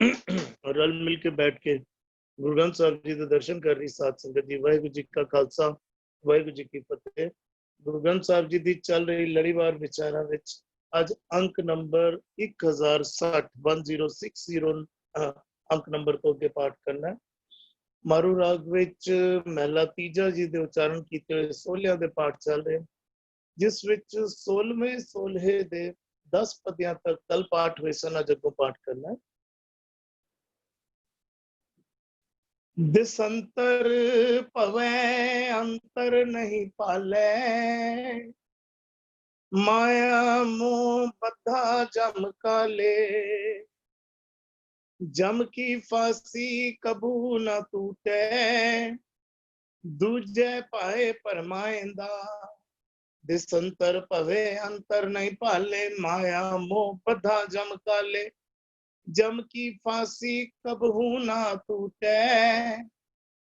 रल मिल के बैठ के गुरु ग्रंथ साहब जी के दर्शन कर रही साध संगत जी। वाहिगुरु जी का खालसा, वाहिगुरु जी की फतेह। गुरु ग्रंथ साहब जी की चल रही लड़ीवार विचारा विच अज अंक नंबर 1060 1060 अंक नंबर तो अगे पाठ करना है। मारू राग विच महला तीजा जी दे उच्चारण कीते हुए सोलिया दे पाठ चल रहे हैं, जिस विच 16वें सोलहे दे 10 पदियां तक कल पाठ हुए सन। अज अगों पाठ करना है। दिसंतर पवै अंतर नहीं पाले, माया मोह बद्धा जम काले। जम की फांसी कबू न टूटे, दूजे पाए परमाइंदा। दिसंतर पवे अंतर नहीं पाले, माया मोह बद्धा जम काले। जम की फांसी कबहू ना टूटे,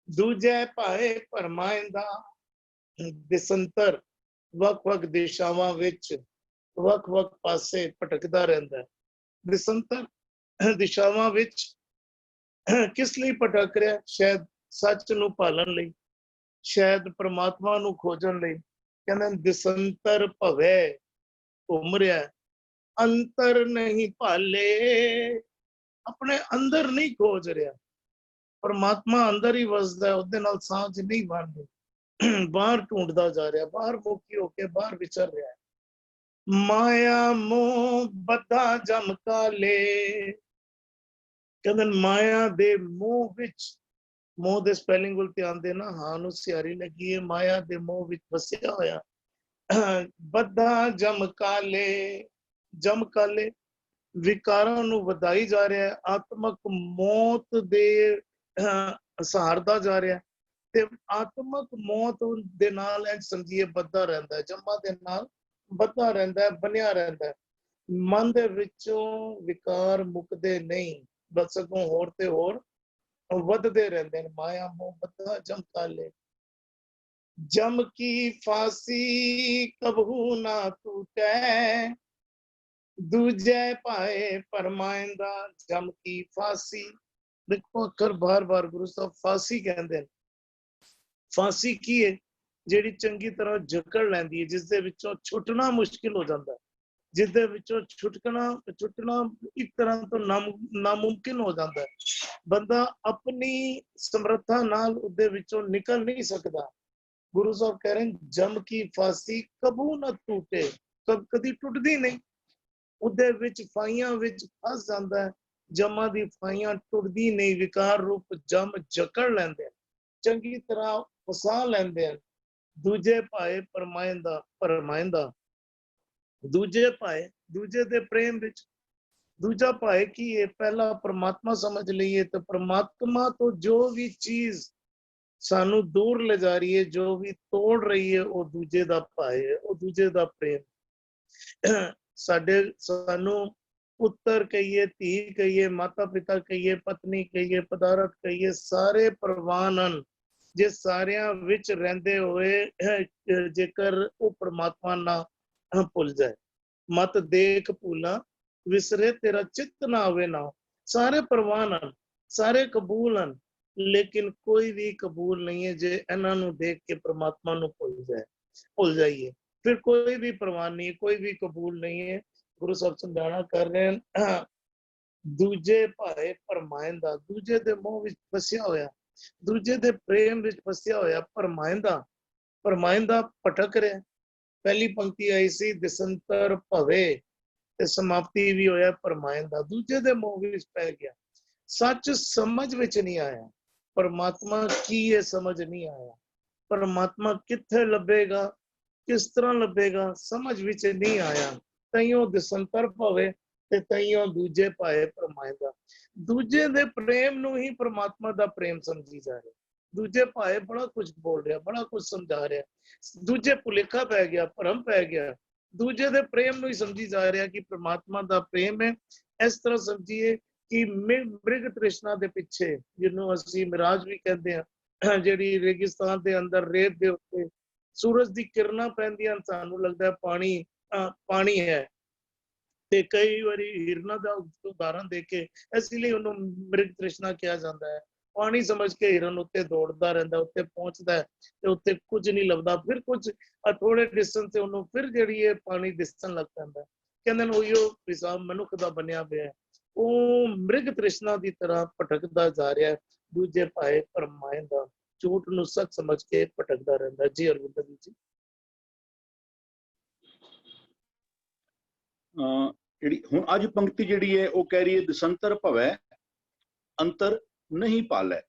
दूजे पाए परमाइंदा। दिसंतर ਵੱਖ-ਵੱਖ ਦਿਸ਼ਾਵਾਂ ਵਿੱਚ ਵੱਖ-ਵੱਖ ਪਾਸੇ ਭਟਕਦਾ ਰਹਿੰਦਾ ਹੈ। ਦਿਸੰਤਰ ਦਿਸ਼ਾਵਾਂ ਵਿੱਚ ਕਿਸ ਲਈ ਭਟਕ ਰਿਹਾ? ਸ਼ਾਇਦ ਸੱਚ ਨੂੰ ਭਾਲਣ ਲਈ, ਸ਼ਾਇਦ ਪ੍ਰਮਾਤਮਾ ਨੂੰ ਖੋਜਣ ਲਈ। ਕਹਿੰਦੇ ਦਿਸੰਤਰ ਭਵੇ ਘੁੰਮ ਰਿਹਾ, ਅੰਤਰ ਨਹੀਂ ਭਾਲੇ, ਆਪਣੇ ਅੰਦਰ ਨਹੀਂ ਖੋਜ ਰਿਹਾ। परमात्मा अंदर ही वसदा है, ਉਹਦੇ ਨਾਲ ਸਾਂਝ ਨਹੀਂ ਬਣਦੀ। बाहर ढूंढता जा रहा, बाहर मुखी होके बाहर विचर रहा है। माया मोह बद्धा जम काले, कहते माया दे मोह विच, मोह दे स्पेलिंग वल ध्यान देना, हां नु सियारी लगी है। माया दे मोह विच फसिया होया, बद्धा जम काले। जम काले विकारां नु वधाई जा रहा है, आत्मक मौत दे सहारदा जा रहा है। ਤੇ ਆਤਮਕ ਮੌਤ ਦੇ ਨਾਲ ਇੰਜ ਸਮਝੀਏ ਬੱਧਾ ਰਹਿੰਦਾ ਹੈ, ਜੰਮਾਂ ਦੇ ਨਾਲ ਬੱਧਾ ਰਹਿੰਦਾ ਹੈ, ਬਣਿਆ ਰਹਿੰਦਾ ਹੈ। ਮਨ ਦੇ ਵਿੱਚੋਂ ਵਿਕਾਰ ਮੁੱਕਦੇ ਨਹੀਂ, ਬਸ ਸਗੋਂ ਹੋਰ ਤੇ ਹੋਰ ਵੱਧਦੇ ਰਹਿੰਦੇ ਨੇ। ਮਾਇਆ ਮੋਹ ਬੱਧਾ ਜਮ ਕਾਲੇ, ਜਮ ਕੀ ਫਾਂਸੀ ਕਬਹੂ ਨਾ ਟੂਟੈ, ਦੂਜੇ ਪਾਏ ਪਰਮਾਇੰਦਾ। ਜਮ ਕੀ ਫਾਂਸੀ, ਦੇਖੋ ਅੱਖਰ ਬਾਰ-ਬਾਰ ਗੁਰੂ ਸਾਹਿਬ ਫਾਂਸੀ ਕਹਿੰਦੇ ਨੇ। फांसी की है ਜਿਹੜੀ ਚੰਗੀ ਤਰ੍ਹਾਂ ਜਕੜ ਲੈਂਦੀ ਹੈ, ਜਿਸ ਦੇ ਵਿੱਚੋਂ ਛੁੱਟਣਾ ਮੁਸ਼ਕਿਲ ਹੋ ਜਾਂਦਾ ਹੈ, ਜਿਸ ਦੇ ਵਿੱਚੋਂ ਛੁੱਟਣਾ ਇੱਕ ਤਰ੍ਹਾਂ ਤੋਂ ਨਾਮੁਮਕਿਨ ਹੋ ਜਾਂਦਾ ਹੈ। ਬੰਦਾ ਆਪਣੀ ਸਮਰੱਥਾ ਨਾਲ ਉਹਦੇ ਵਿੱਚੋਂ ਨਿਕਲ ਨਹੀਂ ਸਕਦਾ। ਗੁਰੂ ਸਾਹਿਬ ਕਹਿ ਰਹੇ ਜਮ ਕੀ ਫਾਂਸੀ ਕਬੂ ਨਾ ਟੂਟੇ, ਕਦੀ ਟੁੱਟਦੀ ਨਹੀਂ। ਉਹਦੇ ਵਿੱਚ ਫਾਈਆਂ ਵਿੱਚ ਫਸ ਜਾਂਦਾ ਹੈ। ਜਮਾਂ ਦੀ ਫਾਈਆਂ ਟੁੱਟਦੀ ਨਹੀਂ, ਵਿਕਾਰ ਰੂਪ ਜਮ ਜਕੜ ਲੈਂਦੇ ਹਨ, ਚੰਗੀ ਤਰ੍ਹਾਂ ਫਸਾ ਲੈਂਦੇ ਹਨ। ਦੂਜੇ ਭਾਏ ਪਰਮਾਇੰਦਾ, ਦੂਜੇ ਭਾਏ, ਦੂਜੇ ਦੇ ਪ੍ਰੇਮ ਵਿੱਚ। ਦੂਜਾ ਭਾਏ ਕੀ ਹੈ? ਪਹਿਲਾ ਪਰਮਾਤਮਾ ਸਮਝ ਲਈਏ ਤਾਂ ਪਰਮਾਤਮਾ ਤੋਂ ਜੋ ਵੀ ਚੀਜ਼ ਸਾਨੂੰ ਦੂਰ ਲੈ ਜਾ ਰਹੀ ਹੈ, ਜੋ ਵੀ ਤੋੜ ਰਹੀ ਹੈ, ਉਹ ਦੂਜੇ ਦਾ ਭਾਏ ਹੈ, ਉਹ ਦੂਜੇ ਦਾ ਪ੍ਰੇਮ। ਸਾਨੂੰ ਪੁੱਤਰ ਕਹੀਏ, ਧੀ ਕਹੀਏ, ਮਾਤਾ ਪਿਤਾ ਕਹੀਏ, ਪਤਨੀ ਕਹੀਏ, ਪਦਾਰਥ ਕਹੀਏ, ਸਾਰੇ ਪ੍ਰਵਾਨ ਹਨ। ਜੇ ਸਾਰਿਆਂ ਵਿੱਚ ਰਹਿੰਦੇ ਹੋਏ ਜੇਕਰ ਉਹ ਪਰਮਾਤਮਾ ਨਾ ਭੁੱਲ ਜਾਏ। ਮਤ ਦੇਖ ਭੁੱਲਾਂ ਵਿਸਰੇ ਤੇਰਾ ਚਿੱਤ ਨਾ ਆਵੇ ਨਾ। ਸਾਰੇ ਪ੍ਰਵਾਨ ਹਨ, ਸਾਰੇ ਕਬੂਲ ਹਨ, ਲੇਕਿਨ ਕੋਈ ਵੀ ਕਬੂਲ ਨਹੀਂ ਹੈ ਜੇ ਇਹਨਾਂ ਨੂੰ ਦੇਖ ਕੇ ਪਰਮਾਤਮਾ ਨੂੰ ਭੁੱਲ ਜਾਈਏ। ਫਿਰ ਕੋਈ ਵੀ ਪ੍ਰਵਾਨ ਨਹੀਂ, ਕੋਈ ਵੀ ਕਬੂਲ ਨਹੀਂ ਹੈ। ਗੁਰੂ ਸਾਹਿਬ ਸਮਝਾਣਾ ਕਰ ਰਹੇ ਹਨ, ਦੂਜੇ ਭਾਏ ਪਰਮਾਇੰਦਾ, ਦੂਜੇ ਦੇ ਮੋਹ ਵਿੱਚ ਫਸਿਆ ਹੋਇਆ, ਦੂਜੇ ਦੇ ਪ੍ਰੇਮ ਵਿੱਚ ਫਸਿਆ ਹੋਇਆ ਪਰਮਾਇੰਦਾ ਭਟਕ ਰਿਹਾ। ਪਹਿਲੀ ਪੰਕਤੀ ਆਈ ਸੀ ਦਿਸੰਤਰ ਭਵੇ, ਤੇ ਸਮਾਪਤੀ ਵੀ ਹੋਇਆ ਪਰਮਾਇੰਦਾ, ਦੂਜੇ ਦੇ ਮੋਹ ਵਿੱਚ ਪੈ ਗਿਆ। ਸੱਚ ਸਮਝ ਵਿੱਚ ਨਹੀਂ ਆਇਆ, ਪਰਮਾਤਮਾ ਕੀ ਹੈ ਸਮਝ ਨਹੀਂ ਆਇਆ। ਪਰਮਾਤਮਾ ਕਿੱਥੇ ਲੱਭੇਗਾ, ਕਿਸ ਤਰ੍ਹਾਂ ਲੱਭੇਗਾ, ਸਮਝ ਵਿੱਚ ਨਹੀਂ ਆਇਆ। ਤਈਓ ਦਿਸੰਤਰ ਭਵੇ ਤੇ ਤਈਓ ਦੂਜੇ ਪਾਏ ਪਰਮਾਇੰਦਾ। ਦੂਜੇ ਦੇ ਪ੍ਰੇਮ ਨੂੰ ਹੀ ਪਰਮਾਤਮਾ ਦਾ ਪ੍ਰੇਮ ਸਮਝੀ ਜਾ ਰਿਹਾ। ਦੂਜੇ ਭਾਏ ਬੜਾ ਕੁਝ ਬੋਲ ਰਿਹਾ, ਬੜਾ ਕੁਝ ਸਮਝਾ ਰਿਹਾ, ਦੂਜੇ ਭੁਲੇਖਾ ਪੈ ਗਿਆ, ਭਰਮ ਪੈ ਗਿਆ। ਦੂਜੇ ਦੇ ਪ੍ਰੇਮ ਨੂੰ ਹੀ ਸਮਝੀ ਜਾ ਰਿਹਾ ਕਿ ਪਰਮਾਤਮਾ ਦਾ ਪ੍ਰੇਮ ਹੈ। ਇਸ ਤਰ੍ਹਾਂ ਸਮਝੀਏ ਕਿ ਮ੍ਰਿਗ ਤ੍ਰਿਸ਼ਨਾ ਦੇ ਪਿੱਛੇ, ਜਿਹਨੂੰ ਅਸੀਂ ਮਿਰਾਜ ਵੀ ਕਹਿੰਦੇ ਹਾਂ, ਜਿਹੜੀ ਰੇਗਿਸਤਾਨ ਦੇ ਅੰਦਰ ਰੇਤ ਦੇ ਉੱਤੇ ਸੂਰਜ ਦੀ ਕਿਰਨਾਂ ਪੈਂਦੀਆਂ, ਸਾਨੂੰ ਲੱਗਦਾ ਪਾਣੀ ਹੈ। ਤੇ ਕਈ ਵਾਰੀ ਹਿਰਨਾਂ ਦਾ ਉਦਾਹਰਨ ਦੇ ਕੇ ਇਸ ਲਈ ਉਹਨੂੰ ਮ੍ਰਿਗ ਤ੍ਰਿਸ਼ਨਾ ਕਿਹਾ ਜਾਂਦਾ ਹੈ। ਪਾਣੀ ਸਮਝ ਕੇ ਹਿਰਨ ਉੱਤੇ ਦੌੜਦਾ ਰਹਿੰਦਾ, ਉੱਤੇ ਪਹੁੰਚਦਾ ਹੈ ਤੇ ਉੱਤੇ ਕੁਝ ਨਹੀਂ ਲੱਭਦਾ, ਫਿਰ ਕੁਝ ਥੋੜੇ ਡਿਸਟੈਂਸ ਤੇ ਉਹਨੂੰ ਫਿਰ ਜਿਹੜੀ ਹੈ ਪਾਣੀ ਦਿਸਣ ਲੱਗ ਪੈਂਦਾ। ਕਹਿੰਦੇ ਨੇ ਉਹੀਓ ਹਿਸਾਬ ਮਨੁੱਖ ਦਾ ਬਣਿਆ ਪਿਆ ਹੈ, ਉਹ ਮ੍ਰਿਗ ਤ੍ਰਿਸ਼ਨਾ ਦੀ ਤਰ੍ਹਾਂ ਭਟਕਦਾ ਜਾ ਰਿਹਾ ਹੈ, ਦੂਜੇ ਪਾਏ ਪਰਮਾਇਣ ਦਾ ਝੂਠ ਨੂੰ ਸੱਚ ਸਮਝ ਕੇ ਭਟਕਦਾ ਰਹਿੰਦਾ। ਜੀ ਅਰਵਿੰਦਰ ਜੀ। ਜਿਹੜੀ ਹੁਣ ਅੱਜ ਪੰਕਤੀ ਜਿਹੜੀ ਹੈ ਉਹ ਕਹਿ ਰਹੀ ਹੈ ਦਸੰਤਰ ਭਵੈ ਅੰਤਰ ਨਹੀਂ ਪਾਲੈ।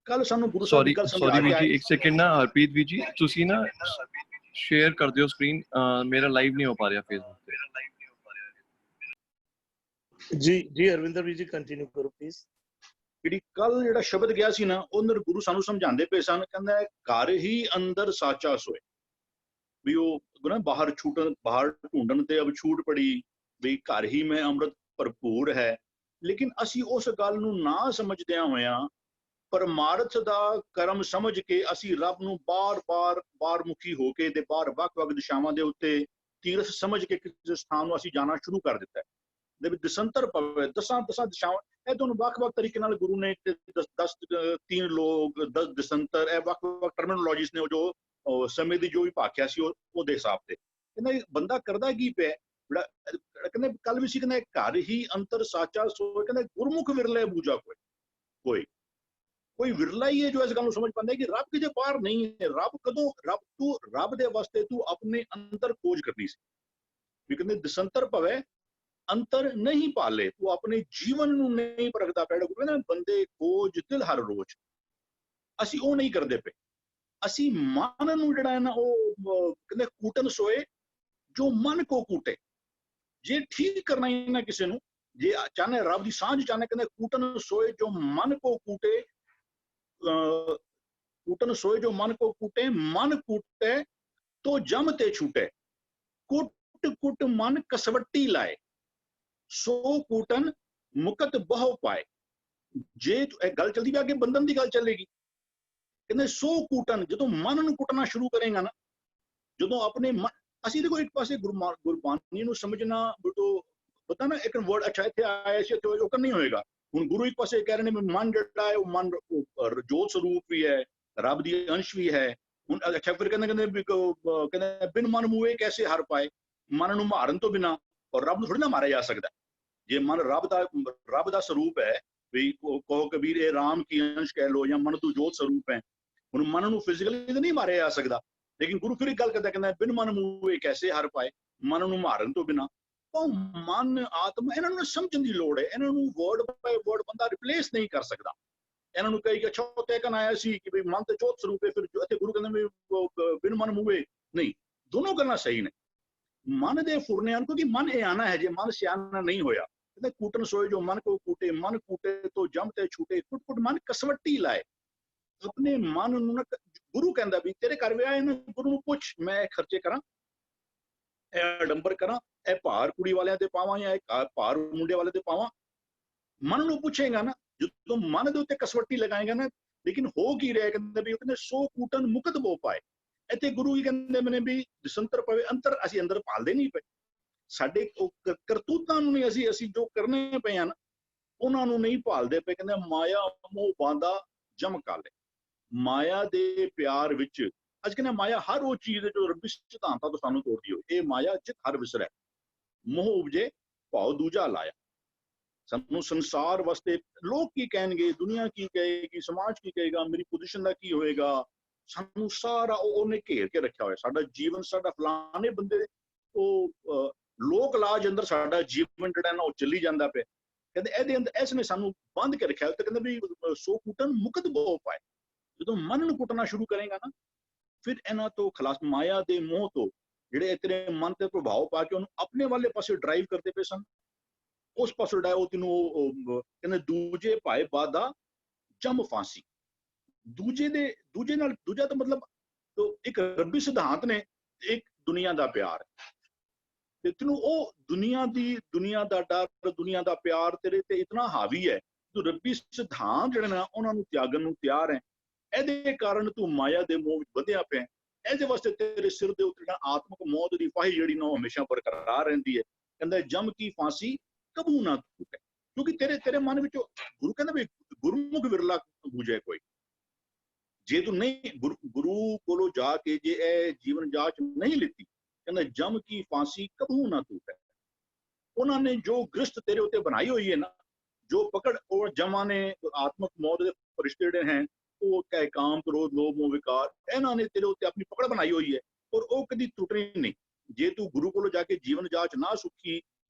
ਕੱਲ ਸਾਨੂੰ ਗੁਰੂ ਸਾਹਿਬ ਦੀ ਗੱਲ ਸਮਝਾ ਸੌਰੀ ਵੀਰ ਜੀ, ਇੱਕ ਸੈਕਿੰਡ ਨਾ ਹਰਪ੍ਰੀਤ ਵੀਰ ਜੀ, ਤੁਸੀਂ ਨਾ ਸ਼ੇਅਰ ਕਰ ਦਿਓ ਸਕਰੀਨ, ਮੇਰਾ ਲਾਈਵ ਨਹੀਂ ਹੋ ਪਾ ਰਿਹਾ ਫੇਸਬੁੱਕ ਤੇ। ਜੀ ਅਰਵਿੰਦਰ ਵੀਰ ਜੀ ਕੰਟੀਨਿਊ ਕਰੋ ਪਲੀਜ਼। ਜਿਹੜੀ ਕੱਲ ਜਿਹੜਾ ਸ਼ਬਦ ਗਿਆ ਸੀ ਨਾ, ਉਹਨਾਂ ਗੁਰੂ ਸਾਨੂੰ ਸਮਝਾਉਂਦੇ ਪਏ ਸਨ, ਕਹਿੰਦਾ ਘਰ ਹੀ ਅੰਦਰ ਸਾਚਾ ਸੋਏ। ਵੀ ਉਹ ਨਾ ਬਾਹਰ ਛੂਟਣ, ਬਾਹਰ ਢੂੰਡਣ ਤੇ ਅਬ ਛੂਟ ਪੜੀ ਵੀ ਘਰ ਹੀ ਮੈਂ ਅੰਮ੍ਰਿਤ ਭਰਪੂਰ ਹੈ। ਲੇਕਿਨ ਅਸੀਂ ਉਸ ਗੱਲ ਨੂੰ ਨਾ ਸਮਝਦਿਆਂ ਹੋਇਆਂ ਪਰਮਾਰਥ ਦਾ ਕਰਮ ਸਮਝ ਕੇ ਅਸੀਂ ਰੱਬ ਨੂੰ ਬਾਰ ਮੁਖੀ ਹੋ ਕੇ ਤੇ ਬਾਹਰ ਵੱਖ-ਵੱਖ ਦਿਸ਼ਾਵਾਂ ਦੇ ਉੱਤੇ ਤੀਰਥ ਸਮਝ ਕੇ ਕਿਸੇ ਸਥਾਨ ਨੂੰ ਅਸੀਂ ਜਾਣਾ ਸ਼ੁਰੂ ਕਰ ਦਿੱਤਾ ਹੈ। ਦੇ ਵਿੱਚ ਦਸੰਤਰ ਪਵੇ, ਦਸਾਂ ਦਿਸ਼ਾਵਾਂ, ਇਹ ਤੁਹਾਨੂੰ ਵੱਖ-ਵੱਖ ਤਰੀਕੇ ਨਾਲ ਗੁਰੂ ਨੇ 10 3 ਲੋਕ 10 ਦਸੰਤਰ, ਇਹ ਵੱਖ-ਵੱਖ ਟਰਮੀਨੋਲੋਜੀਸ ਨੇ ਜੋ ਸਮੇਂ ਦੀ ਜੋ ਵੀ ਭਾਖਿਆ ਸੀ ਉਹਦੇ ਹਿਸਾਬ ਤੇ। ਕਹਿੰਦਾ ਬੰਦਾ ਕਰਦਾ ਕੀ ਪਿਆ, ਕਹਿੰਦੇ ਕੱਲ ਵੀ ਸੀ, ਕਹਿੰਦਾ ਘਰ ਹੀ ਅੰਤਰ ਸਾਚਾ ਸੋਏ। ਕਹਿੰਦਾ ਗੁਰਮੁਖ ਵਿਰਲੇ ਬੂਝਾ ਕੋਈ ਵਿਰਲਾ ਹੀ ਹੈ ਜੋ ਇਸ ਗੱਲ ਨੂੰ ਸਮਝ ਪਾਉਂਦਾ ਕਿ ਰੱਬ ਕਿਤੇ ਬਾਹਰ ਨਹੀਂ ਹੈ। ਰੱਬ ਕਦੋਂ, ਰੱਬ ਦੇ ਵਾਸਤੇ ਤੂੰ ਆਪਣੇ ਅੰਦਰ ਖੋਜ ਕਰਨੀ ਸੀ। ਵੀ ਕਹਿੰਦੇ ਦਸੰਤਰ ਭਵੇ ਅੰਤਰ ਨਹੀਂ ਪਾਲੇ, ਤੂੰ ਆਪਣੇ ਜੀਵਨ ਨੂੰ ਨਹੀਂ ਪਰਖਦਾ ਪਿਆ। ਕਹਿੰਦਾ ਬੰਦੇ ਖੋਜ ਦਿਲ ਹਰ ਰੋਜ਼, ਅਸੀਂ ਉਹ ਨਹੀਂ ਕਰਦੇ ਪਏ। ਅਸੀਂ ਮਨ ਨੂੰ ਜਿਹੜਾ ਹੈ ਨਾ ਉਹ ਕਹਿੰਦੇ ਕੂਟਨ ਸੋਏ ਜੋ ਮਨ ਕੋ ਕੂਟੇ। ਜੇ ਠੀਕ ਕਰਨਾ ਹੀ ਨਾ ਕਿਸੇ ਨੂੰ, ਜੇ ਚਾਹਨੇ ਰੱਬ ਦੀ ਸਾਂਝ ਚਾਹਨੇ, ਕਹਿੰਦੇ ਕੂਟਨ ਸੋਏ ਜੋ ਮਨ ਕੋ ਕੂਟੇ, ਕੂਟਨ ਸੋਏ ਜੋ ਮਨ ਕੋ ਕੂਟੇ, ਮਨ ਕੂਟੇ ਤੋ ਜਮ ਤੇ ਛੂਟੇ, ਕੁੱਟ ਮਨ ਕਸਵੱਟੀ ਲਾਏ, ਸੋ ਕੂਟਨ ਮੁਕਤ ਬਹੁ ਪਾਏ। ਜੇ ਇਹ ਗੱਲ ਚਲਦੀ ਵੀ ਅੱਗੇ ਬੰਧਨ ਦੀ ਗੱਲ ਚੱਲੇਗੀ। ਕਹਿੰਦੇ ਸੋ ਕੂਟਨ, ਜਦੋਂ ਮਨ ਨੂੰ ਕੁੱਟਣਾ ਸ਼ੁਰੂ ਕਰੇਗਾ ਨਾ, ਜਦੋਂ ਆਪਣੇ ਅਸੀਂ ਦੇਖੋ ਇੱਕ ਪਾਸੇ ਗੁਰਬਾਣੀ ਨੂੰ ਸਮਝਣਾ ਪਤਾ ਨਾ, ਇੱਕ ਵਰਡ ਅੱਛਾ ਇੱਥੇ ਆਇਆ ਸੀ, ਇੱਥੇ ਉਹ ਨਹੀਂ ਹੋਏਗਾ। ਹੁਣ ਗੁਰੂ ਇੱਕ ਪਾਸੇ ਕਹਿ ਰਹੇ ਨੇ ਮਨ ਜਿਹੜਾ ਹੈ ਉਹ ਮਨ ਜੋਤ ਸਰੂਪ ਵੀ ਹੈ, ਰੱਬ ਦੀ ਅੰਸ਼ ਵੀ ਹੈ। ਹੁਣ ਅੱਛਾ ਫਿਰ ਕਹਿੰਦੇ ਬਿਨ ਮਨ ਮੂਏ ਕੈਸੇ ਹਰ ਪਾਏ, ਮਨ ਨੂੰ ਮਾਰਨ ਤੋਂ ਬਿਨਾਂ, ਔਰ ਰੱਬ ਨੂੰ ਥੋੜੀ ਨਾ ਮਾਰਿਆ ਜਾ ਸਕਦਾ। ਜੇ ਮਨ ਰੱਬ ਦਾ ਸਰੂਪ ਹੈ, ਵੀ ਕਹੋ ਕਬੀਰ ਇਹ ਰਾਮ ਕੀ ਅੰਸ਼ ਕਹਿ ਲੋ, ਜਾਂ ਮਨ ਤੂੰ ਜੋਤ ਸਰੂਪ ਹੈ। ਹੁਣ ਮਨ ਨੂੰ ਫਿਜ਼ੀਕਲੀ ਤਾਂ ਨਹੀਂ ਮਾਰਿਆ ਜਾ ਸਕਦਾ, ਲੇਕਿਨ ਗੁਰੂ ਫਿਰ ਇੱਕ ਗੱਲ ਕਰਦਾ, ਕਹਿੰਦਾ ਬਿਨ ਮਨ ਮੂਏ ਕੈਸੇ ਹਰ ਪਾਏ, ਮਨ ਨੂੰ ਮਾਰਨ ਤੋਂ ਬਿਨਾਂ। ਉਹ ਮਨ ਆਤਮਾ ਇਹਨਾਂ ਨੂੰ ਸਮਝਣ ਦੀ ਲੋੜ ਹੈ। ਇਹਨਾਂ ਨੂੰ ਵਰਡ ਬਾਏ ਵਰਡ ਬੰਦਾ ਰਿਪਲੇਸ ਨਹੀਂ ਕਰ ਸਕਦਾ। ਇਹਨਾਂ ਨੂੰ ਕਹੀ ਕਿ ਅੱਛਾ ਉਹ ਤੈਅ ਕਰਨ ਆਇਆ ਸੀ ਕਿ ਵੀ ਮਨ ਤੇ ਜੋਤ ਸਰੂਪ ਹੈ, ਫਿਰ ਇੱਥੇ ਗੁਰੂ ਕਹਿੰਦੇ ਵੀ ਬਿਨ ਮਨ ਮੂਏ ਨਹੀਂ, ਦੋਨੋਂ ਗੱਲਾਂ ਸਹੀ ਨੇ। ਮਨ ਦੇ ਫੁਰਨਿਆਂ, ਕਿਉਂਕਿ ਮਨ ਇਹ ਆਣਾ ਹੈ, ਜੇ ਮਨ ਸਿਆਣਾ ਨਹੀਂ ਹੋਇਆ। ਕਹਿੰਦੇ ਕੂਟਨ ਸੋਏ ਜੋ ਮਨ ਕੋ ਕੂਟੇ, ਮਨ ਕੂਟੇ ਤੋਂ ਜਮ ਤੇ ਛੂਟੇ, ਕੁੱਟ ਮਨ ਕਸਵੱਟੀ ਲਾਏ। ਆਪਣੇ ਮਨ ਨੂੰ ਨਾ, ਗੁਰੂ ਕਹਿੰਦਾ ਵੀ ਤੇਰੇ ਘਰ ਵਿਆਹ ਹੈ ਨਾ, ਗੁਰੂ ਨੂੰ ਪੁੱਛ ਮੈਂ ਖਰਚੇ ਕਰਾਂ, ਇਹ ਅਡੰਬਰ ਕਰਾਂ, ਇਹ ਭਾਰ ਕੁੜੀ ਵਾਲਿਆਂ ਤੇ ਪਾਵਾਂ ਜਾਂ ਇਹ ਭਾਰ ਮੁੰਡੇ ਵਾਲੇ ਤੇ ਪਾਵਾਂ। ਮਨ ਨੂੰ ਪੁੱਛੇਗਾ ਨਾ, ਜਦੋਂ ਮਨ ਦੇ ਉੱਤੇ ਕਸਵੱਟੀ ਲਗਾਏਗਾ ਨਾ। ਲੇਕਿਨ ਹੋ ਕੀ ਰਿਹਾ, ਕਹਿੰਦੇ ਸੋ ਕੂਟਨ ਮੁਕਤ ਬੋ ਪਾਏ। ਇੱਥੇ ਗੁਰੂ ਹੀ ਕਹਿੰਦੇ ਮੈਨੇ ਵੀ ਦਸੰਤਰ ਪਵੇ ਅੰਤਰ, ਅਸੀਂ ਅੰਦਰ ਪਾਲਦੇ ਨਹੀਂ ਪਏ। ਸਾਡੇ ਕਰਤੂਤਾਂ ਨੂੰ ਨਹੀਂ, ਅਸੀਂ ਜੋ ਕਰਨੇ ਪਏ ਹਨ ਉਹਨਾਂ ਨੂੰ ਨਹੀਂ ਭਾਲਦੇ ਪਏ। ਕਹਿੰਦੇ ਮਾਇਆ ਮੋਹ ਬਾਂਦਾ ਜਮ ਕਾਲੇ, ਮਾਇਆ ਦੇ ਪਿਆਰ ਵਿੱਚ ਅੱਜ ਕਹਿੰਦੇ ਮਾਇਆ ਹਰ ਉਹ ਚੀਜ਼ ਜੋ ਰੱਬੀ ਸਿਧਾਂਤਾਂ ਤੋਂ ਸਾਨੂੰ ਤੋੜਦੀ ਹੋਏ। ਇਹ ਮਾਇਆ ਜਿਤ ਹਰ ਵਿਸਰੈ, ਮੋਹ ਉਪਜੇ ਭਾਉ ਦੂਜਾ ਲਾਇਆ। ਸਾਨੂੰ ਸੰਸਾਰ ਵਾਸਤੇ ਲੋਕ ਕੀ ਕਹਿਣਗੇ, ਦੁਨੀਆ ਕੀ ਕਹੇਗੀ, ਸਮਾਜ ਕੀ ਕਹੇਗਾ, ਮੇਰੀ ਪੋਜੀਸ਼ਨ ਦਾ ਕੀ ਹੋਏਗਾ, ਸਾਨੂੰ ਸਾਰਾ ਉਹਨੇ ਘੇਰ ਕੇ ਰੱਖਿਆ ਹੋਇਆ। ਸਾਡਾ ਜੀਵਨ, ਸਾਡਾ ਫਲਾਣੇ ਬੰਦੇ ਉਹ ਲੋਕ ਲਾਜ ਅੰਦਰ ਸਾਡਾ ਜੀਵਨ ਜਿਹੜਾ ਨਾ ਉਹ ਚੱਲੀ ਜਾਂਦਾ ਪਿਆ। ਕਹਿੰਦੇ ਇਹਦੇ ਅੰਦਰ ਇਸ ਨੇ ਸਾਨੂੰ ਬੰਦ ਕੇ ਰੱਖਿਆ। ਤੇ ਕਹਿੰਦੇ ਵੀ ਸੋ ਕੁੱਟਣ ਮੁਕਤ ਬਹੁ ਪਾਏ। ਜਦੋਂ ਮਨ ਨੂੰ ਕੁੱਟਣਾ ਸ਼ੁਰੂ ਕਰੇਗਾ ਨਾ, ਫਿਰ ਇਹਨਾਂ ਤੋਂ ਖਲਾਸ, ਮਾਇਆ ਦੇ ਮੋਹ ਤੋਂ ਜਿਹੜੇ ਤੇਰੇ ਮਨ ਤੇ ਪ੍ਰਭਾਵ ਪਾ ਕੇ ਉਹਨੂੰ ਆਪਣੇ ਵਾਲੇ ਪਾਸੇ ਡਰਾਈਵ ਕਰਦੇ ਪਏ ਸਨ, ਉਸ ਪਾਸੇ ਡਾਇ ਉਹ ਤੈਨੂੰ ਕਹਿੰਦੇ ਦੂਜੇ ਭਾਏ ਬਾਦਾ ਜਮ ਫਾਂਸੀ। ਦੂਜੇ ਨਾਲ, ਦੂਜਾ ਤਾਂ ਮਤਲਬ ਇੱਕ ਰੱਬੀ ਸਿਧਾਂਤ ਨੇ, ਇੱਕ ਦੁਨੀਆ ਦਾ ਪਿਆਰ। ਤੇ ਤੈਨੂੰ ਉਹ ਦੁਨੀਆ ਦਾ ਡਰ, ਦੁਨੀਆ ਦਾ ਪਿਆਰ ਤੇਰੇ ਤੇ ਇਤਨਾ ਹਾਵੀ ਹੈ, ਤੂੰ ਰੱਬੀ ਸਿਧਾਂਤ ਜਿਹੜੇ ਨਾ ਉਹਨਾਂ ਨੂੰ ਤਿਆਗਣ ਨੂੰ ਤਿਆਰ ਹੈ। ਇਹਦੇ ਕਾਰਨ ਤੂੰ ਮਾਇਆ ਦੇ ਮੋਹ ਵਿੱਚ ਵਧਿਆ ਪਿਆ। ਇਹਦੇ ਵਾਸਤੇ ਤੇਰੇ ਸਿਰ ਦੇ ਉੱਤੇ ਆਤਮਿਕ ਮੌਤ ਦੀ ਫਾਹੀ ਜਿਹੜੀ ਨਾ ਹਮੇਸ਼ਾ ਬਰਕਰਾਰ ਰਹਿੰਦੀ ਹੈ। ਕਹਿੰਦਾ ਜਮ ਕੀ ਫਾਂਸੀ ਕਬੂ ਨਾ ਟੁੱਟੇ, ਕਿਉਂਕਿ ਤੇਰੇ ਮਨ ਵਿੱਚੋਂ ਗੁਰੂ ਕਹਿੰਦਾ ਵੀ ਗੁਰਮੁਖ ਵਿਰਲਾ ਬੂਝੇ ਕੋਈ। ਜੇ ਤੂੰ ਨਹੀਂ ਗੁਰੂ ਕੋਲੋਂ ਜਾ ਕੇ ਜੇ ਇਹ ਜੀਵਨ ਜਾਂਚ ਨਹੀਂ ਲਿੱਤੀ, ਕਹਿੰਦਾ ਜਮ ਕੀ ਫਾਂਸੀ ਕਬੂ ਨਾ ਟੁੱਟੇ। ਉਹਨਾਂ ਨੇ ਜੋ ਗ੍ਰਿਸ਼ਤ ਤੇਰੇ ਉੱਤੇ ਬਣਾਈ ਹੋਈ ਹੈ ਨਾ, ਜੋ ਪਕੜ ਉਹ ਜਮਾਂ ਨੇ ਆਤਮਕ ਮੌਤ ਦੇ ਫਰਿਸ਼ਤੇ ਜਿਹੜੇ हैं ਉਹ ਚਾਹੇ ਕਾਮ ਕ੍ਰੋਧ ਲੋਭ ਮੋਹ ਵਿਕਾਰ, ਇਹਨਾਂ ਨੇ ਤੇਰੇ ਉੱਤੇ ਆਪਣੀ ਪਕੜ ਬਣਾਈ ਹੋਈ ਹੈ ਔਰ ਉਹ ਕਦੀ ਟੁੱਟਣੀ ਨਹੀਂ। ਜੇ ਤੂੰ ਗੁਰੂ ਕੋਲੋਂ ਜਾ ਕੇ ਜੀਵਨ ਜਾਂਚ ਨਾ ਸੁੱਖੀ,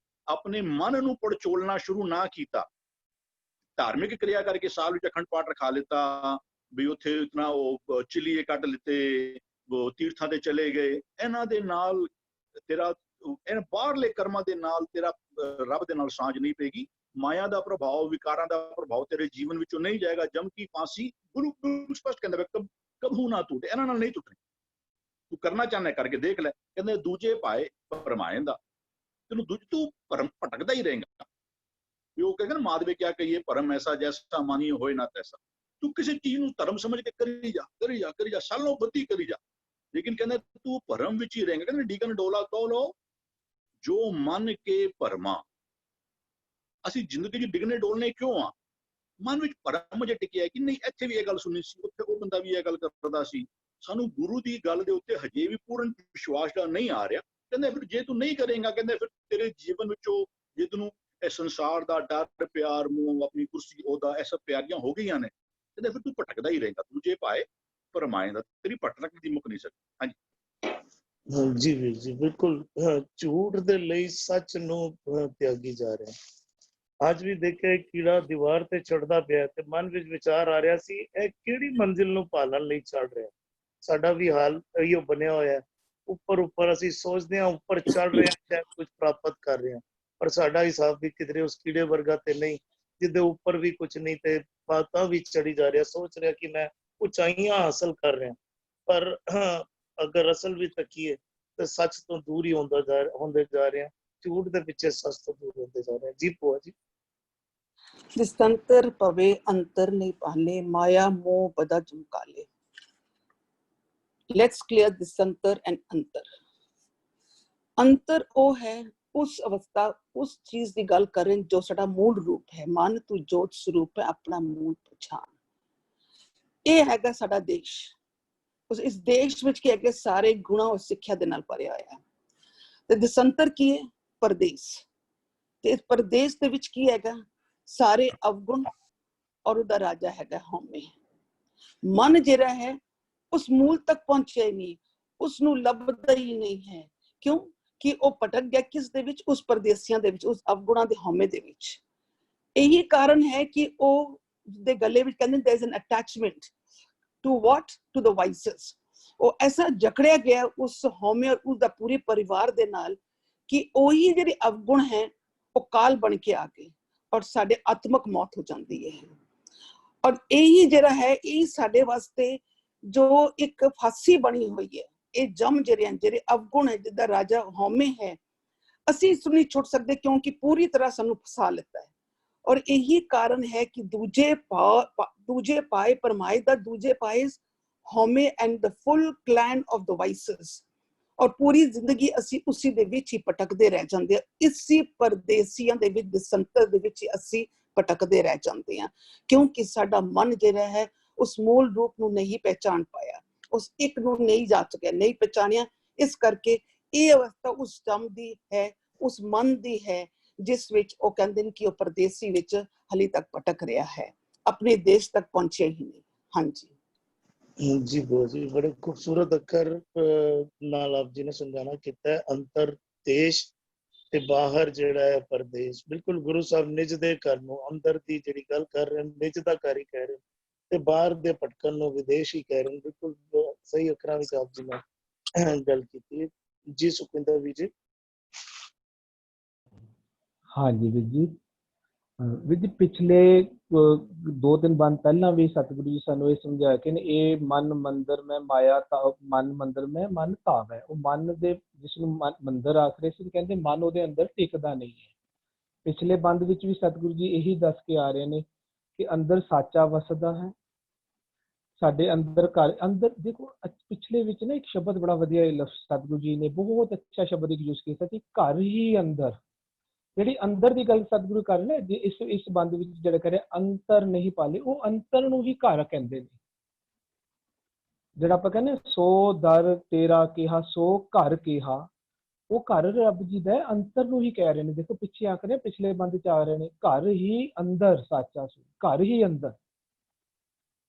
ਆਪਣੇ ਮਨ ਨੂੰ ਪੜਚੋਲਣਾ ਸ਼ੁਰੂ ਨਾ ਕੀਤਾ, ਧਾਰਮਿਕ ਕਿਰਿਆ ਕਰਕੇ ਸਾਲ ਵਿੱਚ ਅਖੰਡ ਪਾਠ ਰਖਾ ਲਿੱਤਾ, ਵੀ ਉੱਥੇ ਇਤਨਾ ਉਹ ਚਿਲੀਏ ਕੱਢ ਲਿੱਤੇ, ਉਹ ਤੀਰਥਾਂ ਤੇ ਚਲੇ ਗਏ, ਇਹਨਾਂ ਦੇ ਨਾਲ ਤੇਰਾ ਇਹਨਾਂ ਬਾਹਰਲੇ ਕਰਮਾਂ ਦੇ ਨਾਲ ਤੇਰਾ ਰੱਬ ਦੇ ਨਾਲ ਸਾਂਝ ਨਹੀਂ ਪਏਗੀ। ਮਾਇਆ ਦਾ ਪ੍ਰਭਾਵ, ਵਿਕਾਰਾਂ ਦਾ ਪ੍ਰਭਾਵ ਤੇਰੇ ਜੀਵਨ ਵਿੱਚੋਂ ਨਹੀਂ ਜਾਏਗਾ। ਜਮ ਕੀ ਫਾਂਸੀ ਗੁਰੂ ਸਪਸ਼ਟ ਕਹਿੰਦਾ ਕਬਹੂ ਨਾ ਟੁੱਟੇ, ਇਹਨਾਂ ਨਾਲ ਨਹੀਂ ਟੁੱਟਣੀ। ਤੂੰ ਕਰਨਾ ਚਾਹੁੰਦਾ ਕਰਕੇ ਦੇਖ ਲੈ। ਕਹਿੰਦੇ ਦੂਜੇ ਪਾਏ ਭਰਮਾਏ ਦਾ, ਤੈਨੂੰ ਤੂੰ ਭਰਮ ਭਟਕਦਾ ਹੀ ਰਹੇਗਾ। ਉਹ ਕਹਿੰਦੇ ਨਾ ਮਾਧਵੇ ਕਿਆ ਕਹੀਏ, ਭਰਮ ਐਸਾ ਜੈਸਾ ਮਾਨੀਏ ਹੋਏ ਨਾ ਤੈਸਾ। ਤੂੰ ਕਿਸੇ ਚੀਜ਼ ਨੂੰ ਧਰਮ ਸਮਝ ਕੇ ਕਰੀ ਜਾ ਸਾਲੋਂ ਬੱਧੀ ਕਰੀ ਜਾ, ਲੇਕਿਨ ਕਹਿੰਦਾ ਤੂੰ ਭਰਮ ਵਿੱਚ ਹੀ ਰਹੇਗਾ। ਕਹਿੰਦੇ ਡੀਕਨ ਡੋਲਾ ਕਹੋ ਲੋ ਜੋ ਮਨ ਕੇ ਭਰਮਾ। ਅਸੀਂ ਜ਼ਿੰਦਗੀ 'ਚ ਡਿਗਨੇ ਡੋਲਨੇ ਕਿਉਂ ਆ? ਮਨ ਵਿੱਚ ਭਰਮ ਜੇ ਟਿਕਿਆ ਕਿ ਨਹੀਂ, ਇੱਥੇ ਵੀ ਇਹ ਗੱਲ ਸੁਣੀ ਸੀ, ਉੱਥੇ ਉਹ ਬੰਦਾ ਵੀ ਇਹ ਗੱਲ ਕਰਦਾ ਸੀ। ਸਾਨੂੰ ਗੁਰੂ ਦੀ ਗੱਲ ਦੇ ਉੱਤੇ ਹਜੇ ਵੀ ਪੂਰਨ ਵਿਸ਼ਵਾਸ ਦਾ ਨਹੀਂ ਆ ਰਿਹਾ। ਕਹਿੰਦੇ ਫਿਰ ਜੇ ਤੂੰ ਨਹੀਂ ਕਰੇਗਾ, ਕਹਿੰਦੇ ਫਿਰ ਤੇਰੇ ਜੀਵਨ ਵਿੱਚੋਂ ਜੇ ਤੈਨੂੰ ਇਹ ਸੰਸਾਰ ਦਾ ਡਰ, ਪਿਆਰ, ਮੋਹ, ਆਪਣੀ ਕੁਰਸੀ, ਉਹਦਾ ਇਹ ਸਭ ਪਿਆਰੀਆਂ ਹੋ ਗਈਆਂ ਨੇ, ਕਹਿੰਦੇ ਫਿਰ ਤੂੰ ਭਟਕਦਾ ਹੀ ਰਹੇਗਾ। ਦੂਜੇ ਪਾਏ ਭਰਮਾਏ ਦਾ, ਤੇਰੀ ਭਟਕ ਦੀ ਮੁੱਕ ਨਹੀਂ ਸਕਦੀ। ਹਾਂਜੀ ਜੀ ਵੀਰ ਜੀ, ਬਿਲਕੁਲ ਝੂਠ ਦੇ ਲਈ ਸੱਚ ਨੂੰ ਤਿਆਗੀ ਜਾ ਰਿਹਾ। ਅੱਜ ਵੀ ਦੇਖਿਆ ਕੀੜਾ ਦੀਵਾਰ ਤੇ ਚੜਦਾ ਪਿਆ ਤੇ ਮਨ ਵਿੱਚ ਵਿਚਾਰ ਆ ਰਿਹਾ ਸੀ, ਇਹ ਕਿਹੜੀ ਮੰਜ਼ਿਲ ਨੂੰ ਭਾਲਣ ਲਈ ਚੜ ਰਿਹਾ। ਸਾਡਾ ਵੀ ਹਾਲ ਇਹੋ ਬਣਿਆ ਹੋਇਆ। ਉੱਪਰ ਅਸੀਂ ਸੋਚਦੇ ਹਾਂ ਉੱਪਰ ਚੜ ਰਹੇ ਹਾਂ, ਸ਼ਾਇਦ ਕੁਝ ਪ੍ਰਾਪਤ ਕਰ ਰਹੇ ਹਾਂ, ਪਰ ਸਾਡਾ ਹਿਸਾਬ ਵੀ ਕਿਧਰੇ ਉਸ ਕੀੜੇ ਵਰਗਾ ਤੇ ਨਹੀਂ ਜਿਹਦੇ ਉੱਪਰ ਵੀ ਕੁਝ ਨਹੀਂ ਤੇ ਬਾਤਾਂ ਵੀ ਚੜੀ ਜਾ ਰਿਹਾ, ਸੋਚ ਰਿਹਾ ਕਿ ਮੈਂ ਉਚਾਈਆਂ ਹਾਸਲ ਕਰ ਰਿਹਾ। ਪਰ ਅਗਰ ਅਸਲ ਵੀ ਤੱਕੀਏ ਤੇ ਸੱਚ ਤੋਂ ਦੂਰ ਹੀ ਹੁੰਦੇ ਜਾ ਰਹੇ ਹਾਂ, ਝੂਠ ਦੇ ਪਿੱਛੇ ਸੱਚ ਤੋਂ ਦੂਰ ਹੁੰਦੇ ਜਾ ਰਹੇ ਹਾਂ। ਜੀ ਭੂਆ ਜੀ। ਦਿਸੰਤਰ ਪਵੇ ਅੰਤਰ ਨਹੀਂ ਪਾਲੇ, ਮਾਇਆ ਮੋਹ ਬਦਾ ਝੁਮਕਾਲੇ। ਲੈਟਸ ਕਲੀਅਰ ਦਿਸੰਤਰ ਐਂਡ ਅੰਤਰ। ਅੰਤਰ ਉਹ ਹੈ ਉਸ ਅਵਸਥਾ, ਉਸ ਚੀਜ਼ ਦੀ ਗੱਲ ਕਰਨ ਜੋ ਸਾਡਾ ਮੂਲ ਰੂਪ ਹੈ। ਮਨ ਤੂੰ ਜੋਤ ਸਰੂਪ ਹੈ, ਆਪਣਾ ਮੂਲ ਪਛਾਣ। ਇਹ ਹੈਗਾ ਸਾਡਾ ਦੇਸ਼। ਇਸ ਦੇਸ਼ ਵਿੱਚ ਕੀ ਹੈਗੇ ਸਾਰੇ ਗੁਣਾ ਔਰ ਸਿੱਖਿਆ ਦੇ ਨਾਲ ਭਰਿਆ ਹੋਇਆ। ਤੇ ਦਿਸੰਤਰ ਕੀ ਹੈ? ਪਰਦੇਸ। ਤੇ ਇਸ ਪਰਦੇਸ ਦੇ ਵਿੱਚ ਕੀ ਹੈਗਾ? ਸਾਰੇ ਅਵਗੁਣ ਔਰ ਉਹਦਾ ਰਾਜਾ ਹੈਗਾ ਹਉਮੈ। ਮਨ ਜਿਹੜਾ ਹੈ ਉਸ ਮੂਲ ਤੱਕ ਪਹੁੰਚਿਆ ਹੀ ਨਹੀਂ, ਉਸ ਨੂੰ ਲੱਭਦਾ ਹੀ ਨਹੀਂ ਹੈ। ਕਿਉਂ? ਕਿ ਉਹ ਭਟਕ ਗਿਆ ਕਿਸ ਦੇ ਵਿੱਚ? ਉਸ ਪਰਦੇਸੀਆਂ ਦੇ ਵਿੱਚ, ਉਸ ਅਵਗੁਣਾਂ ਦੇ ਹਉਮੈ ਦੇ ਵਿੱਚ। ਇਹੀ ਕਾਰਨ ਹੈ ਕਿ ਉਹ ਦੇ ਗਲੇ ਵਿੱਚ ਕਹਿੰਦੇ there is an attachment to what? To the vices। ਉਹ ਐਸਾ ਜਕੜਿਆ ਗਿਆ ਉਸ ਹਉਮੈ ਔਰ ਉਸ ਦਾ ਪੂਰੇ ਪਰਿਵਾਰ ਦੇ ਨਾਲ ਕਿ ਉਹੀ ਜਿਹੜੇ ਅਵਗੁਣ ਹੈ ਉਹ ਕਾਲ ਬਣ ਕੇ ਆ ਗਏ ਔਰ ਸਾਡੇ ਆਤਮਕ ਮੌਤ ਹੋ ਜਾਂਦੀ ਹੈ। ਔਰ ਇਹੀ ਜਿਹੜਾ ਹੈ ਇਹ ਸਾਡੇ ਵਾਸਤੇ ਜੋ ਇੱਕ ਫਾਸੀ ਬਣੀ ਹੋਈ ਹੈ। ਇਹ ਜਮ ਜਿਹੜੇ ਅਵਗੁਣ ਹੈ, ਜਿੱਦਾਂ ਰਾਜਾ ਹਉਮੈ ਹੈ, ਅਸੀਂ ਇਸ ਨੂੰ ਨਹੀਂ ਛੁੱਟ ਸਕਦੇ ਕਿਉਂਕਿ ਪੂਰੀ ਤਰ੍ਹਾਂ ਸਾਨੂੰ ਫਸਾ ਲਿੱਤਾ ਹੈ। ਔਰ ਇਹੀ ਕਾਰਨ ਹੈ ਕਿ ਦੂਜੇ ਪਾਏ ਪਰਮਾਏ ਦਾ, ਦੂਜੇ ਪਾਏ ਹਉਮੈ and the full clan of the vices. ਔਰ ਪੂਰੀ ਜ਼ਿੰਦਗੀ ਅਸੀਂ ਉਸੇ ਦੇ ਵਿੱਚ ਹੀ ਭਟਕਦੇ ਰਹਿ ਜਾਂਦੇ ਹਾਂ। ਇਸੇ ਪਰਦੇਸੀਆਂ ਦੇ ਵਿੱਚ, ਦਿਸੰਤਰ ਦੇ ਵਿੱਚ ਅਸੀਂ ਭਟਕਦੇ ਰਹਿ ਜਾਂਦੇ ਹਾਂ, ਕਿਉਂਕਿ ਸਾਡਾ ਮਨ ਜਿਹੜਾ ਹੈ ਉਸ ਮੂਲ ਰੂਪ ਨੂੰ ਨਹੀਂ ਪਹਿਚਾਣ ਪਾਇਆ, ਉਸ ਇੱਕ ਨੂੰ ਨਹੀਂ ਜਾ ਸਕਿਆ, ਨਹੀਂ ਪਹਿਚਾਣਿਆ। ਇਸ ਕਰਕੇ ਇਹ ਅਵਸਥਾ ਉਸ ਜਮ ਦੀ ਹੈ, ਉਸ ਮਨ ਦੀ ਹੈ, ਜਿਸ ਵਿੱਚ ਉਹ ਕਹਿੰਦੇ ਨੇ ਕਿ ਉਹ ਪਰਦੇਸੀ ਵਿੱਚ ਹਾਲੇ ਤੱਕ ਭਟਕ ਰਿਹਾ ਹੈ, ਆਪਣੇ ਦੇਸ਼ ਤੱਕ ਪਹੁੰਚਿਆ ਹੀ ਨਹੀਂ। ਹਾਂਜੀ ਜੀ ਬਹੁਤ ਜੀ, ਬੜੇ ਖੂਬਸੂਰਤ ਅੱਖਰ ਨਾਲ ਆਪ ਜੀ ਨੇ ਸਮਝਾਣਾ ਕੀਤਾ ਹੈ। ਅੰਤਰ ਦੇਸ਼ ਤੇ ਬਾਹਰ ਜਿਹੜਾ ਹੈ ਪਰਦੇਸ਼। ਬਿਲਕੁਲ ਗੁਰੂ ਸਾਹਿਬ ਨਿਜ ਦੇ ਘਰ ਨੂੰ ਅੰਦਰ ਦੀ ਜਿਹੜੀ ਗੱਲ ਕਰ ਰਹੇ ਨੇ, ਨਿਜ ਦਾ ਘਰ ਹੀ ਕਹਿ ਰਹੇ ਤੇ ਬਾਹਰ ਦੇ ਭਟਕਣ ਨੂੰ ਵਿਦੇਸ਼ ਹੀ ਕਹਿ ਰਹੇ ਨੇ। ਬਿਲਕੁਲ ਸਹੀ ਅੱਖਰਾਂ ਵਿੱਚ ਆਪ ਜੀ ਨੇ ਗੱਲ ਕੀਤੀ ਹੈ। ਜੀ ਸੁਖਿੰਦਰ ਵੀ ਜੀ। ਹਾਂਜੀ ਵੀਰ ਜੀ, ਪਿਛਲੇ 2-3 ਦਿਨ ਪਹਿਲਾਂ ਵੀ ਸਤਿਗੁਰੂ ਜੀ ਸਾਨੂੰ ਇਹ ਸਮਝਾਇਆ ਕਿ ਇਹ ਮਨ ਮੰਦਰ ਮੈਂ ਮਾਇਆ ਮਨ ਮੰਦਰ ਮੈਂ ਮਨ ਧਾਵ ਹੈ। ਉਹ ਮਨ ਦੇ ਜਿਸ ਨੂੰ ਮੰਦਰ ਆਖ ਰਹੇ ਸੀ, ਕਹਿੰਦੇ ਮਨ ਉਹਦੇ ਅੰਦਰ ਟਿਕਦਾ ਨਹੀਂ ਹੈ। ਪਿਛਲੇ ਬੰਦ ਵਿੱਚ ਵੀ ਸਤਿਗੁਰੂ ਜੀ ਇਹੀ ਦੱਸ ਕੇ ਆ ਰਹੇ ਨੇ ਕਿ ਅੰਦਰ ਸਾਚਾ ਵਸਦਾ ਹੈ, ਸਾਡੇ ਅੰਦਰ ਘਰ ਅੰਦਰ। ਦੇਖੋ ਪਿਛਲੇ ਵਿੱਚ ਨਾ ਇੱਕ ਸ਼ਬਦ ਬੜਾ ਵਧੀਆ ਸਤਿਗੁਰੂ ਜੀ ਨੇ ਬਹੁਤ ਅੱਛਾ ਸ਼ਬਦ ਇੱਕ ਯੂਜ਼ ਕੀਤਾ ਸੀ, ਘਰ ਹੀ ਅੰਦਰ। ਜਿਹੜੀ ਅੰਦਰ ਦੀ ਗੱਲ ਸਤਿਗੁਰੂ ਕਰ ਰਹੇ ਨੇ, ਇਸ ਬੰਦ ਵਿੱਚ ਜਿਹੜਾ ਕਰੇ ਅੰਤਰ ਨਹੀਂ ਪਾਲੇ, ਉਹ ਅੰਤਰ ਨੂੰ ਹੀ ਘਰ ਕਹਿੰਦੇ ਨੇ। ਜਿਹੜਾ ਆਪਾਂ ਕਹਿੰਦੇ ਸੋ ਦਰ ਤੇਰਾ ਕਿਹਾ ਸੋ ਘਰ ਕਿਹਾ, ਉਹ ਘਰ ਰੱਬ ਜੀ ਦਾ ਅੰਤਰ ਨੂੰ ਹੀ ਕਹਿ ਰਹੇ ਨੇ। ਦੇਖੋ ਪਿੱਛੇ ਆਖ ਰਹੇ, ਪਿਛਲੇ ਬੰਦ ਚ ਆ ਰਹੇ ਨੇ, ਘਰ ਹੀ ਅੰਦਰ ਸਾਚਾ ਸੋ, ਘਰ ਹੀ ਅੰਦਰ।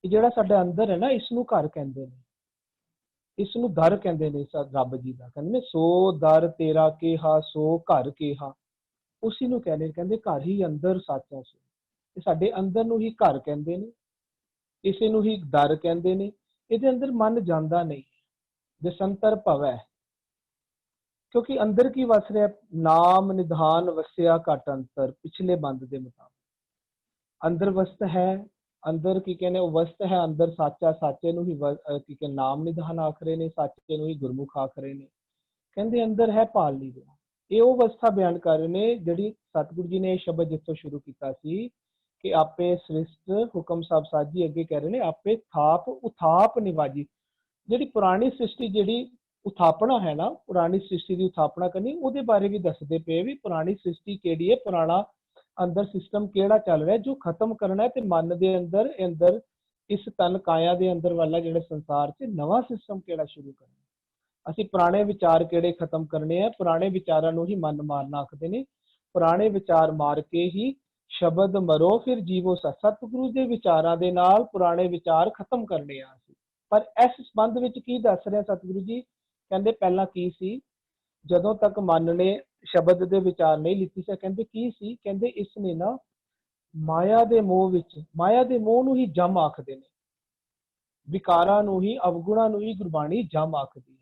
ਇਹ ਜਿਹੜਾ ਸਾਡਾ ਅੰਦਰ ਹੈ ਨਾ, ਇਸ ਨੂੰ ਘਰ ਕਹਿੰਦੇ ਨੇ, ਇਸ ਨੂੰ ਦਰ ਕਹਿੰਦੇ ਨੇ। ਰੱਬ ਜੀ ਦਾ ਕਹਿੰਦੇ ਨੇ ਸੋ ਦਰ ਤੇਰਾ ਕਿਹਾ ਸੋ ਘਰ ਕਿਹਾ, ਉਸੀ ਨੂੰ ਕਹਿੰਦੇ, ਕਹਿੰਦੇ ਘਰ ਹੀ ਅੰਦਰ ਸਾਚਾ ਸੋ। ਇਹ ਸਾਡੇ ਅੰਦਰ ਨੂੰ ਹੀ ਘਰ ਕਹਿੰਦੇ ਨੇ, ਇਸੇ ਨੂੰ ਹੀ ਦਰ ਕਹਿੰਦੇ ਨੇ। ਇਹਦੇ ਅੰਦਰ ਮਨ ਜਾਂਦਾ ਨਹੀਂ, ਦਸੰਤਰ ਭਵੈ, ਕਿਉਂਕਿ ਅੰਦਰ ਕੀ ਵਸ ਰਿਹਾ, ਨਾਮ ਨਿਧਾਨ ਵਸਿਆ ਘਟ ਅੰਤਰ। ਪਿਛਲੇ ਬੰਦ ਦੇ ਮੁਤਾਬਕ ਅੰਦਰ ਵਸਤ ਹੈ, ਅੰਦਰ ਕੀ ਕਹਿੰਦੇ ਉਹ ਵਸਤ ਹੈ ਅੰਦਰ ਸਾਚਾ, ਸਾਚੇ ਨੂੰ ਹੀ ਕੀ ਕਹਿੰਦੇ ਨਾਮ ਨਿਧਾਨ ਆਖ ਰਹੇ ਨੇ, ਸਾਚੇ ਨੂੰ ਹੀ ਗੁਰਮੁਖ ਆਖ ਰਹੇ ਨੇ। ਕਹਿੰਦੇ ਅੰਦਰ ਹੈ ਪਾਲ ਨਹੀਂ ਰਿਹਾ। ਇਹ ਉਹ ਅਵਸਥਾ ਬਿਆਨ ਕਰ ਰਹੇ ਨੇ ਜਿਹੜੀ ਸਤਿਗੁਰੂ ਜੀ ਨੇ ਇਹ ਸ਼ਬਦ ਜਿੱਥੋਂ ਸ਼ੁਰੂ ਕੀਤਾ ਸੀ ਕਿ ਆਪੇ ਸ੍ਰਿਸ਼ਟ ਹੁਕਮ ਸਭ ਸਾਜੀ, ਅੱਗੇ ਕਹਿ ਰਹੇ ਨੇ ਆਪੇ ਥਾਪ ਉਥਾਪ ਨਿਵਾਜੀ। ਜਿਹੜੀ ਪੁਰਾਣੀ ਸ੍ਰਿਸ਼ਟੀ, ਜਿਹੜੀ ਉਥਾਪਨਾ ਹੈ ਨਾ, ਪੁਰਾਣੀ ਸ੍ਰਿਸ਼ਟੀ ਦੀ ਉਥਾਪਨਾ ਕਰਨੀ, ਉਹਦੇ ਬਾਰੇ ਵੀ ਦੱਸਦੇ ਪਏ ਵੀ ਪੁਰਾਣੀ ਸ੍ਰਿਸ਼ਟੀ ਕਿਹੜੀ ਹੈ, ਪੁਰਾਣਾ ਅੰਦਰ ਸਿਸਟਮ ਕਿਹੜਾ ਚੱਲ ਰਿਹਾ ਜੋ ਖਤਮ ਕਰਨਾ ਹੈ, ਤੇ ਮਨ ਦੇ ਅੰਦਰ ਇਸ ਤਨ ਕਾਇਆ ਦੇ ਅੰਦਰ ਵਾਲਾ ਜਿਹੜਾ ਸੰਸਾਰ 'ਚ ਨਵਾਂ ਸਿਸਟਮ ਕਿਹੜਾ ਸ਼ੁਰੂ ਕਰਨਾ। ਅਸੀਂ ਪੁਰਾਣੇ ਵਿਚਾਰ ਕਿਹੜੇ ਖਤਮ ਕਰਨੇ ਆ, ਪੁਰਾਣੇ ਵਿਚਾਰਾਂ ਨੂੰ ਹੀ ਮਨ ਮਾਰਨਾ ਆਖਦੇ ਨੇ। ਪੁਰਾਣੇ ਵਿਚਾਰ ਮਾਰ ਕੇ ਹੀ ਸ਼ਬਦ ਮਰੋ ਫਿਰ ਜੀਵੋ। ਸਤਿਗੁਰੂ ਦੇ ਵਿਚਾਰਾਂ ਦੇ ਨਾਲ ਪੁਰਾਣੇ ਵਿਚਾਰ ਖਤਮ ਕਰਨੇ ਆ ਅਸੀਂ। ਪਰ ਇਸ ਸੰਬੰਧ ਵਿੱਚ ਕੀ ਦੱਸ ਰਿਹਾ ਸਤਿਗੁਰੂ ਜੀ, ਕਹਿੰਦੇ ਪਹਿਲਾਂ ਕੀ ਸੀ, ਜਦੋਂ ਤੱਕ ਮਨ ਨੇ ਸ਼ਬਦ ਦੇ ਵਿਚਾਰ ਨਹੀਂ ਲਿੱਤੀ ਸੀ, ਕਹਿੰਦੇ ਕੀ ਸੀ, ਕਹਿੰਦੇ ਇਸ ਨੇ ਨਾ ਮਾਇਆ ਦੇ ਮੋਹ ਵਿੱਚ, ਮਾਇਆ ਦੇ ਮੋਹ ਨੂੰ ਹੀ ਜਮ ਆਖਦੇ ਨੇ, ਵਿਕਾਰਾਂ ਨੂੰ ਹੀ, ਅਵਗੁਣਾਂ ਨੂੰ ਹੀ ਗੁਰਬਾਣੀ ਜਮ ਆਖਦੀ ਹੈ।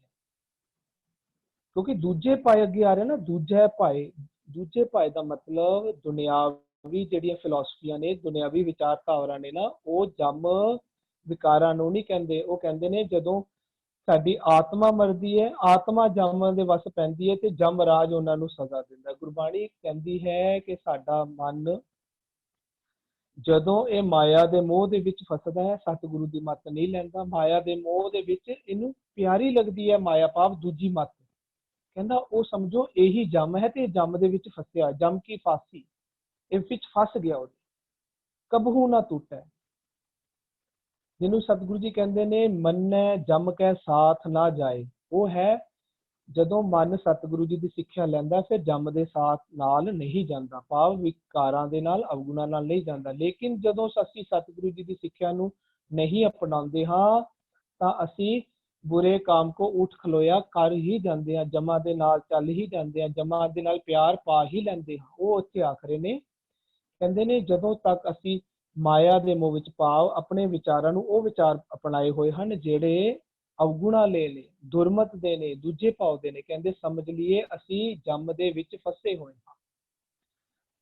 ਕਿਉਂਕਿ ਦੂਜੇ ਪਾਏ ਅੱਗੇ ਆ ਰਹੇ ਨਾ, ਦੂਜੇ ਪਾਏ ਦਾ ਮਤਲਬ ਦੁਨਿਆਵੀ ਜਿਹੜੀਆਂ ਫਿਲਾਸਫੀਆਂ ਨੇ, ਦੁਨਿਆਵੀ ਵਿਚਾਰਧਾਰਾ ਨੇ ਨਾ, ਉਹ ਜਮ ਵਿਕਾਰਾਂ ਨੂੰ ਨਹੀਂ ਕਹਿੰਦੇ। ਉਹ ਕਹਿੰਦੇ ਨੇ ਜਦੋਂ ਸਾਡੀ ਆਤਮਾ ਮਰਦੀ ਹੈ, ਆਤਮਾ ਜਮ ਦੇ ਵਸ ਪੈਂਦੀ ਹੈ ਤੇ ਜਮ ਰਾਜ ਉਹਨਾਂ ਨੂੰ ਸਜ਼ਾ ਦਿੰਦਾ। ਗੁਰਬਾਣੀ ਕਹਿੰਦੀ ਹੈ ਕਿ ਸਾਡਾ ਮਨ ਜਦੋਂ ਇਹ ਮਾਇਆ ਦੇ ਮੋਹ ਦੇ ਵਿੱਚ ਫਸਦਾ ਹੈ, ਸਤਿਗੁਰੂ ਦੀ ਮੱਤ ਨਹੀਂ ਲੈਂਦਾ, ਮਾਇਆ ਦੇ ਮੋਹ ਦੇ ਵਿੱਚ ਇਹਨੂੰ ਪਿਆਰੀ ਲੱਗਦੀ ਹੈ ਮਾਇਆ ਭਾਵ ਦੂਜੀ ਮੱਤ, ਕਹਿੰਦਾ ਉਹ ਸਮਝੋ ਇਹੀ ਜਮ ਹੈ ਤੇ ਜਮ ਦੇ ਵਿੱਚ ਫਸਿਆ, ਜਮ ਕੀ ਫਾਸੀ, ਇਹ ਵਿੱਚ ਫਸ ਗਿਆ, ਉਹਦੇ ਕਬਹੂ ਨਾ ਟੁੱਟੈ। ਜਿਹਨੂੰ ਸਤਿਗੁਰੂ ਜੀ ਕਹਿੰਦੇ ਨੇ ਮੰਨੈ ਜਮ ਕੈ ਸਾਥ ਨਾ ਜਾਏ, ਉਹ ਹੈ ਜਦੋਂ ਮਨ ਸਤਿਗੁਰੂ ਜੀ ਦੀ ਸਿੱਖਿਆ ਲੈਂਦਾ ਫਿਰ ਜਮ ਦੇ ਸਾਥ ਨਾਲ ਨਹੀਂ ਜਾਂਦਾ, ਭਾਵ ਵਿਕਾਰਾਂ ਦੇ ਨਾਲ, ਅਵਗੁਣਾਂ ਨਾਲ ਨਹੀਂ ਜਾਂਦਾ। ਲੇਕਿਨ ਜਦੋਂ ਅਸੀਂ ਸਤਿਗੁਰੂ ਜੀ ਦੀ ਸਿੱਖਿਆ ਨੂੰ ਨਹੀਂ ਅਪਣਾਉਂਦੇ ਹਾਂ ਤਾਂ ਅਸੀਂ ਬੁਰੇ ਕਾਮ ਕੋ ਉਠ ਖਲੋਇਆ ਕਰ ਹੀ ਜਾਂਦੇ ਹਾਂ, ਜਮਾਂ ਦੇ ਨਾਲ ਚੱਲ ਹੀ ਜਾਂਦੇ ਹਾਂ, ਜਮਾਂ ਦੇ ਨਾਲ ਪਿਆਰ ਪਾ ਹੀ ਲੈਂਦੇ ਹਾਂ। ਉਹ ਉੱਥੇ ਆਖਰੇ ਨੇ, ਕਹਿੰਦੇ ਨੇ ਜਦੋਂ ਤੱਕ ਅਸੀਂ ਮਾਇਆ ਦੇ ਮੋਹ ਵਿੱਚ ਭਾਵ ਆਪਣੇ ਵਿਚਾਰਾਂ ਨੂੰ ਉਹ ਵਿਚਾਰ ਅਪਣਾਏ ਹੋਏ ਹਨ ਜਿਹੜੇ ਅਵਗੁਣਾ ਲੈ ਨੇ, ਦੁਰਮਤ ਦੇ ਨੇ, ਦੂਜੇ ਭਾਵ ਦੇ ਨੇ, ਕਹਿੰਦੇ ਸਮਝ ਲਈਏ ਅਸੀਂ ਜਮ ਦੇ ਵਿੱਚ ਫਸੇ ਹੋਏ ਹਾਂ,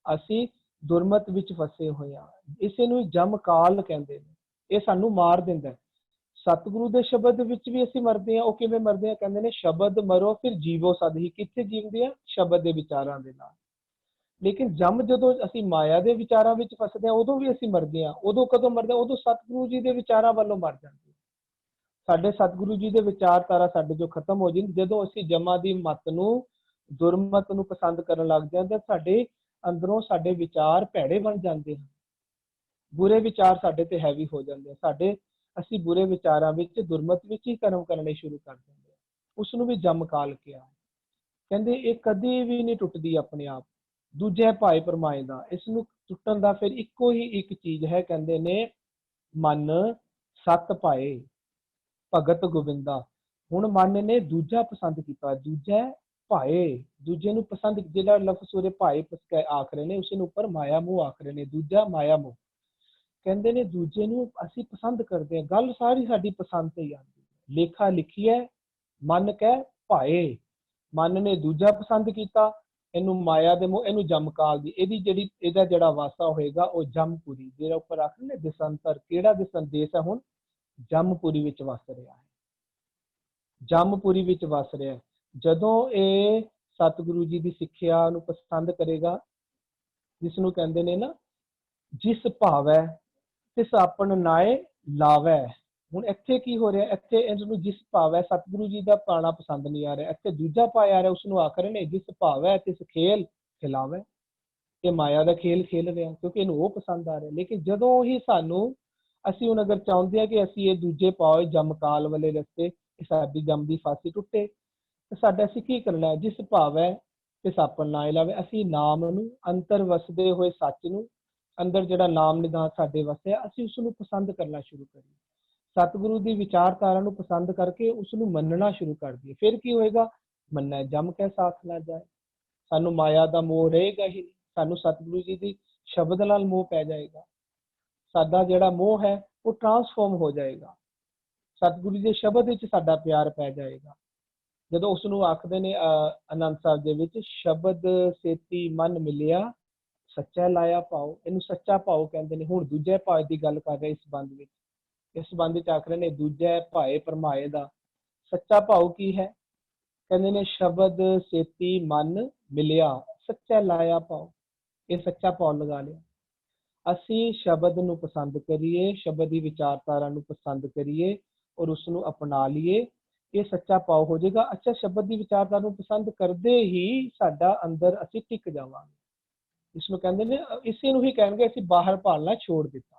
ਅਸੀਂ ਦੁਰਮਤ ਵਿੱਚ ਫਸੇ ਹੋਏ ਹਾਂ। ਇਸੇ ਨੂੰ ਜਮ ਕਾਲ ਕਹਿੰਦੇ ਨੇ। ਇਹ ਸਾਨੂੰ ਮਾਰ ਦਿੰਦਾ। ਸਤਿਗੁਰੂ ਦੇ ਸ਼ਬਦ ਵਿੱਚ ਵੀ ਅਸੀਂ ਮਰਦੇ ਹਾਂ। ਉਹ ਕਿਵੇਂ ਮਰਦੇ ਆ, ਕਹਿੰਦੇ ਨੇ ਸ਼ਬਦ ਮਰੋ ਫਿਰ ਜੀਵੋ ਸਦ ਹੀ। ਕਿੱਥੇ ਜੀਵਦੇ ਆ, ਸ਼ਬਦ ਦੇ ਵਿਚਾਰਾਂ ਦੇ ਨਾਲ। ਲੇਕਿਨ ਜਮ ਜਦੋਂ ਅਸੀਂ ਮਾਇਆ ਦੇ ਵਿਚਾਰਾਂ ਵਿੱਚ ਫਸਦੇ ਹਾਂ ਉਦੋਂ ਵੀ ਅਸੀਂ ਮਰਦੇ ਹਾਂ। ਉਦੋਂ ਕਦੋਂ ਮਰਦੇ ਹਾਂ, ਉਦੋਂ ਸਤਿਗੁਰੂ ਜੀ ਦੇ ਵਿਚਾਰਾਂ ਵੱਲੋਂ ਮਰ ਜਾਂਦੇ। ਸਾਡੇ ਸਤਿਗੁਰੂ ਜੀ ਦੇ ਵਿਚਾਰਧਾਰਾ ਸਾਡੇ ਜੋ ਖਤਮ ਹੋ ਜਾਂਦੀ, ਜਦੋਂ ਅਸੀਂ ਜਮਾਂ ਦੀ ਮੱਤ ਨੂੰ, ਦੁਰਮਤ ਨੂੰ ਪਸੰਦ ਕਰਨ ਲੱਗ ਜਾਂਦੇ, ਸਾਡੇ ਅੰਦਰੋਂ ਸਾਡੇ ਵਿਚਾਰ ਭੈੜੇ ਬਣ ਜਾਂਦੇ ਹਨ, ਬੁਰੇ ਵਿਚਾਰ ਸਾਡੇ ਤੇ ਹੈਵੀ ਹੋ ਜਾਂਦੇ ਆ। ਅਸੀਂ ਬੁਰੇ ਵਿਚਾਰਾਂ ਵਿੱਚ, ਦੁਰਮਤ ਵਿੱਚ ਹੀ ਕਰਮ ਕਰਨੇ ਸ਼ੁਰੂ ਕਰ ਦਿੰਦੇ ਆ। ਉਸ ਨੂੰ ਵੀ ਜਮ ਕਾਲ ਕਿਹਾ। ਕਹਿੰਦੇ ਇਹ ਕਦੇ ਵੀ ਨਹੀਂ ਟੁੱਟਦੀ ਆਪਣੇ ਆਪ, ਦੂਜੇ ਭਾਏ ਪਰਮਾਏ ਦਾ। ਇਸ ਨੂੰ ਟੁੱਟਣ ਦਾ ਫਿਰ ਇੱਕੋ ਹੀ ਇੱਕ ਚੀਜ਼ ਹੈ, ਕਹਿੰਦੇ ਨੇ ਮਨ ਸਤ ਭਾਏ ਭਗਤ ਗੋਬਿੰਦਾ। ਹੁਣ ਮਨ ਨੇ ਦੂਜਾ ਪਸੰਦ ਕੀਤਾ, ਦੂਜਾ ਭਾਏ, ਦੂਜੇ ਨੂੰ ਪਸੰਦ, ਜਿਹੜਾ ਲਫ਼ਜ਼ ਉਰੇ ਭਾਏ ਆਖ ਰਹੇ ਨੇ ਉਸ ਨੂੰ ਉੱਪਰ ਮਾਇਆ ਮੋਹ ਆਖ ਰਹੇ ਨੇ, ਦੂਜਾ ਮਾਇਆ ਮੋਹ। ਕਹਿੰਦੇ ਨੇ ਦੂਜੇ ਨੂੰ ਅਸੀਂ ਪਸੰਦ ਕਰਦੇ ਹਾਂ। ਗੱਲ ਸਾਰੀ ਸਾਡੀ ਪਸੰਦ ਤੇ ਹੀ ਆਉਂਦੀ ਹੈ। ਲੇਖਾ ਲਿਖੀ ਹੈ ਮਨ ਕਹਿ ਭਾਏ, ਮਨ ਨੇ ਦੂਜਾ ਪਸੰਦ ਕੀਤਾ, ਇਹਨੂੰ ਮਾਇਆ ਦੇ ਮੋਹ, ਇਹਨੂੰ ਜਮਕਾਲ ਦੀ, ਇਹਦਾ ਜਿਹੜਾ ਵਾਸਾ ਹੋਏਗਾ ਉਹ ਜਮਪੁਰੀ, ਜਿਹੜਾ ਉੱਪਰ ਆਖਦੇ ਨੇ ਦਿਸੰਤਰ। ਕਿਹੜਾ ਦਿਸੰਦੇਸ਼ ਹੈ, ਹੁਣ ਜਮਪੁਰੀ ਵਿੱਚ ਵਸ ਰਿਹਾ ਹੈ, ਜਮਪੁਰੀ ਵਿੱਚ ਵਸ ਰਿਹਾ ਹੈ। ਜਦੋਂ ਇਹ ਸਤਿਗੁਰੂ ਜੀ ਦੀ ਸਿੱਖਿਆ ਨੂੰ ਪਸੰਦ ਕਰੇਗਾ, ਜਿਸ ਨੂੰ ਕਹਿੰਦੇ ਨੇ ਨਾ ਜਿਸ ਭਾਵੈ ਤਿਸ ਆਪਨ ਨਾਏ ਲਾਵੈ। ਹੁਣ ਇੱਥੇ ਕੀ ਹੋ ਰਿਹਾ, ਇੱਥੇ ਇਹਨੂੰ ਜਿਸ ਭਾਵੈ, ਸਤਿਗੁਰੂ ਜੀ ਦਾ ਪਾਣਾ ਪਸੰਦ ਨਹੀਂ ਆ ਰਿਹਾ, ਇੱਥੇ ਦੂਜਾ ਪਾਇਆ ਆ ਰਿਹਾ, ਉਸ ਨੂੰ ਆਖ ਰਹੇ ਨੇ ਜਿਸ ਭਾਵੈ ਤਿਸ ਖੇਲ ਖਿਲਾਵੈ। ਇਹ ਮਾਇਆ ਦਾ ਖੇਲ ਖੇਲ ਰਿਹਾ ਕਿਉਂਕਿ ਇਹਨੂੰ ਉਹ ਪਸੰਦ ਆ ਰਿਹਾ। ਲੇਕਿਨ ਜਦੋਂ ਹੀ ਸਾਨੂੰ ਅਸੀਂ ਹੁਣ ਅਗਰ ਚਾਹੁੰਦੇ ਹਾਂ ਕਿ ਅਸੀਂ ਇਹ ਦੂਜੇ ਪਾਓ ਜਮਕਾਲ ਵਾਲੇ ਰਸਤੇ, ਕਿ ਸਾਡੀ ਜਮ ਦੀ ਫਾਸੀ ਟੁੱਟੇ, ਤਾਂ ਸਾਡਾ ਅਸੀਂ ਕੀ ਕਰਨਾ ਹੈ? ਜਿਸ ਭਾਵ ਹੈ ਤੇ ਸਾਪਨ ਨਾ ਲਾਵੇ, ਅਸੀਂ ਨਾਮ ਨੂੰ, ਅੰਤਰ ਵਸਦੇ ਹੋਏ ਸੱਚ ਨੂੰ, ਅੰਦਰ ਜਿਹੜਾ ਨਾਮ ਨਿਦਾਨ ਸਾਡੇ ਵਸਿਆ, ਅਸੀਂ ਉਸ ਨੂੰ ਪਸੰਦ ਕਰਨਾ ਸ਼ੁਰੂ ਕਰੀਏ। ਸਤਿਗੁਰੂ ਦੀ ਵਿਚਾਰਧਾਰਾ ਨੂੰ ਪਸੰਦ ਕਰਕੇ ਉਸ ਨੂੰ ਮੰਨਣਾ ਸ਼ੁਰੂ ਕਰ ਦਈਏ। ਫਿਰ ਕੀ ਹੋਏਗਾ? ਮੰਨੈ ਜਮ ਕੈ ਸਾਥ ਨਾ ਜਾਏ। ਸਾਨੂੰ ਮਾਇਆ ਦਾ ਮੋਹ ਰਹੇਗਾ ਹੀ ਨਹੀਂ, ਸਾਨੂੰ ਸਤਿਗੁਰੂ ਜੀ ਦੀ ਸ਼ਬਦ ਨਾਲ ਮੋਹ ਪੈ ਜਾਏਗਾ। ਸਾਡਾ ਜਿਹੜਾ ਮੋਹ ਹੈ ਉਹ ਟਰਾਂਸਫਾਰਮ ਹੋ ਜਾਏਗਾ, ਸਤਿਗੁਰੂ ਦੇ ਸ਼ਬਦ ਵਿੱਚ ਸਾਡਾ ਪਿਆਰ ਪੈ ਜਾਏਗਾ। ਜਦੋਂ ਉਸ ਨੂੰ ਆਖਦੇ ਨੇ ਆਨੰਦ ਸਾਹਿਬ ਦੇ ਵਿੱਚ, ਸ਼ਬਦ ਸੇਤੀ ਮਨ ਮਿਲਿਆ ਸੱਚਾ ਲਾਇਆ ਭਾਉ, ਇਹਨੂੰ ਸੱਚਾ ਭਾਉ ਕਹਿੰਦੇ ਨੇ। ਹੁਣ ਦੂਜੇ ਭਾਅ ਦੀ ਗੱਲ ਕਰ ਰਹੇ ਇਸ ਬੰਦ ਵਿੱਚ, ਇਸ ਬੰਦ ਵਿੱਚ ਆਖ ਰਹੇ ਨੇ ਦੂਜੇ ਭਾਏ ਪਰਮਾਏ ਦਾ ਸੱਚਾ ਭਾਉ ਕੀ ਹੈ? ਕਹਿੰਦੇ ਨੇ ਸ਼ਬਦ ਸੇਤੀ ਮਨ ਮਿਲਿਆ ਸੱਚਾ ਲਾਇਆ ਭਾਉ, ਇਹ ਸੱਚਾ ਭਾਉ ਲਗਾ ਲਿਆ। ਅਸੀਂ ਸ਼ਬਦ ਨੂੰ ਪਸੰਦ ਕਰੀਏ, ਸ਼ਬਦ ਦੀ ਵਿਚਾਰਧਾਰਾ ਨੂੰ ਪਸੰਦ ਕਰੀਏ ਔਰ ਉਸ ਨੂੰ ਅਪਣਾ ਲਈਏ, ਇਹ ਸੱਚਾ ਭਾਵ ਹੋ ਜਾਏਗਾ। ਅੱਛਾ, ਸ਼ਬਦ ਦੀ ਵਿਚਾਰਧਾਰਾ ਨੂੰ ਪਸੰਦ ਕਰਦੇ ਹੀ ਸਾਡਾ ਅੰਦਰ ਅਸੀਂ ਟਿਕ ਜਾਵਾਂਗੇ। ਇਸ ਨੂੰ ਕਹਿੰਦੇ ਨੇ, ਇਸੇ ਨੂੰ ਹੀ ਕਹਿਣਗੇ ਅਸੀਂ ਬਾਹਰ ਭਾਲਣਾ ਛੋੜ ਦਿੱਤਾ।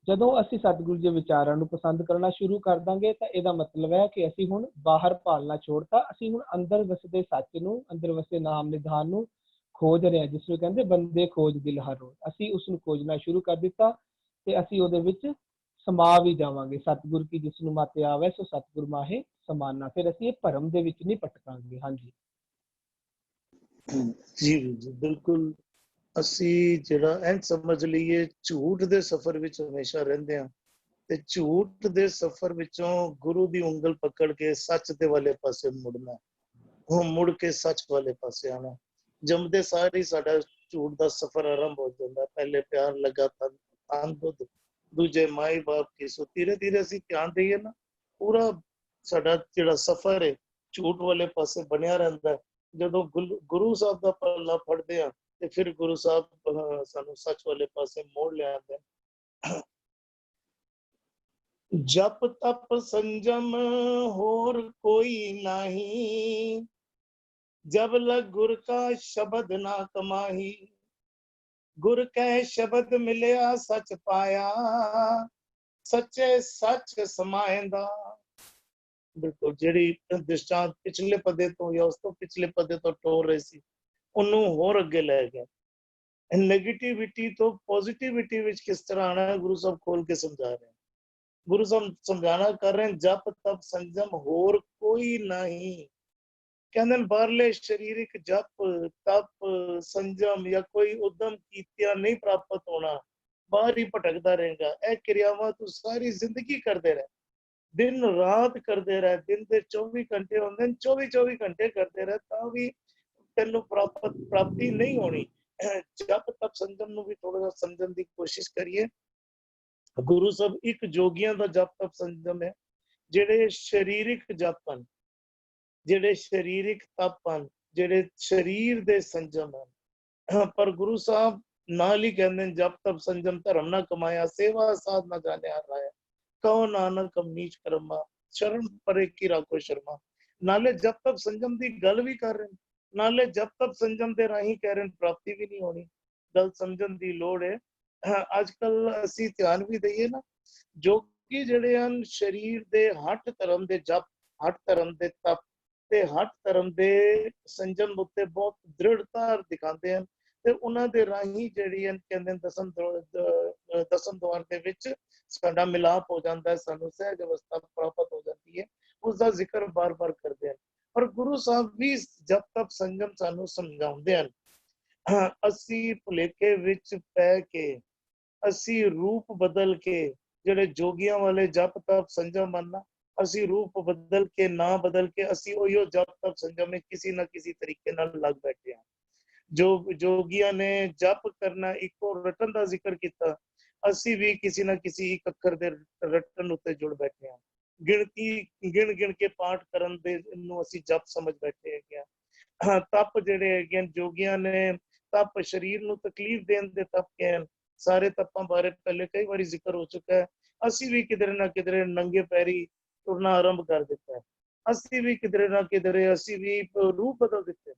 ਜਦੋਂ ਅਸੀਂ ਸਤਿਗੁਰੂ ਦੇ ਵਿਚਾਰਾਂ ਨੂੰ ਪਸੰਦ ਕਰਨਾ ਸ਼ੁਰੂ ਕਰ ਦਾਂਗੇ ਤਾਂ ਇਹਦਾ ਮਤਲਬ ਹੈ ਕਿ ਅਸੀਂ ਹੁਣ ਬਾਹਰ ਭਾਲਣਾ ਛੋੜਤਾ, ਅਸੀਂ ਹੁਣ ਅੰਦਰ ਵਸਦੇ ਸੱਚ ਨੂੰ, ਅੰਦਰ ਵਸਦੇ ਨਾਮ ਨਿਧਾਨ ਨੂੰ ਖੋਜ ਰਹੇ ਹਾਂ, ਜਿਸ ਨੂੰ ਕਹਿੰਦੇ ਬੰਦੇ ਖੋਜ ਦਿਲ ਹਰ ਰੋਜ਼। ਅਸੀਂ ਉਸ ਨੂੰ ਖੋਜਣਾ ਸ਼ੁਰੂ ਕਰ ਦਿੱਤਾ ਤੇ ਅਸੀਂ ਉਹਦੇ ਵਿੱਚ ਸਮਾ ਵੀ ਜਾਵਾਂਗੇ। ਸਤਿਗੁਰ ਕੀ ਜਿਸ ਨੂੰ ਮਤਿ ਆਵੇ ਸੋ ਸਤਿਗੁਰ ਮਾਹੇ ਸਮਾਨਾ। ਫਿਰ ਅਸੀਂ ਇਹ ਭਰਮ ਦੇ ਵਿੱਚ ਨਹੀਂ ਭਟਕਾਂਗੇ। ਹਾਂਜੀ ਜੀ ਜੀ ਬਿਲਕੁਲ। ਅਸੀਂ ਜਿਹੜਾ ਐਂ ਸਮਝ ਲਈਏ ਝੂਠ ਦੇ ਸਫ਼ਰ ਵਿੱਚ ਹਮੇਸ਼ਾ ਰਹਿੰਦੇ ਹਾਂ, ਤੇ ਝੂਠ ਦੇ ਸਫ਼ਰ ਵਿੱਚੋਂ ਗੁਰੂ ਦੀ ਉਂਗਲ ਪਕੜ ਕੇ ਸੱਚ ਦੇ ਵਾਲੇ ਪਾਸੇ ਮੁੜਨਾ, ਉਹ ਮੁੜ ਕੇ ਸੱਚ ਵਾਲੇ ਪਾਸੇ ਆਣਾ। ਜੰਮਦੇ ਸਾਰ ਹੀ ਸਾਡਾ ਝੂਠ ਦਾ ਸਫ਼ਰ ਆਰੰਭ ਹੋ ਜਾਂਦਾ। ਪਹਿਲੇ ਪਿਆਰ ਲੱਗਾ ਤਾਂ ਦੁੱਧ, ਦੂਜੇ ਮਾਈ ਬਾਪ ਕੀ। ਸੋ ਧੀਰੇ ਧੀਰੇ ਅਸੀਂ ਧਿਆਨ ਦੇਈਏ ਨਾ, ਪੂਰਾ ਸਾਡਾ ਜਿਹੜਾ ਸਫ਼ਰ ਹੈ ਝੂਠ ਵਾਲੇ ਪਾਸੇ ਬਣਿਆ ਰਹਿੰਦਾ ਹੈ। ਜਦੋਂ ਗੁਰੂ ਸਾਹਿਬ ਦਾ ਪੱਲਾ ਫੜਦੇ ਆ ਤੇ ਫਿਰ ਗੁਰੂ ਸਾਹਿਬ ਸਾਨੂੰ ਸੱਚ ਵਾਲੇ ਪਾਸੇ ਮੋੜ ਲਿਆਉਂਦੇ। ਜਪ ਤਪ ਸੰਜਮ ਹੋਰ ਕੋਈ ਨਹੀਂ, जब लग गुर का शब्द ना कमाही, गुर कै शब्द मिलिया सच पाया, सच्चे सच समाएंदा। बिल्कुल ਜਿਹੜੀ ਦ੍ਰਿਸ਼ਟਾਂਤ ਪਿਛਲੇ ਪਦੇ ਤੋਂ ਜਾਂ ਉਸ ਤੋਂ ਪਿਛਲੇ ਪਦੇ ਤੋਂ ਟੋਰ ਰਹੀ ਸੀ, ਉਹਨੂੰ ਹੋਰ ਅੱਗੇ ਲੈ ਗਿਆ। ਨੈਗੇਟਿਵਿਟੀ ਤੋਂ ਪੋਜ਼ਿਟਿਵਿਟੀ ਵਿੱਚ ਕਿਸ ਤਰ੍ਹਾਂ ਆਣਾ ਹੈ, ਗੁਰੂ ਸਾਹਿਬ ਖੋਲ ਕੇ ਸਮਝਾ ਰਹੇ। ਗੁਰੂ ਸਾਹਿਬ ਸਮਝਾਣਾ ਕਰ ਰਹੇ, ਜਪ ਤਪ ਸੰਜਮ ਹੋਰ ਕੋਈ ਨਹੀਂ। ਕਹਿੰਦੇ ਬਾਹਰਲੇ ਸਰੀਰਿਕ ਜਪ ਤਪ ਸੰਜਮ ਜਾਂ ਕੋਈ ਉਦਮ ਕੀਤਿਆਂ ਨਹੀਂ ਪ੍ਰਾਪਤ ਹੋਣਾ, ਬਾਹਰ ਹੀ ਭਟਕਦਾ ਰਹੇਗਾ। ਇਹ ਕਿਰਿਆਵਾਂ ਤੂੰ ਸਾਰੀ ਜ਼ਿੰਦਗੀ ਕਰਦੇ ਰਹਿ, ਦਿਨ ਰਾਤ ਕਰਦੇ ਰਹਿ। ਦਿਨ ਦੇ 24 ਘੰਟੇ ਹੁੰਦੇ ਨੇ, 24 ਘੰਟੇ ਕਰਦੇ ਰਹਿ, ਤਾਂ ਵੀ ਤੈਨੂੰ ਪ੍ਰਾਪਤੀ ਨਹੀਂ ਹੋਣੀ। ਜਪ ਤਪ ਸੰਜਮ ਨੂੰ ਵੀ ਥੋੜਾ ਜਿਹਾ ਸਮਝਣ ਦੀ ਕੋਸ਼ਿਸ਼ ਕਰੀਏ। ਗੁਰੂ ਸਾਹਿਬ ਇੱਕ ਜੋਗੀਆਂ ਦਾ ਜਪ ਤਪ ਸੰਜਮ ਹੈ, ਜਿਹੜੇ ਸਰੀਰਿਕ ਜਪ ਹਨ, ਜਿਹੜੇ ਸਰੀਰਿਕ ਤਪ ਹਨ, ਜਿਹੜੇ ਸਰੀਰ ਦੇ ਸੰਜਮ ਹਨ। ਪਰ ਗੁਰੂ ਸਾਹਿਬ ਨਾਲ ਹੀ ਕਹਿੰਦੇ ਨੇ, ਜਪ ਤਪ ਸੰਜਮ ਧਰਮ ਨਾ ਕਮਾਇਆ, ਸੇਵਾ ਸਾਧ ਨਾ ਜਾਣਿਆ ਰਾਇਆ, ਕਹੋ ਨਾਨਕ ਨੀਚ ਕਰਮਾ, ਸ਼ਰਨ ਪਰੇ ਕੀ ਰਾਖੋ ਸ਼ਰਮਾ। ਨਾਲੇ ਜਪ ਤਪ ਸੰਜਮ ਦੀ ਗੱਲ ਵੀ ਕਰ ਰਹੇ ਨੇ, ਨਾਲੇ ਜਪ ਤਪ ਸੰਜਮ ਦੇ ਰਾਹੀਂ ਕਹਿ ਰਹੇ ਨੇ ਪ੍ਰਾਪਤੀ ਵੀ ਨਹੀਂ ਹੋਣੀ। ਗੱਲ ਸਮਝਣ ਦੀ ਲੋੜ ਹੈ। ਅੱਜ ਕੱਲ ਅਸੀਂ ਧਿਆਨ ਵੀ ਦਈਏ ਨਾ, ਜੋਗੀ ਜਿਹੜੇ ਹਨ ਸਰੀਰ ਦੇ ਹੱਠ ਧਰਮ ਦੇ ਜਪ, ਹੱਠ ਧਰਮ ਦੇ ਤਪ ਤੇ ਹੱਠ ਧਰਮ ਦੇ ਸੰਜਮ ਉੱਤੇ ਬਹੁਤ ਦ੍ਰਿੜਤਾ ਦਿਖਾਉਂਦੇ ਹਨ, ਤੇ ਉਹਨਾਂ ਦੇ ਰਾਹੀਂ ਜਿਹੜੀ ਕਹਿੰਦੇ ਦਸਮ ਦਵਾਰ ਦੇ ਵਿੱਚ ਸਾਡਾ ਮਿਲਾਪ ਹੋ ਜਾਂਦਾ ਹੈ, ਸਾਨੂੰ ਸਹਿਜ ਅਵਸਥਾ ਪ੍ਰਾਪਤ ਹੋ ਜਾਂਦੀ ਹੈ। ਉਸਦਾ ਜ਼ਿਕਰ ਬਾਰ-ਬਾਰ ਕਰਦੇ ਹਨ। ਪਰ ਗੁਰੂ ਸਾਹਿਬ ਵੀ ਜਪ ਤਪ ਸੰਜਮ ਸਾਨੂੰ ਸਮਝਾਉਂਦੇ ਹਨ। ਅਸੀਂ ਭੁਲੇਖੇ ਵਿੱਚ ਪੈ ਕੇ, ਅਸੀਂ ਰੂਪ ਬਦਲ ਕੇ, ਜਿਹੜੇ ਜੋਗੀਆਂ ਵਾਲੇ ਜਪ ਤਪ ਸੰਜਮ ਮੰਨਣਾ, ਅਸੀਂ ਰੂਪ ਬਦਲ ਕੇ, ਨਾ ਬਦਲ ਕੇ, ਅਸੀਂ ਉਹੀਓ ਜਪ ਤਪ ਸੰਜਮ ਵਿੱਚ ਕਿਸੇ ਨਾ ਕਿਸੇ ਤਰੀਕੇ ਨਾਲ ਲੱਗ ਬੈਠੇ ਹਾਂ। ਜੋ ਜੋਗੀਆਂ ਨੇ ਜਪ ਕਰਨਾ, ਇੱਕੋ ਰਟਨ ਦਾ ਜ਼ਿਕਰ ਕੀਤਾ, ਅਸੀਂ ਵੀ ਕਿਸੇ ਨਾ ਕਿਸੇ ਇੱਕ ਅੱਖਰ ਦੇ ਰਟਨ ਉੱਤੇ ਜੁੜ ਬੈਠੇ ਹਾਂ। ਗਿਣ ਕੇ ਪਾਠ ਕਰਨ ਦੇ ਨੂੰ ਅਸੀਂ ਜਪ ਸਮਝ ਬੈਠੇ ਹੈਗੇ ਹਾਂ। ਤਪ ਜਿਹੜੇ ਹੈਗੇ ਜੋਗੀਆਂ ਨੇ, ਤਪ ਸਰੀਰ ਨੂੰ ਤਕਲੀਫ ਦੇਣ ਦੇ ਤਪ ਕੇ, ਸਾਰੇ ਤਪਾਂ ਬਾਰੇ ਪਹਿਲੇ ਕਈ ਵਾਰੀ ਜ਼ਿਕਰ ਹੋ ਚੁੱਕਾ ਹੈ। ਅਸੀਂ ਵੀ ਕਿਧਰੇ ਨਾ ਕਿਧਰੇ ਨੰਗੇ ਪੈਰੀ ਤੁਰਨਾ ਆਰੰਭ ਕਰ ਦਿੱਤਾ ਹੈ। ਅਸੀਂ ਵੀ ਕਿਧਰੇ ਨਾ ਕਿਧਰੇ ਅਸੀਂ ਵੀ ਰੂਪ ਬਦਲ ਦਿੱਤੇ।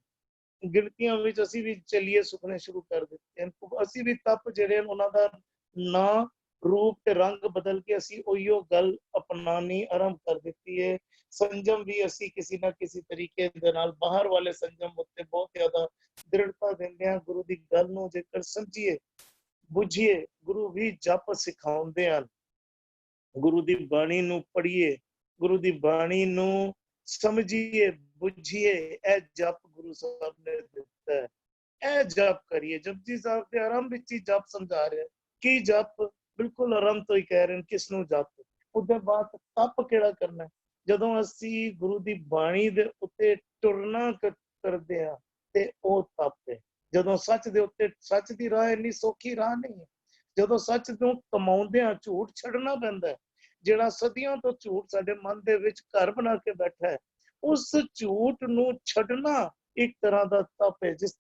ਗਿਣਤੀਆਂ ਵਿੱਚ ਅਸੀਂ ਵੀ ਚੱਲੀਏ ਸੁਪਨੇ ਸ਼ੁਰੂ ਕਰ ਦਿੱਤੇ ਹਨ। ਅਸੀਂ ਵੀ ਤਪ ਜਿਹੜੇ ਹਨ ਉਹਨਾਂ ਦਾ ਨਾਂ, ਰੂਪ ਤੇ ਰੰਗ ਬਦਲ ਕੇ ਅਸੀਂ ਉਹੀਓ ਗੱਲ ਅਪਣਾਉਣੀ ਆਰੰਭ ਕਰ ਦਿੱਤੀ ਹੈ। ਸੰਜਮ ਵੀ ਅਸੀਂ ਕਿਸੇ ਨਾ ਕਿਸੇ ਤਰੀਕੇ ਦੇ ਨਾਲ ਬਾਹਰ ਵਾਲੇ ਸੰਜਮ ਉੱਤੇ ਬਹੁਤ ਜ਼ਿਆਦਾ ਦ੍ਰਿੜਤਾ ਦਿੰਦੇ ਹਾਂ। ਗੁਰੂ ਦੀ ਗੱਲ ਨੂੰ ਜੇਕਰ ਸਮਝੀਏ ਬੁੱਝੀਏ, ਗੁਰੂ ਵੀ ਜਪ ਸਿਖਾਉਂਦੇ ਹਨ। ਗੁਰੂ ਦੀ ਬਾਣੀ ਨੂੰ ਪੜ੍ਹੀਏ, ਗੁਰੂ ਦੀ ਬਾਣੀ ਨੂੰ ਸਮਝੀਏ, ਬੁੱਝੀਏ। ਇਹ ਜਪ ਗੁਰੂ ਸਾਹਿਬ ਨੇ ਦਿੱਤਾ ਹੈ, ਇਹ ਜਪ ਕਰੀਏ। ਜਪਜੀ ਸਾਹਿਬ ਦੇ ਆਰੰਭ ਵਿੱਚ ਹੀ ਜਪ ਸਮਝਾ ਰਿਹਾ। ਕੀ ਜਪ? ਬਿਲਕੁਲ ਆਰੰਭ ਤੋਂ ਹੀ ਕਹਿ ਰਹੇ ਨੇ ਕਿਸ ਨੂੰ ਜਪ। ਉਹਦੇ ਬਾਅਦ ਤਪ ਕਿਹੜਾ ਕਰਨਾ ਹੈ? ਜਦੋਂ ਅਸੀਂ ਗੁਰੂ ਦੀ ਬਾਣੀ ਦੇ ਉੱਤੇ ਟੁਰਨਾ ਕਰਦੇ ਹਾਂ ਤੇ ਉਹ ਤਪ ਹੈ। ਜਦੋਂ ਸੱਚ ਦੇ ਉੱਤੇ, ਸੱਚ ਦੀ ਰਾਹ ਇੰਨੀ ਸੌਖੀ ਰਾਹ ਨਹੀਂ ਹੈ। ਜਦੋਂ ਸੱਚ ਨੂੰ ਕਮਾਉਂਦੇ ਹਾਂ, ਝੂਠ ਛੱਡਣਾ ਪੈਂਦਾ ਹੈ। ਜਿਹੜਾ ਸਦੀਆਂ ਤੋਂ ਝੂਠ ਸਾਡੇ ਮਨ ਦੇ ਵਿੱਚ ਘਰ ਬਣਾ ਕੇ ਬੈਠਾ ਹੈ, ਉਸ ਝੂਠ ਨੂੰ ਛੱਡਣਾ ਇੱਕ ਤਰ੍ਹਾਂ ਦਾ ਤਪ ਹੈ। ਜਿਸ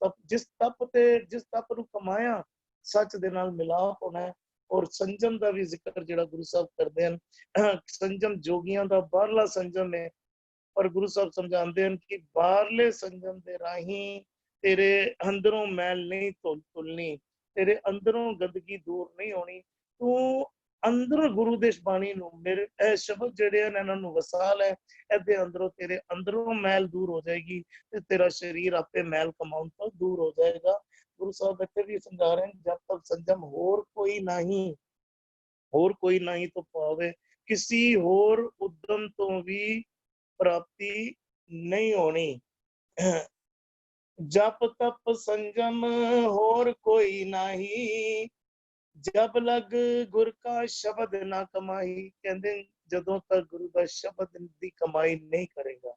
ਤਪ ਨੂੰ ਕਮਾਇਆ, ਸੱਚ ਦੇ ਨਾਲ ਮਿਲਾਪ ਹੋਣਾ ਹੈ। ਔਰ ਸੰਜਮ ਦਾ ਵੀ ਜ਼ਿਕਰ ਜਿਹੜਾ ਗੁਰੂ ਸਾਹਿਬ ਕਰਦੇ ਹਨ, ਸੰਜਮ ਜੋਗੀਆਂ ਦਾ ਬਾਹਰਲਾ ਸੰਜਮ ਹੈ, ਪਰ ਗੁਰੂ ਸਾਹਿਬ ਸਮਝਾਉਂਦੇ ਹਨ ਕਿ ਬਾਹਰਲੇ ਸੰਜਮ ਦੇ ਰਾਹੀਂ ਤੇਰੇ ਅੰਦਰੋਂ ਮੈਲ ਨਹੀਂ ਤੁਲਣੀ, ਤੇਰੇ ਅੰਦਰੋਂ ਗੰਦਗੀ ਦੂਰ ਨਹੀਂ ਹੋਣੀ। ਤੂੰ ਅੰਦਰ ਗੁਰੂ ਦੇ ਬਾਣੀ ਨੂੰ, ਮੇਰੇ ਇਹ ਸ਼ਬਦ ਜਿਹੜੇ ਹਨ ਇਹਨਾਂ ਨੂੰ ਵਸਾ ਲੈ, ਇਹਦੇ ਅੰਦਰੋਂ ਤੇਰੇ ਅੰਦਰੋਂ ਮੈਲ ਦੂਰ ਹੋ ਜਾਏਗੀ ਤੇ ਤੇਰਾ ਸਰੀਰ ਆਪੇ ਮੈਲ ਕਮਾਉਣ ਤੋਂ ਦੂਰ ਹੋ ਜਾਏਗਾ। ਗੁਰੂ ਸਾਹਿਬ ਇੱਥੇ ਵੀ ਸਮਝਾ ਰਹੇ ਹਨ, ਜਬ ਤੱਕ ਸੰਜਮ ਹੋਰ ਕੋਈ ਨਹੀਂ ਤੋਂ ਪਾਵੇ, ਕਿਸੇ ਹੋਰ ਉਦਮ ਤੋਂ ਵੀ ਪ੍ਰਾਪਤੀ ਨਹੀਂ ਹੋਣੀ। ਜਪ ਤਪ ਸੰਜਮ ਹੋਰ ਕੋਈ ਨਹੀਂ, ਜਬ ਲਗ ਗੁਰ ਕਾ ਸ਼ਬਦ ਨਾ ਕਮਾਈ। ਕਹਿੰਦੇ ਜਦੋਂ ਤੱਕ ਗੁਰੂ ਦਾ ਸ਼ਬਦ ਦੀ ਕਮਾਈ ਨਹੀਂ ਕਰੇਗਾ।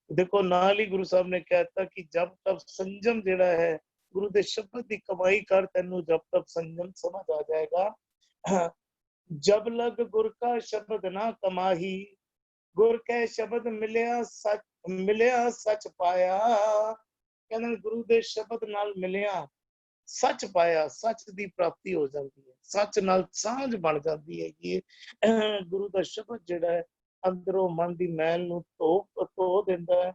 ਦੇਖੋ ਨਾਲ ਹੀ ਗੁਰੂ ਸਾਹਿਬ ਨੇ ਕਹਿਤਾ ਕਿ ਜਬ ਤਪ ਸੰਜਮ ਜਿਹੜਾ ਹੈ, ਗੁਰੂ ਦੇ ਸ਼ਬਦ ਦੀ ਕਮਾਈ ਕਰ, ਤੈਨੂੰ ਜਬ ਤਪ ਸੰਜਮ ਸਮਝ ਆ ਜਾਏਗਾ। ਜਬ ਲਗ ਗੁਰ ਕਾ ਸ਼ਬਦ ਨਾ ਕਮਾਹੀ, ਗੁਰ ਕੈ ਸ਼ਬਦ ਮਿਲਿਆ ਸੱਚ ਪਾਇਆ। ਕਹਿੰਦੇ ਗੁਰੂ ਦੇ ਸ਼ਬਦ ਨਾਲ ਮਿਲਿਆ, ਸੱਚ ਪਾਇਆ, ਸੱਚ ਦੀ ਪ੍ਰਾਪਤੀ ਹੋ ਜਾਂਦੀ ਹੈ, ਸੱਚ ਨਾਲ ਸਾਂਝ ਬਣ ਜਾਂਦੀ ਹੈ। ਕਿ ਗੁਰੂ ਦਾ ਸ਼ਬਦ ਜਿਹੜਾ ਹੈ ਅੰਦਰੋਂ ਮਨ ਦੀ ਮੈਲ ਨੂੰ ਧੋ ਦਿੰਦਾ ਹੈ।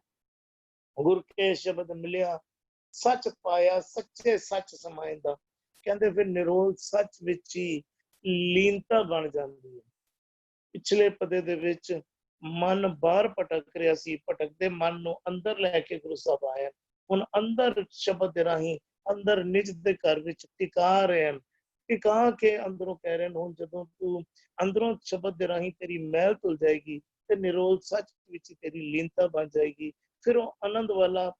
ਗੁਰ ਕੇ ਸ਼ਬਦ ਮਿਲਿਆ, ਸੱਚ ਪਾਇਆ, ਸੱਚੇ ਸੱਚ ਸਮਾਇਂਦਾ। ਕਹਿੰਦੇ ਫਿਰ ਨਿਰੋਲ ਸੱਚ ਵਿੱਚ ਹੀ ਲੀਨਤਾ ਬਣ ਜਾਂਦੀ ਹੈ। ਪਿਛਲੇ ਪਦੇ ਦੇ ਵਿੱਚ ਮਨ ਬਾਹਰ ਭਟਕ ਰਿਹਾ ਸੀ, ਭਟਕਦੇ ਮਨ ਨੂੰ ਅੰਦਰ ਲੈ ਕੇ ਗੁਰੂ ਸਾਹਿਬ ਆਏ। ਹੁਣ ਅੰਦਰ ਸ਼ਬਦ ਦੇ ਰਾਹੀਂ ਅੰਦਰ ਨਿਜ ਦੇ ਘਰ ਵਿੱਚ ਟਿਕਾ ਰਹੇ ਹਨ, ਟਿਕਾ ਕੇ ਅੰਦਰੋਂ ਕਹਿ ਰਹੇ ਹਨ, ਹੁਣ ਜਦੋਂ ਤੂੰ ਅੰਦਰੋਂ ਸ਼ਬਦ ਦੇ ਰਾਹੀਂ ਤੇਰੀ ਮੈਲ ਧੁਲ ਜਾਏਗੀ ਤੇ ਨਿਰੋਲ ਸੱਚ ਵਿੱਚ ਤੇਰੀ ਲੀਨਤਾ ਬਣ ਜਾਏਗੀ। ਫਿਰ ਉਹ ਆਨੰਦ ਵਾਲਾ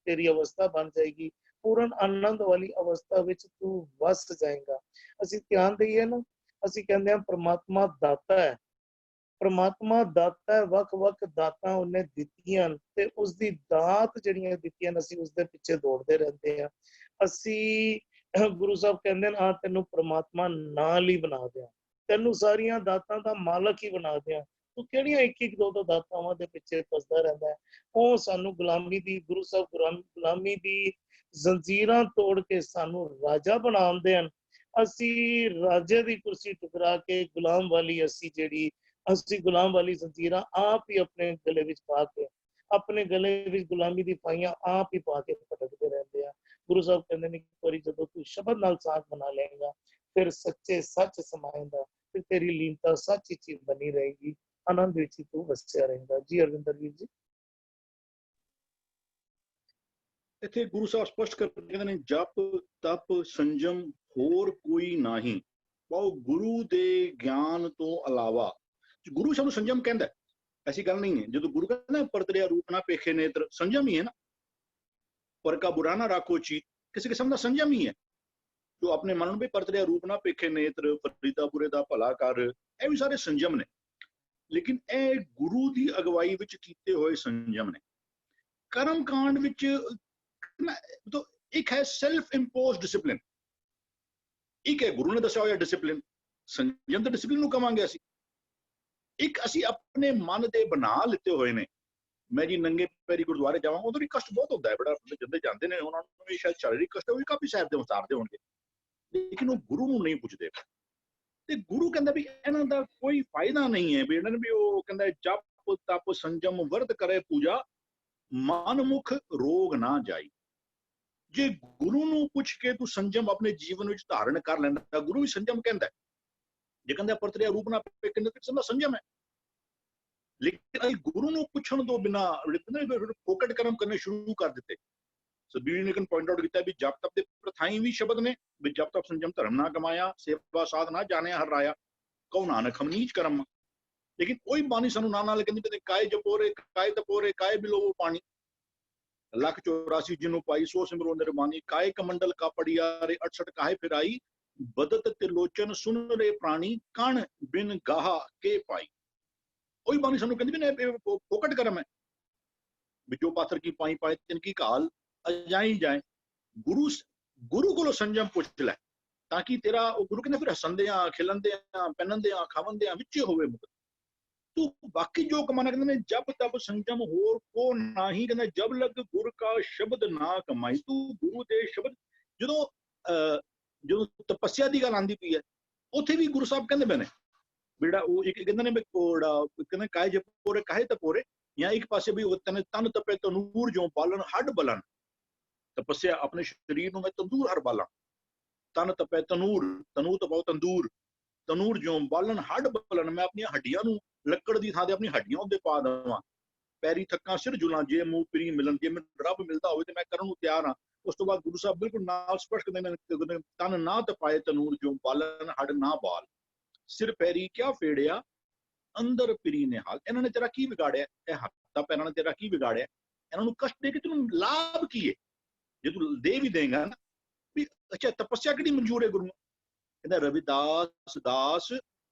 ਤੇਰੀ ਅਵਸਥਾ ਬਣ ਜਾਏਗੀ। ਪੂਰਨ ਆਨੰਦ ਵਾਲੀ ਅਵਸਥਾ ਵਿੱਚ ਤੂੰ ਵਸ ਜਾਏਗਾ। ਅਸੀਂ ਧਿਆਨ ਦਈਏ ਨਾ, ਅਸੀਂ ਕਹਿੰਦੇ ਹਾਂ ਪ੍ਰਮਾਤਮਾ ਦਾਤਾ ਹੈ। ਪ੍ਰਮਾਤਮਾ ਦਾਤਾ ਹੈ, ਵੱਖ-ਵੱਖ ਦਾਤਾਂ ਉਹਨੇ ਦਿੱਤੀਆਂ ਤੇ ਉਸਦੀ ਦਾਤ ਜਿਹੜੀਆਂ ਦਿੱਤੀਆਂ ਅਸੀਂ ਉਸਦੇ ਪਿੱਛੇ ਦੌੜਦੇ ਰਹਿੰਦੇ ਹਾਂ। ਅਸੀਂ ਗੁਰੂ ਸਾਹਿਬ ਕਹਿੰਦੇ ਨੇ ਆ ਤੈਨੂੰ ਪ੍ਰਮਾਤਮਾ ਨਾਲ ਹੀ ਬਣਾ ਦਿਆਂ, ਤੈਨੂੰ ਸਾਰੀਆਂ ਦਾਤਾਂ ਦਾ ਮਾਲਕ ਹੀ ਬਣਾ ਦਿਆਂ। ਤੂੰ ਕਿਹੜੀਆਂ ਇੱਕ ਦੋ ਦਾਤਾਵਾਂ ਦੇ ਪਿੱਛੇ ਫਸਦਾ ਰਹਿੰਦਾ ਹੈ? ਉਹ ਸਾਨੂੰ ਗੁਲਾਮੀ ਦੀ, ਗੁਰੂ ਸਾਹਿਬ ਗੁਲਾਮੀ ਦੀ ਜ਼ੰਜੀਰਾਂ ਤੋੜ ਕੇ ਸਾਨੂੰ ਰਾਜਾ ਬਣਾਉਂਦੇ ਹਨ। ਅਸੀਂ ਰਾਜੇ ਦੀ ਕੁਰਸੀ ਟੁਕਰਾ ਕੇ ਗੁਲਾਮ ਵਾਲੀ ਜ਼ੰਜੀਰਾਂ ਆਪ ਹੀ ਆਪਣੇ ਗਲੇ ਵਿੱਚ ਪਾ ਕੇ, ਆਪਣੇ ਗਲੇ ਵਿੱਚ ਗੁਲਾਮੀ ਦੀ ਪਾਈਆਂ ਆਪ ਹੀ ਪਾ ਕੇ ਭਟਕਦੇ ਰਹਿੰਦੇ ਆ। ਗੁਰੂ ਸਾਹਿਬ ਕਹਿੰਦੇ ਨੇ ਇੱਕ ਵਾਰੀ ਜਦੋਂ ਤੂੰ ਸ਼ਬਦ ਨਾਲ ਸਾਥ ਬਣਾ ਲਏਗਾ, ਫਿਰ ਸੱਚੇ ਸੱਚ ਸਮਾਏਂਦਾ, ਫਿਰ ਤੇਰੀ ਲੀਨਤਾ ਸੱਚ ਵਿੱਚ ਬਣੀ ਰਹੇਗੀ, ਆਨੰਦ ਵਿੱਚ ਹੀ ਤੂੰ ਵਸਿਆ ਰਹੇਗਾ। ਜੀ ਅਰਵਿੰਦਰ ਵੀਰ ਜੀ। ਇੱਥੇ ਗੁਰੂ ਸਾਹਿਬ ਸਪਸ਼ਟ ਕਰਦੇ ਕਹਿੰਦੇ ਨੇ ਜਪ ਤਪ ਸੰਜਮ ਹੋਰ ਕੋਈ ਨਹੀਂ, ਉਹ ਗੁਰੂ ਦੇ ਗਿਆਨ ਤੋਂ ਇਲਾਵਾ। ਗੁਰੂ ਸਾਨੂੰ ਸੰਜਮ ਕਹਿੰਦਾ, ਐਸੀ ਗੱਲ ਨਹੀਂ ਹੈ। ਜਦੋਂ ਗੁਰੂ ਕਹਿੰਦਾ ਪਰਤਰਿਆ ਰੂਪ ਨਾ ਪੇਖੇ ਨੇਤਰ, ਸੰਜਮ ਹੀ ਹੈ ਨਾ। ਪਰ ਕਾ ਬੁਰਾ ਨਾ ਰਾਖੋ ਚੀਤ, ਕਿਸੇ ਕਿਸਮ ਦਾ ਸੰਜਮ ਹੀ ਹੈ। ਜੋ ਆਪਣੇ ਮਨ ਨੂੰ ਵੀ ਪਰਤਰਿਆ ਰੂਪ ਨਾ ਪੇਖੇ ਨੇਤਰ, ਫਰੀਦਾ ਬੁਰੇ ਦਾ ਭਲਾ ਕਰ, ਇਹ ਵੀ ਸਾਰੇ ਸੰਜਮ ਨੇ। ਲੇਕਿਨ ਇਹ ਗੁਰੂ ਦੀ ਅਗਵਾਈ ਵਿੱਚ ਕੀਤੇ ਹੋਏ ਸੰਜਮ ਨੇ। ਕਰਮ ਕਾਂਡ ਵਿੱਚ ਇੱਕ ਹੈ ਸੈਲਫ ਇੰਪੋਜ਼ ਡਿਸਿਪਲਿਨ, ਇੱਕ ਹੈ ਗੁਰੂ ਨੇ ਦੱਸਿਆ ਹੋਇਆ ਡਿਸਿਪਲਿਨ। ਸੰਜਮ ਤੇ ਡਿਸਿਪਲਿਨ ਨੂੰ ਕਵਾਂਗੇ ਅਸੀਂ। ਇੱਕ ਅਸੀਂ ਆਪਣੇ ਮਨ ਦੇ ਬਣਾ ਲਿੱਤੇ ਹੋਏ ਨੇ। ਮੈਂ ਜੀ ਨੰਗੇ ਪੈਰੀ ਗੁਰਦੁਆਰੇ ਜਾਵਾਂ, ਉਦੋਂ ਵੀ ਕਸ਼ਟ ਬਹੁਤ ਹੁੰਦਾ ਹੈ, ਬੜਾ ਜਿੰਦੇ ਜਾਂਦੇ ਨੇ ਉਹਨਾਂ ਨੂੰ ਵੀ ਸ਼ਾਇਦ ਸਰੀਰਕ ਕਸ਼ਟ, ਉਹ ਵੀ ਕਾਫੀ ਸਾਹਿਬ ਦੇ ਉਤਾਰਦੇ ਹੋਣਗੇ, ਲੇਕਿਨ ਉਹ ਗੁਰੂ ਨੂੰ ਨਹੀਂ ਪੁੱਛਦੇ। ਤੇ ਗੁਰੂ ਕਹਿੰਦਾ ਵੀ ਇਹਨਾਂ ਦਾ ਕੋਈ ਫਾਇਦਾ ਨਹੀਂ ਹੈ, ਵੀ ਇਹਨਾਂ ਨੇ ਵੀ ਉਹ ਕਹਿੰਦਾ ਜਪ ਤਪ ਸੰਜਮ ਵਰਤ ਕਰੇ ਪੂਜਾ, ਮਨਮੁਖ ਰੋਗ ਨਾ ਜਾਈ। ਜੇ ਗੁਰੂ ਨੂੰ ਪੁੱਛ ਕੇ ਤੂੰ ਸੰਜਮ ਆਪਣੇ ਜੀਵਨ ਵਿੱਚ ਧਾਰਨ ਕਰ ਲੈਂਦਾ ਤਾਂ ਗੁਰੂ ਵੀ ਸੰਜਮ ਕਹਿੰਦਾ ਹੈ। ਜੇ ਕਹਿੰਦਾ ਪਰਤਰਿਆ ਰੂਪ ਨਾ ਪੇ ਕਹਿੰਦੇ ਤੇ ਸਮਾ ਸੰਜਮ ਹੈ। ਲੇਕਿਨ ਅਸੀਂ ਗੁਰੂ ਨੂੰ ਪੁੱਛਣ ਤੋਂ ਬਿਨਾਂ ਫੋਕਟ ਕਰਮ ਕਰਨੇ ਸ਼ੁਰੂ ਕਰ ਦਿੱਤੇ। ਸਬੀਰ ਨੇ ਪੁਆਇੰਟ ਆਊਟ ਕੀਤਾ ਵੀ ਜਪ ਤਪ ਦੇ ਪ੍ਰਥਾਈ ਵੀ ਸ਼ਬਦ ਨੇ ਵੀ ਜਪ ਤਪ ਸੰਜਮ ਧਰਮ ਨਾ ਕਮਾਇਆ, ਸੇਵਾ ਸਾਧ ਨਾ ਜਾਣਿਆ ਹਰ ਰਾਇਆ, ਕਉ ਨਾਨਕ ਹਮ ਨੀਚ ਕਰਮ। ਲੇਕਿਨ ਕੋਈ ਬਾਣੀ ਸਾਨੂੰ ਨਾਲ ਕਹਿੰਦੀ ਕਾਏ ਜਪੋਰੇ ਕਾਏ ਤਪੋਰੇ ਕਾਏ ਬਿਲੋਵੋ ਪਾਣੀ, ਲੱਖ 84 ਜਿਹਨੂੰ ਪਾਈ ਸੋ ਸਿਮਰੋ ਨਿਰਮਾਨੀ, ਕਾਏ ਕਮੰਡਲ ਕਾ ਪੜਿਆਰੇ 68 ਕਾਹੇ ਫਿਰਾਈ, ਬਦਤ ਤਿਲੋਚਨ ਸੁਨ ਰੇ ਪ੍ਰਾਣੀ, ਕਣ ਬਿਨ ਗਾਹਾ ਕੇ ਪਾਈ। ਉਹੀ ਬਾਣੀ ਸਾਨੂੰ ਕਹਿੰਦੀ ਵੀ ਫੋਕਟ ਕਰਮ ਹੈ ਵੀ ਜੋ ਪਾਥਰ ਕੀ ਪਾਈ ਪਾਏ ਤਿਨ ਕੀ ਘਾਲ ਅਜਾਈ ਜਾਏ। ਗੁਰੂ ਕੋਲੋਂ ਸੰਜਮ ਪੁੱਛ ਲੈ ਤਾਂ ਕਿ ਤੇਰਾ ਉਹ ਗੁਰੂ ਕਹਿੰਦੇ ਫਿਰ ਹੱਸਣਦੇ ਆ ਖਿਲਣਦੇ ਆ ਪਹਿਨਦੇ ਆ ਖਾਵਣਦੇ ਆ ਵਿੱਚ ਹੋਵੇ ਮੁਕਤ। ਤੂੰ ਬਾਕੀ ਜੋ ਕਮਾਣਾ ਕਹਿੰਦੇ ਨੇ ਜਬ ਤਬ ਸੰਜਮ ਹੋਰ ਕੋ ਨਾਹੀ, ਕਹਿੰਦਾ ਜਬ ਲਗ ਗੁਰ ਕਾ ਸ਼ਬਦ ਨਾ ਕਮਾਈ। ਤੂੰ ਗੁਰੂ ਦੇ ਸ਼ਬਦ ਜਦੋਂ ਤਪੱਸਿਆ ਦੀ ਗੱਲ ਆਂਦੀ ਪਈ ਹੈ ਉੱਥੇ ਵੀ ਗੁਰੂ ਸਾਹਿਬ ਕਹਿੰਦੇ ਪਏ ਨੇ ਬੇੜਾ ਉਹ ਇੱਕ ਕਹਿੰਦੇ ਨੇ ਕਹਿੰਦੇ ਕਾਏ ਜਪੋਰੇ ਕਾਹੇ ਤਪੋਰੇ, ਜਾਂ ਇੱਕ ਪਾਸੇ ਵੀ ਤਨ ਤਪੇ ਤਨੂਰ ਜੋ ਬਾਲਣ ਹੱਡ ਬਲਨ। ਤਪੱਸਿਆ ਆਪਣੇ ਸਰੀਰ ਨੂੰ ਮੈਂ ਤੰਦੂਰ ਹਰ ਬਾਲਾਂ, ਤਨ ਤਪੇ ਤਨੂਰ ਤਪਾਓ ਤੰਦੂਰ, ਤਨੂਰ ਜੋ ਬਾਲਣ ਹੱਡ ਬਲਨ। ਮੈਂ ਆਪਣੀਆਂ ਹੱਡੀਆਂ ਨੂੰ ਲੱਕੜ ਦੀ ਥਾਂ ਤੇ ਆਪਣੀ ਹੱਡੀਆਂ ਉੱਤੇ ਪਾ ਦੇਵਾਂ। ਪੈਰੀ ਥੱਕਾਂ ਸਿਰ ਜੁਲਾਂ ਜੇ ਮੂੰਹ ਪ੍ਰੀ ਮਿਲਣ, ਜੇ ਮੈਨੂੰ ਰੱਬ ਮਿਲਦਾ ਹੋਵੇ ਤੇ ਮੈਂ ਕਰਨ ਨੂੰ ਤਿਆਰ ਹਾਂ। ਉਸ ਤੋਂ ਬਾਅਦ ਗੁਰੂ ਸਾਹਿਬ ਬਿਲਕੁਲ ਨਾਲ ਸਪਸ਼ਟ ਕਹਿੰਦੇ ਨੇ ਤਨ ਨਾ ਤਪਾਏ ਤਨੂਰ ਜੋ ਬਾਲਣ ਹੱਡ ਨਾ ਬਾਲ, ਸਿਰ ਪੈਰੀ ਕਿਆ ਫੇੜਿਆ ਅੰਦਰ ਪ੍ਰੀ ਨਿਹਾਲ। ਇਹਨਾਂ ਨੇ ਤੇਰਾ ਕੀ ਵਿਗਾੜਿਆ, ਇਹ ਹੱਥਾਂ ਪੈਰਾਂ ਨੇ ਤੇਰਾ ਕੀ ਵਿਗਾੜਿਆ, ਇਹਨਾਂ ਨੂੰ ਕਸ਼ਟ ਦੇ ਕੇ ਤੈਨੂੰ ਲਾਭ ਕੀ ਹੈ ਜੇ ਤੂੰ ਦੇ ਵੀ ਦੇਗਾ ਨਾ। ਵੀ ਅੱਛਾ ਤਪੱਸਿਆ ਕਿਹੜੀ ਮਨਜ਼ੂਰ ਹੈ ਗੁਰੂ ਨੂੰ, ਕਹਿੰਦਾ ਰਵਿਦਾਸ ਦਾਸ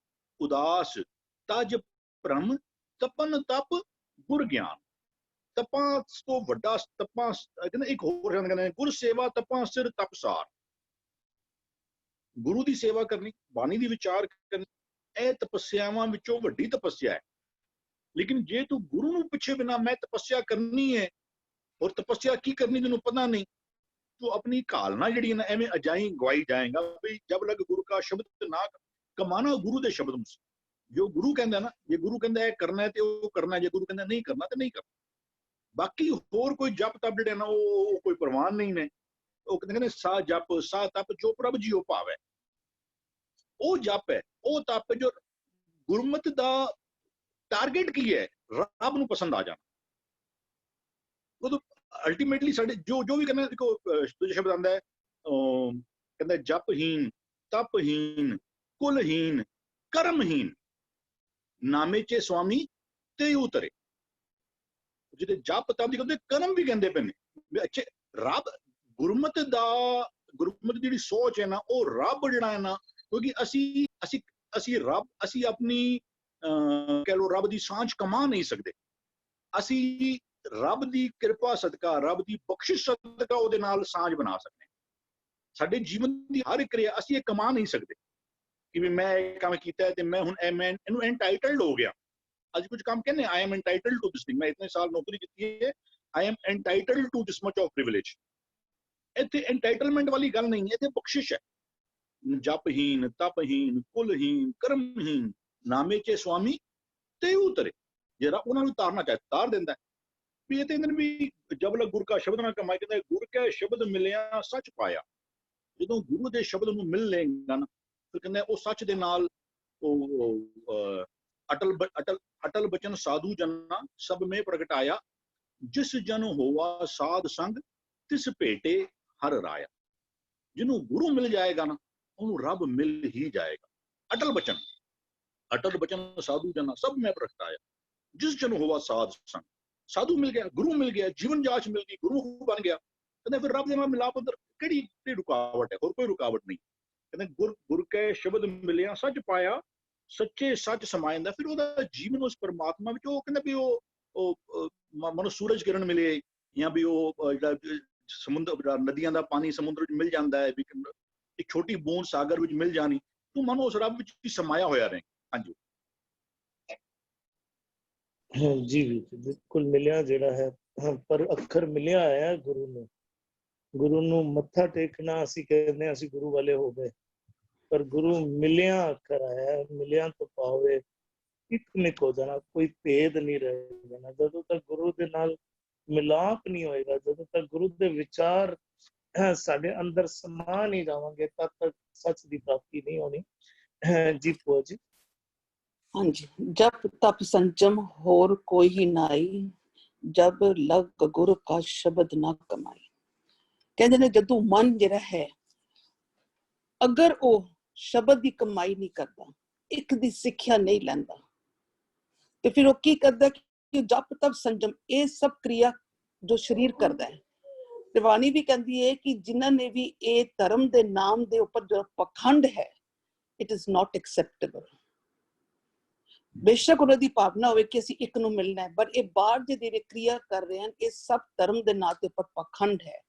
ਉਦਾਸ ਤਜ ਭ੍ਰਮ ਤਪਨ ਤਪ ਗੁਰ ਗਿਆਨ। ਤਪਾਂ ਤੋਂ ਵੱਡਾ ਤਪਾਂ ਕਹਿੰਦੇ ਇੱਕ ਹੋਰ ਕਹਿੰਦੇ ਗੁਰ ਸੇਵਾ ਤਪਾਂ ਸਿਰ ਤਪਸਾਰ। ਗੁਰੂ ਦੀ ਸੇਵਾ ਕਰਨੀ, ਬਾਣੀ ਦੀ ਵਿਚਾਰ ਕਰਨੀ, ਇਹ ਤਪੱਸਿਆਵਾਂ ਵਿੱਚੋਂ ਵੱਡੀ ਤਪੱਸਿਆ ਹੈ। ਲੇਕਿਨ ਜੇ ਤੂੰ ਗੁਰੂ ਨੂੰ ਪੁੱਛੇ ਬਿਨਾ ਮੈਂ ਤਪੱਸਿਆ ਕਰਨੀ ਹੈ ਔਰ ਤਪੱਸਿਆ ਕੀ ਕਰਨੀ ਤੈਨੂੰ ਪਤਾ ਨਹੀਂ, ਤੂੰ ਆਪਣੀ ਘਾਲਨਾ ਜਿਹੜੀ ਨਾ ਐਵੇਂ ਅਜਾਈ ਗਵਾਈ ਜਾਏਗਾ। ਵੀ ਜਬ ਲਗ ਗੁਰੂ ਕਾ ਸ਼ਬਦ ਨਾ ਕਮਾਨਾ, ਗੁਰੂ ਦੇ ਸ਼ਬਦ ਨੂੰ ਜੋ ਗੁਰੂ ਕਹਿੰਦਾ ਨਾ, ਜੇ ਗੁਰੂ ਕਹਿੰਦਾ ਇਹ ਕਰਨਾ ਹੈ ਤੇ ਉਹ ਕਰਨਾ, ਜੇ ਗੁਰੂ ਕਹਿੰਦਾ ਨਹੀਂ ਕਰਨਾ ਤੇ ਨਹੀਂ ਕਰਨਾ। ਬਾਕੀ ਹੋਰ ਕੋਈ ਜਪ ਤਪ ਜਿਹੜੇ ਨਾ ਉਹ ਕੋਈ ਪ੍ਰਵਾਨ ਨਹੀਂ ਨੇ। ਉਹ ਕਹਿੰਦੇ ਨੇ ਸਾ ਜਪ ਸਾ ਤਪ ਜੋ ਪ੍ਰਭ ਜੀਓ ਭਾਵੈ, ਉਹ ਜਪ ਹੈ ਉਹ ਤਪ ਜੋ ਗੁਰਮਤਿ ਦਾ ਟਾਰਗੇਟ ਕੀ ਹੈ, ਰੱਬ ਨੂੰ ਪਸੰਦ ਆ ਜਾਣਾ। ਉਦੋਂ ਅਲਟੀਮੇਟਲੀ ਸਾਡੇ ਜੋ ਵੀ ਕਹਿੰਦੇ ਦੇਖੋ ਦੂਜਾ ਸ਼ਬਦ ਆਉਂਦਾ ਹੈ ਕਹਿੰਦਾ ਜਪਹੀਨ ਤਪਹੀਨ ਕੁਲਹੀਨ ਕਰਮਹੀਨ ਨਾਮੇ ਚੇ ਸਵਾਮੀ ਤੇ ਉਤਰੇ। ਜਿਹਦੇ ਜਪ ਤਪ ਦੀ ਕਹਿੰਦੇ ਕਰਮ ਵੀ ਕਹਿੰਦੇ ਪਏ ਨੇ। ਅੱਛੇ ਰੱਬ ਗੁਰਮਤਿ ਦੀ ਜਿਹੜੀ ਸੋਚ ਹੈ ਨਾ ਉਹ ਰੱਬ ਜਿਹੜਾ ਹੈ ਨਾ, ਕਿਉਂਕਿ ਅਸੀਂ ਆਪਣੀ ਕਹਿ ਲਓ ਰੱਬ ਦੀ ਸਾਂਝ ਕਮਾ ਨਹੀਂ ਸਕਦੇ। ਅਸੀਂ ਰੱਬ ਦੀ ਕਿਰਪਾ ਸਦਕਾ ਰੱਬ ਦੀ ਬਖਸ਼ਿਸ਼ ਸਦਕਾ ਉਹਦੇ ਨਾਲ ਸਾਂਝ ਬਣਾ ਸਕਦੇ ਹਾਂ। ਸਾਡੇ ਜੀਵਨ ਦੀ ਹਰ ਇੱਕ ਕਿਰਿਆ ਅਸੀਂ ਇਹ ਕਮਾ ਨਹੀਂ ਸਕਦੇ ਕਿ ਵੀ ਮੈਂ ਇਹ ਕੰਮ ਕੀਤਾ ਤੇ ਮੈਂ ਹੁਣ ਇਹਨੂੰ ਐਂਟਾਈਟਲਡ ਹੋ ਗਿਆ। ਅੱਜ ਕੁਝ ਕੰਮ ਕਹਿੰਦੇ I am entitled to this thing, ਮੈਂ ਇਤਨੇ ਸਾਲ ਨੌਕਰੀ ਕੀਤੀ ਹੈ, I am entitled to this much of privilege. ਇੱਥੇ ਐਂਟਾਈਟਲਮੈਂਟ ਵਾਲੀ ਗੱਲ ਨਹੀਂ ਹੈ, ਇੱਥੇ ਬਖਸ਼ਿਸ਼ ਹੈ। ਜਪਹੀਨ ਤਪਹੀਨ ਕੁਲਹੀਨ ਕਰਮਹੀਨ ਨਾਮੇ ਚੇ ਸਵਾਮੀ ਤੇ ਉਤਰੇ। ਜਿਹੜਾ ਉਹਨਾਂ ਨੂੰ ਤਾਰਨਾ ਚਾਹੇ ਤਾਰ ਦਿੰਦਾ। ਵੀ ਇਹ ਤੇ ਵੀ ਜਬ ਲਗ ਗੁਰ ਕਾ ਸ਼ਬਦ ਨਾ ਕਮਾਈ, ਕਹਿੰਦਾ ਗੁਰ ਕੇ ਸ਼ਬਦ ਮਿਲਿਆ ਸੱਚ ਪਾਇਆ। ਜਦੋਂ ਗੁਰੂ ਦੇ ਸ਼ਬਦ ਨੂੰ ਮਿਲ ਲਏਗਾ ਨਾ ਫਿਰ ਕਹਿੰਦਾ ਉਹ ਸੱਚ ਦੇ ਨਾਲ ਉਹ ਅਟਲ ਬਚਨ ਸਾਧੂ ਜਨਾ ਸਭ ਮੇ ਪ੍ਰਗਟਾਇਆ, ਜਿਸ ਜਨ ਹੋਵਾ ਸਾਧ ਸੰਗ ਤਿਸ ਭੇਟੇ ਹਰ ਰਾਇਆ। ਜਿਹਨੂੰ ਗੁਰੂ ਮਿਲ ਜਾਏਗਾ ਨਾ ਉਹਨੂੰ ਰੱਬ ਮਿਲ ਹੀ ਜਾਏਗਾ। ਅਟਲ ਬਚਨ ਸਾਧੂ ਜਨਾ ਸਭ ਮੇ ਪ੍ਰਗਟਾਇਆ, ਜਿਸ ਜਨ ਹੋਵਾ ਸਾਧ ਸੰਗ। ਸਾਧੂ ਮਿਲ ਗਿਆ, ਗੁਰੂ ਮਿਲ ਗਿਆ, ਜੀਵਨ ਜਾਚ ਮਿਲ ਗਈ, ਗੁਰੂ ਬਣ ਗਿਆ। ਕਹਿੰਦੇ ਫਿਰ ਰੱਬ ਦੇ ਨਾਲ ਮਿਲਾਪ ਅੰਦਰ ਕਿਹੜੀ ਰੁਕਾਵਟ ਹੈ? ਹੋਰ ਕੋਈ ਰੁਕਾਵਟ ਨਹੀਂ। ਕਹਿੰਦੇ ਗੁਰ ਕੇ ਸ਼ਬਦ ਮਿਲਿਆ ਸੱਚ ਪਾਇਆ, ਸੱਚੇ ਸੱਚ ਸਮਾਇੰਦਾ। ਫਿਰ ਉਹਦਾ ਜੀਵਨ ਉਸ ਪਰਮਾਤਮਾ ਵਿੱਚ ਉਹ ਕਹਿੰਦਾ ਵੀ ਉਹ ਮਨੁ ਸੂਰਜ ਕਿਰਨ ਮਿਲੇ, ਜਾਂ ਵੀ ਉਹ ਜਿਹੜਾ ਸਮੁੰਦਰ ਨਦੀਆਂ ਦਾ ਪਾਣੀ ਸਮੁੰਦਰ ਵਿੱਚ ਮਿਲ ਜਾਂਦਾ ਹੈ, ਵੀ ਇੱਕ ਛੋਟੀ ਬੂੰਦ ਸਾਗਰ ਵਿੱਚ ਮਿਲ ਜਾਣੀ, ਤੂੰ ਮਨ ਉਸ ਰੱਬ ਵਿੱਚ ਹੀ ਸਮਾਇਆ ਹੋਇਆ ਰਹੇ। ਹਾਂਜੀ ਜੀ ਬਿਲਕੁਲ ਮਿਲਿਆ ਜਿਹੜਾ ਹੈ, ਪਰ ਅੱਖਰ ਮਿਲਿਆ ਹੈ ਗੁਰੂ ਨੂੰ ਮੱਥਾ ਟੇਕਣਾ ਅਸੀਂ ਕਹਿੰਦੇ ਹਾਂ ਅਸੀਂ ਗੁਰੂ ਵਾਲੇ ਹੋ ਗਏ, ਪਰ ਗੁਰੂ ਮਿਲਿਆ ਅੱਖਰ ਆਇਆ। ਮਿਲਿਆ ਤੋਂ ਪਾਵੇ ਇੱਕ ਮਿਕ ਹੋ ਜਾਣਾ, ਕੋਈ ਭੇਦ ਨਹੀਂ ਰਹਿ ਜਾਣਾ। ਜਦੋਂ ਤੱਕ ਗੁਰੂ ਦੇ ਨਾਲ ਮਿਲਾਪ ਨਹੀਂ ਹੋਏਗਾ, ਜਦੋਂ ਤੱਕ ਗੁਰੂ ਦੇ ਵਿਚਾਰ ਸਾਡੇ ਅੰਦਰ ਸਮਾ ਨਹੀਂ ਜਾਵਾਂਗੇ, ਤਦ ਤੱਕ ਸੱਚ ਦੀ ਪ੍ਰਾਪਤੀ ਨਹੀਂ ਹੋਣੀ। ਜੀ ਭੂਆ ਜੀ। ਹਾਂਜੀ, ਜਪ ਤਪ ਸੰਜਮ ਹੋਰ ਕੋਈ ਹੀ ਨਾਈ, ਜਬ ਲਗ ਗੁਰ ਕਾ ਸ਼ਬਦ ਨਾ ਕਮਾਈ। ਕਹਿੰਦੇ ਨੇ ਜਦੋਂ ਮਨ ਜਿਹੜਾ ਹੈ, ਅਗਰ ਉਹ ਸ਼ਬਦ ਦੀ ਕਮਾਈ ਨਹੀਂ ਕਰਦਾ, ਇੱਕ ਦੀ ਸਿੱਖਿਆ ਨਹੀਂ ਲੈਂਦਾ, ਤੇ ਫਿਰ ਉਹ ਕੀ ਕਰਦਾ ਕਿ ਜਪ ਤਪ ਸੰਜਮ ਇਹ ਸਭ ਕਿਰਿਆ ਜੋ ਸਰੀਰ ਕਰਦਾ ਹੈ। ਤੇ ਬਾਣੀ ਵੀ ਕਹਿੰਦੀ ਹੈ ਕਿ ਜਿਨ੍ਹਾਂ ਨੇ ਵੀ ਇਹ ਧਰਮ ਦੇ ਨਾਮ ਦੇ ਉੱਪਰ ਜੋ ਪਖੰਡ ਹੈ, ਇਟ ਇਜ਼ ਨਾਟ ਐਕਸੈਪਟੇਬਲ। ਬੇਸ਼ੱਕ ਉਹਨਾਂ ਦੀ ਭਾਵਨਾ ਹੋਵੇ ਕਿ ਅਸੀਂ ਇੱਕ ਨੂੰ ਮਿਲਣਾ ਹੈ, ਪਰ ਇਹ ਬਾਹਰ ਦੇ ਜਿਹੜੇ ਕਿਰਿਆ ਕਰ ਰਹੇ ਹਨ, ਇਹ ਸਭ ਧਰਮ ਦੇ ਨਾਂ ਦੇ ਉੱਪਰ ਪਖੰਡ ਹੈ।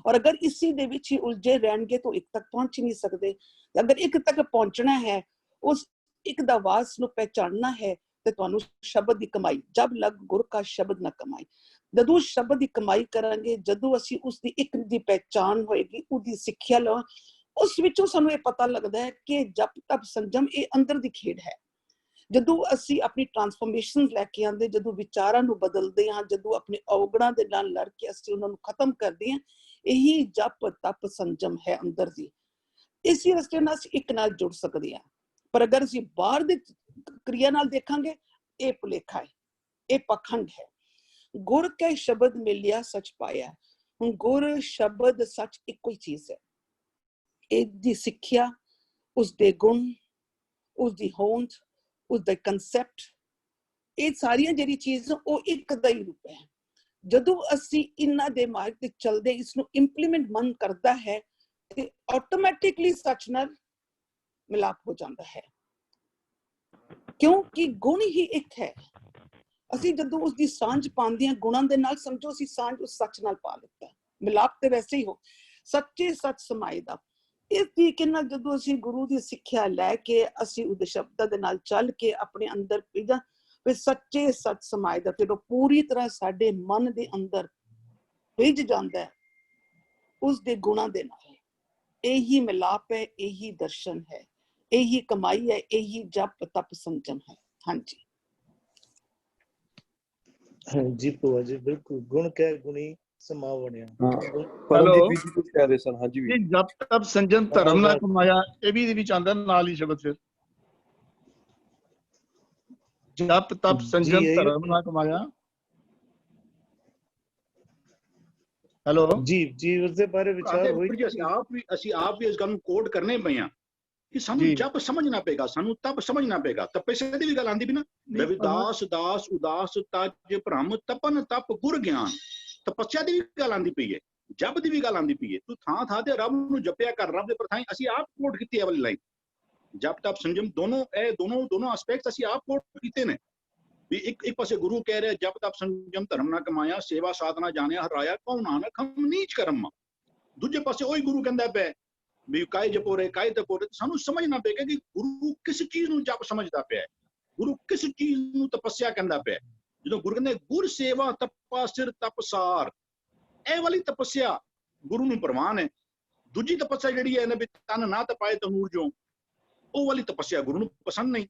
ਔਰ ਅਗਰ ਇसी ਦੇ ਵਿੱਚ ਹੀ ਉਲਝੇ ਰਹਿਣਗੇ ਤਾਂ ਇੱਕ ਤੱਕ ਪਹੁੰਚ ਨਹੀਂ ਸਕਦੇ। ਅਗਰ ਇੱਕ ਤੱਕ ਪਹੁੰਚਣਾ ਹੈ, ਉਸ ਇੱਕ ਦਾ ਵਾਸ ਨੂੰ ਪਹਿਚਾਨਣਾ ਹੈ, ਤੇ ਤੁਹਾਨੂੰ ਸ਼ਬਦ ਦੀ ਕਮਾਈ, ਜਬ ਲਗ ਗੁਰ ਕਾ ਸ਼ਬਦ ਨਾ ਕਮਾਈ। ਜਦੋਂ ਸ਼ਬਦ ਦੀ ਕਮਾਈ ਕਰਾਂਗੇ, ਜਦੋਂ ਅਸੀਂ ਉਸ ਦੀ ਇੱਕ ਦੀ ਪਹਿਚਾਨ ਹੋਏਗੀ, ਉਹਦੀ ਸਿੱਖਿਆ ਲਵਾਂ, ਉਸ ਵਿੱਚੋਂ ਸਾਨੂੰ ਇਹ ਪਤਾ ਲੱਗਦਾ ਹੈ ਕਿ ਜਪ ਤਪ ਸੰਜਮ ਇਹ ਅੰਦਰ ਦੀ ਖੇਡ ਹੈ। ਜਦੋਂ ਅਸੀਂ ਆਪਣੀ ਟਰਾਂਸਫਰਮੇਸ਼ਨ ਲੈ ਕੇ ਆਉਂਦੇ, ਜਦੋਂ ਵਿਚਾਰਾਂ ਨੂੰ ਬਦਲਦੇ ਹਾਂ, ਜਦੋਂ ਆਪਣੇ ਔਗਣਾਂ ਦੇ ਨਾਲ ਲੜ ਕੇ ਅਸੀਂ ਉਹਨਾਂ ਨੂੰ ਖਤਮ ਕਰਦੇ ਹਾਂ, ਇਹੀ ਜਪ ਤਪ ਸੰਜਮ ਹੈ ਅੰਦਰ ਦੀ। ਇਸੇ ਰਸਤੇ ਨਾਲ ਅਸੀਂ ਇੱਕ ਨਾਲ ਜੁੜ ਸਕਦੇ ਹਾਂ। ਪਰ ਅਗਰ ਅਸੀਂ ਬਾਹਰ ਦੀ ਕਿਰਿਆ ਨਾਲ ਦੇਖਾਂਗੇ, ਇਹ ਭੁਲੇਖਾ ਹੈ, ਇਹ ਪਖੰਡ ਹੈ। ਗੁਰ ਕੇ ਸ਼ਬਦ ਮਿਲਿਆ ਸੱਚ ਪਾਇਆ। ਹੁਣ ਗੁਰ ਸ਼ਬਦ ਸੱਚ ਇੱਕੋ ਹੀ ਚੀਜ਼ ਹੈ। ਇਹਦੀ ਸਿੱਖਿਆ, ਉਸਦੇ ਗੁਣ, ਉਸਦੀ ਹੋਂਦ, ਉਸਦਾ ਕੰਸੈਪਟ, ਇਹ ਸਾਰੀਆਂ ਜਿਹੜੀ ਚੀਜ਼ਾਂ ਉਹ ਇੱਕ ਦਾ ਹੀ ਰੂਪ ਹੈ। ਜਦੋਂ ਅਸੀਂ ਇਹਨਾਂ ਦੇ ਮਾਰਗ ਤੇ ਚੱਲਦੇ, ਇਸ ਨੂੰ ਇੰਪਲੀਮੈਂਟ ਮਨ ਕਰਦਾ ਹੈ, ਤੇ ਆਟੋਮੈਟਿਕਲੀ ਸੱਚ ਨਾਲ ਮਿਲਾਪ ਹੋ ਜਾਂਦਾ ਹੈ, ਕਿਉਂਕਿ ਗੁਣ ਹੀ ਇੱਕ ਹੈ। ਅਸੀਂ ਜਦੋਂ ਉਸਦੀ ਸਾਂਝ ਪਾਉਂਦੇ ਹਾਂ ਗੁਣਾਂ ਦੇ ਨਾਲ, ਸਮਝੋ ਅਸੀਂ ਸਾਂਝ ਉਸ ਸੱਚ ਨਾਲ ਪਾ ਲਿੱਤਾ। ਮਿਲਾਪ ਤੇ ਵੈਸੇ ਹੀ ਹੋ, ਸੱਚੇ ਸੱਚ ਸਮਾਏ ਦਾ। ਇਸ ਤਰੀਕੇ ਨਾਲ ਜਦੋਂ ਅਸੀਂ ਗੁਰੂ ਦੀ ਸਿੱਖਿਆ ਲੈ ਕੇ, ਅਸੀਂ ਉਹਦੇ ਸ਼ਬਦਾਂ ਦੇ ਨਾਲ ਚੱਲ ਕੇ ਆਪਣੇ ਅੰਦਰ ਪੀਦਾ, ਫਿਰ ਸੱਚੇ ਸੱਚ ਸਮਾਏ ਦਾ, ਫਿਰ ਉਹ ਪੂਰੀ ਤਰ੍ਹਾਂ ਸਾਡੇ ਮਨ ਦੇ ਅੰਦਰ ਭਿੱਜ ਜਾਂਦਾ ਹੈ ਉਸ ਦੇ ਗੁਣਾਂ ਦੇ ਨਾਲ। ਇਹੀ ਮਿਲਾਪ ਹੈ, ਇਹੀ ਦਰਸ਼ਨ ਹੈ, ਇਹੀ ਕਮਾਈ ਹੈ, ਇਹੀ ਜਪ ਤਪ ਸੰਜਮ ਹੈ। ਹਾਂਜੀ ਜੀ ਭੂਆ ਜੀ, ਬਿਲਕੁਲ। ਗੁਣ ਕਹਿ ਗੁਣੀ ਸਮਾ ਬਣਿਆ। ਪਰਮਜੀਤ ਵੀ ਕੁਝ ਕਹਿ ਰਹੇ ਸਨ। ਹਾਂਜੀ ਵੀ ਜਪ ਤਪ ਸੰਜਮ ਧਰਮ ਨਾ ਕਮਾਇਆ, ਇਹ ਵੀ ਇਹਦੇ ਵਿੱਚ ਆਉਂਦਾ ਨਾਲ ਹੀ ਸ਼ਬਦ। ਫਿਰ ਜਪ ਤਪ ਸੰਜਮ ਧਰਮ ਨਾ ਕਮਾਇਆ। ਹੈਲੋ ਜੀ ਜੀ, ਉਸਦੇ ਬਾਰੇ ਵਿਚਾਰ ਹੋਈ। ਅਸੀਂ ਆਪ ਵੀ ਇਸ ਗੱਲ ਨੂੰ ਕੋਡ ਕਰਨੇ ਪਏ ਆ ਕਿ ਸਾਨੂੰ ਜਪ ਸਮਝਣਾ ਪਏਗਾ, ਸਾਨੂੰ ਤਪ ਸਮਝਣਾ ਪਏਗਾ। ਤਪੱਸਿਆ ਦੀ ਵੀ ਗੱਲ ਆਂਦੀ ਵੀ ਨਾ, ਰਵਿਦਾਸ ਦਾਸ ਉਦਾਸ ਤਜ ਭ੍ਰਮ ਤਪਨ ਤਪ ਗੁਰ ਗਿਆਨ। ਤਪੱਸਿਆ ਦੀ ਵੀ ਗੱਲ ਆਂਦੀ ਪਈ ਹੈ, ਜਪ ਦੀ ਵੀ ਗੱਲ ਆਂਦੀ ਪਈ ਹੈ। ਤੂੰ ਥਾਂ ਥਾਂ ਤੇ ਰੱਬ ਨੂੰ ਜਪਿਆ ਕਰ, ਰੱਬ ਦੇ ਪ੍ਰਥਾਈ। ਅਸੀਂ ਆਪ ਕੋਡ ਕੀਤੀ ਹੈ ਵਾਲੀ ਲਾਈਨ, ਜਪ ਤਪ ਸੰਜਮ ਦੋਨੋਂ, ਇਹ ਦੋਨੋਂ ਐਸਪੈਕਟਸ ਅਸੀਂ ਆਪ ਕੋਡ ਕੀਤੇ ਨੇ। ਵੀ ਇੱਕ ਪਾਸੇ ਗੁਰੂ ਕਹਿ ਰਿਹਾ ਜਪ ਤਪ ਸੰਜਮ ਧਰਮ ਨਾ ਕਮਾਇਆ, ਸੇਵਾ ਸਾਧਨਾ ਜਾਣਿਆ ਹਰਾਇਆ, ਕਉ ਨਾਨਕ ਹਮ ਨੀਚ ਕਰਮ। ਦੂਜੇ ਪਾਸੇ ਉਹੀ ਗੁਰੂ ਕਹਿੰਦਾ ਪਿਆ ਵੀ ਕਾਇ ਜਪੋਰੇ ਕਾਇ ਤਪੋਰੇ। ਸਾਨੂੰ ਸਮਝਣਾ ਪਏਗਾ ਕਿ ਗੁਰੂ ਕਿਸ ਚੀਜ਼ ਨੂੰ ਜਪ ਸਮਝਦਾ ਪਿਆ, ਗੁਰੂ ਕਿਸ ਚੀਜ਼ ਨੂੰ ਤਪੱਸਿਆ ਕਹਿੰਦਾ ਪਿਆ। ਜਦੋਂ ਗੁਰੂ ਕਹਿੰਦੇ ਗੁਰ ਸੇਵਾ ਤਪਾ ਸਿਰ ਤਪਸਾਰ, ਇਹ ਵਾਲੀ ਤਪੱਸਿਆ ਗੁਰੂ ਨੂੰ ਪ੍ਰਵਾਨ ਹੈ। ਦੂਜੀ ਤਪੱਸਿਆ ਜਿਹੜੀ ਹੈ ਵੀ ਤਨ ਨਾ ਤਪਾਏ ਤਨੂਰ ਜੋ, ਉਹ ਵਾਲੀ ਤਪੱਸਿਆ ਗੁਰੂ ਨੂੰ ਪਸੰਦ ਨਹੀਂ।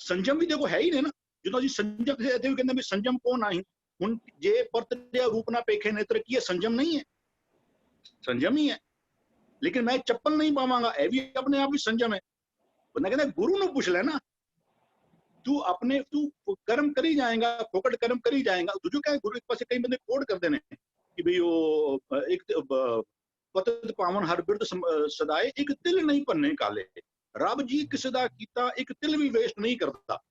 ਸੰਜਮ ਵੀ ਦੇਖੋ ਹੈ ਹੀ ਨੇ ਨਾ। ਜਦੋਂ ਅਸੀਂ ਸੰਜਮ ਇੱਥੇ ਵੀ ਕਹਿੰਦੇ ਵੀ ਸੰਜਮ ਕੋ ਨਹੀਂ। ਹੁਣ ਜੇ ਪਰਤਿਆ ਰੂਪ ਨਾ ਪੇਖੇ ਨੇਤਰ, ਕੀ ਇਹ ਸੰਜਮ ਨਹੀਂ ਹੈ? ਸੰਜਮ ਹੀ ਹੈ। ਲੇਕਿਨ ਮੈਂ ਚੱਪਲ ਨਹੀਂ ਪਾਵਾਂਗਾ, ਇਹ ਵੀ ਆਪਣੇ ਆਪ ਹੀ ਸੰਜਮ ਹੈ। ਬੰਦਾ ਕਹਿੰਦਾ ਗੁਰੂ ਨੂੰ ਪੁੱਛ ਲੈ ਨਾ, ਤੂੰ ਆਪਣੇ ਤੂੰ ਕਰਮ ਕਰੀ ਜਾਏਗਾ, ਫੋਕਟ ਕਰਮ ਕਰੀ ਜਾਏਗਾ। ਦੂਜੋ ਕਹੇ ਗੁਰੂ ਇੱਕ ਪਾਸੇ ਕਈ ਬੰਦੇ ਕੋਡ ਕਰਦੇ ਨੇ ਕਿ ਬਈ ਉਹ ਇੱਕ ਪਤਿਤ ਪਾਵਨ ਹਰ ਬਿਰਦ ਸਦਾਏ, ਇੱਕ ਤਿਲ ਨਹੀਂ ਭੰਨੇ ਕਾਲੇ। ਰੱਬ ਜੀ ਕਿਸੇ ਦਾ ਕੀਤਾ ਇੱਕ ਤਿਲ ਵੀ ਵੇਸਟ ਨਹੀਂ ਕਰਦਾ।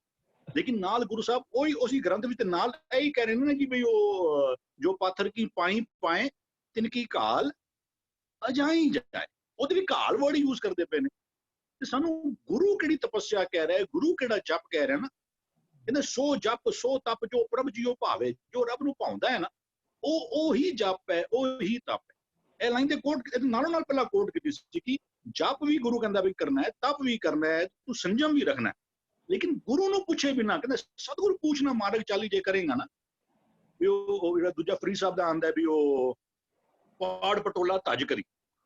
ਲੇਕਿਨ ਨਾਲ ਗੁਰੂ ਸਾਹਿਬ ਉਹੀ ਉਸੇ ਗ੍ਰੰਥ ਵਿੱਚ ਨਾਲ ਇਹੀ ਕਹਿ ਰਹੇ ਨੇ ਕਿ ਬਈ ਉਹ ਜੋ ਪਾਥਰ ਕੀ ਪਾਈ ਪਾਏ ਤਿਨ ਕੀ ਘਾਲ ਅਜਾਈ ਜਾਏ, ਉਹਦੇ ਵੀ ਘਾਲ ਵਰਡ ਯੂਜ਼ ਕਰਦੇ ਪਏ ਨੇ। ਤੇ ਸਾਨੂੰ ਗੁਰੂ ਕਿਹੜੀ ਤਪੱਸਿਆ ਕਹਿ ਰਿਹਾ, ਗੁਰੂ ਕਿਹੜਾ ਜਪ ਕਹਿ ਰਿਹਾ ਨਾ, ਕਹਿੰਦੇ ਸੋ ਜਪ ਸੋ ਤਪ ਜੋ ਪ੍ਰਭ ਜੀਓ ਭਾਵੇ। ਜੋ ਰੱਬ ਨੂੰ ਭਾਉਂਦਾ ਹੈ ਨਾ, ਉਹ ਹੀ ਜਪ ਹੈ, ਉਹ ਹੀ ਤਪ ਹੈ। ਇਹ ਲਾਈਨ ਦੇ ਕੋਡ ਨਾਲੋਂ ਨਾਲ ਪਹਿਲਾਂ ਕੋਡ ਕੀਤੀ ਸੀ ਕਿ ਜਪ ਵੀ ਗੁਰੂ ਕਹਿੰਦਾ ਵੀ ਕਰਨਾ ਹੈ, ਤਪ ਵੀ ਕਰਨਾ ਹੈ, ਤੂੰ ਸੰਜਮ ਵੀ ਰੱਖਣਾ ਹੈ। ਲੇਕਿਨ ਗੁਰੂ ਨੂੰ ਪੁੱਛੇ ਬਿਨਾਂ, ਕਹਿੰਦੇ ਸਤਿਗੁਰੂ ਪੂਛਣਾ ਮਾਰਗ ਚਾਲੀ ਜੇ ਕਰੇਗਾ ਨਾ। ਵੀ ਉਹ ਜਿਹੜਾ ਦੂਜਾ ਫਰੀ ਸਾਹਿਬ ਦਾ ਆਂਦਾ ਵੀ ਉਹ ਪਾੜ ਪਟੋਲਾ ਧੱਜ ਕਰੀ,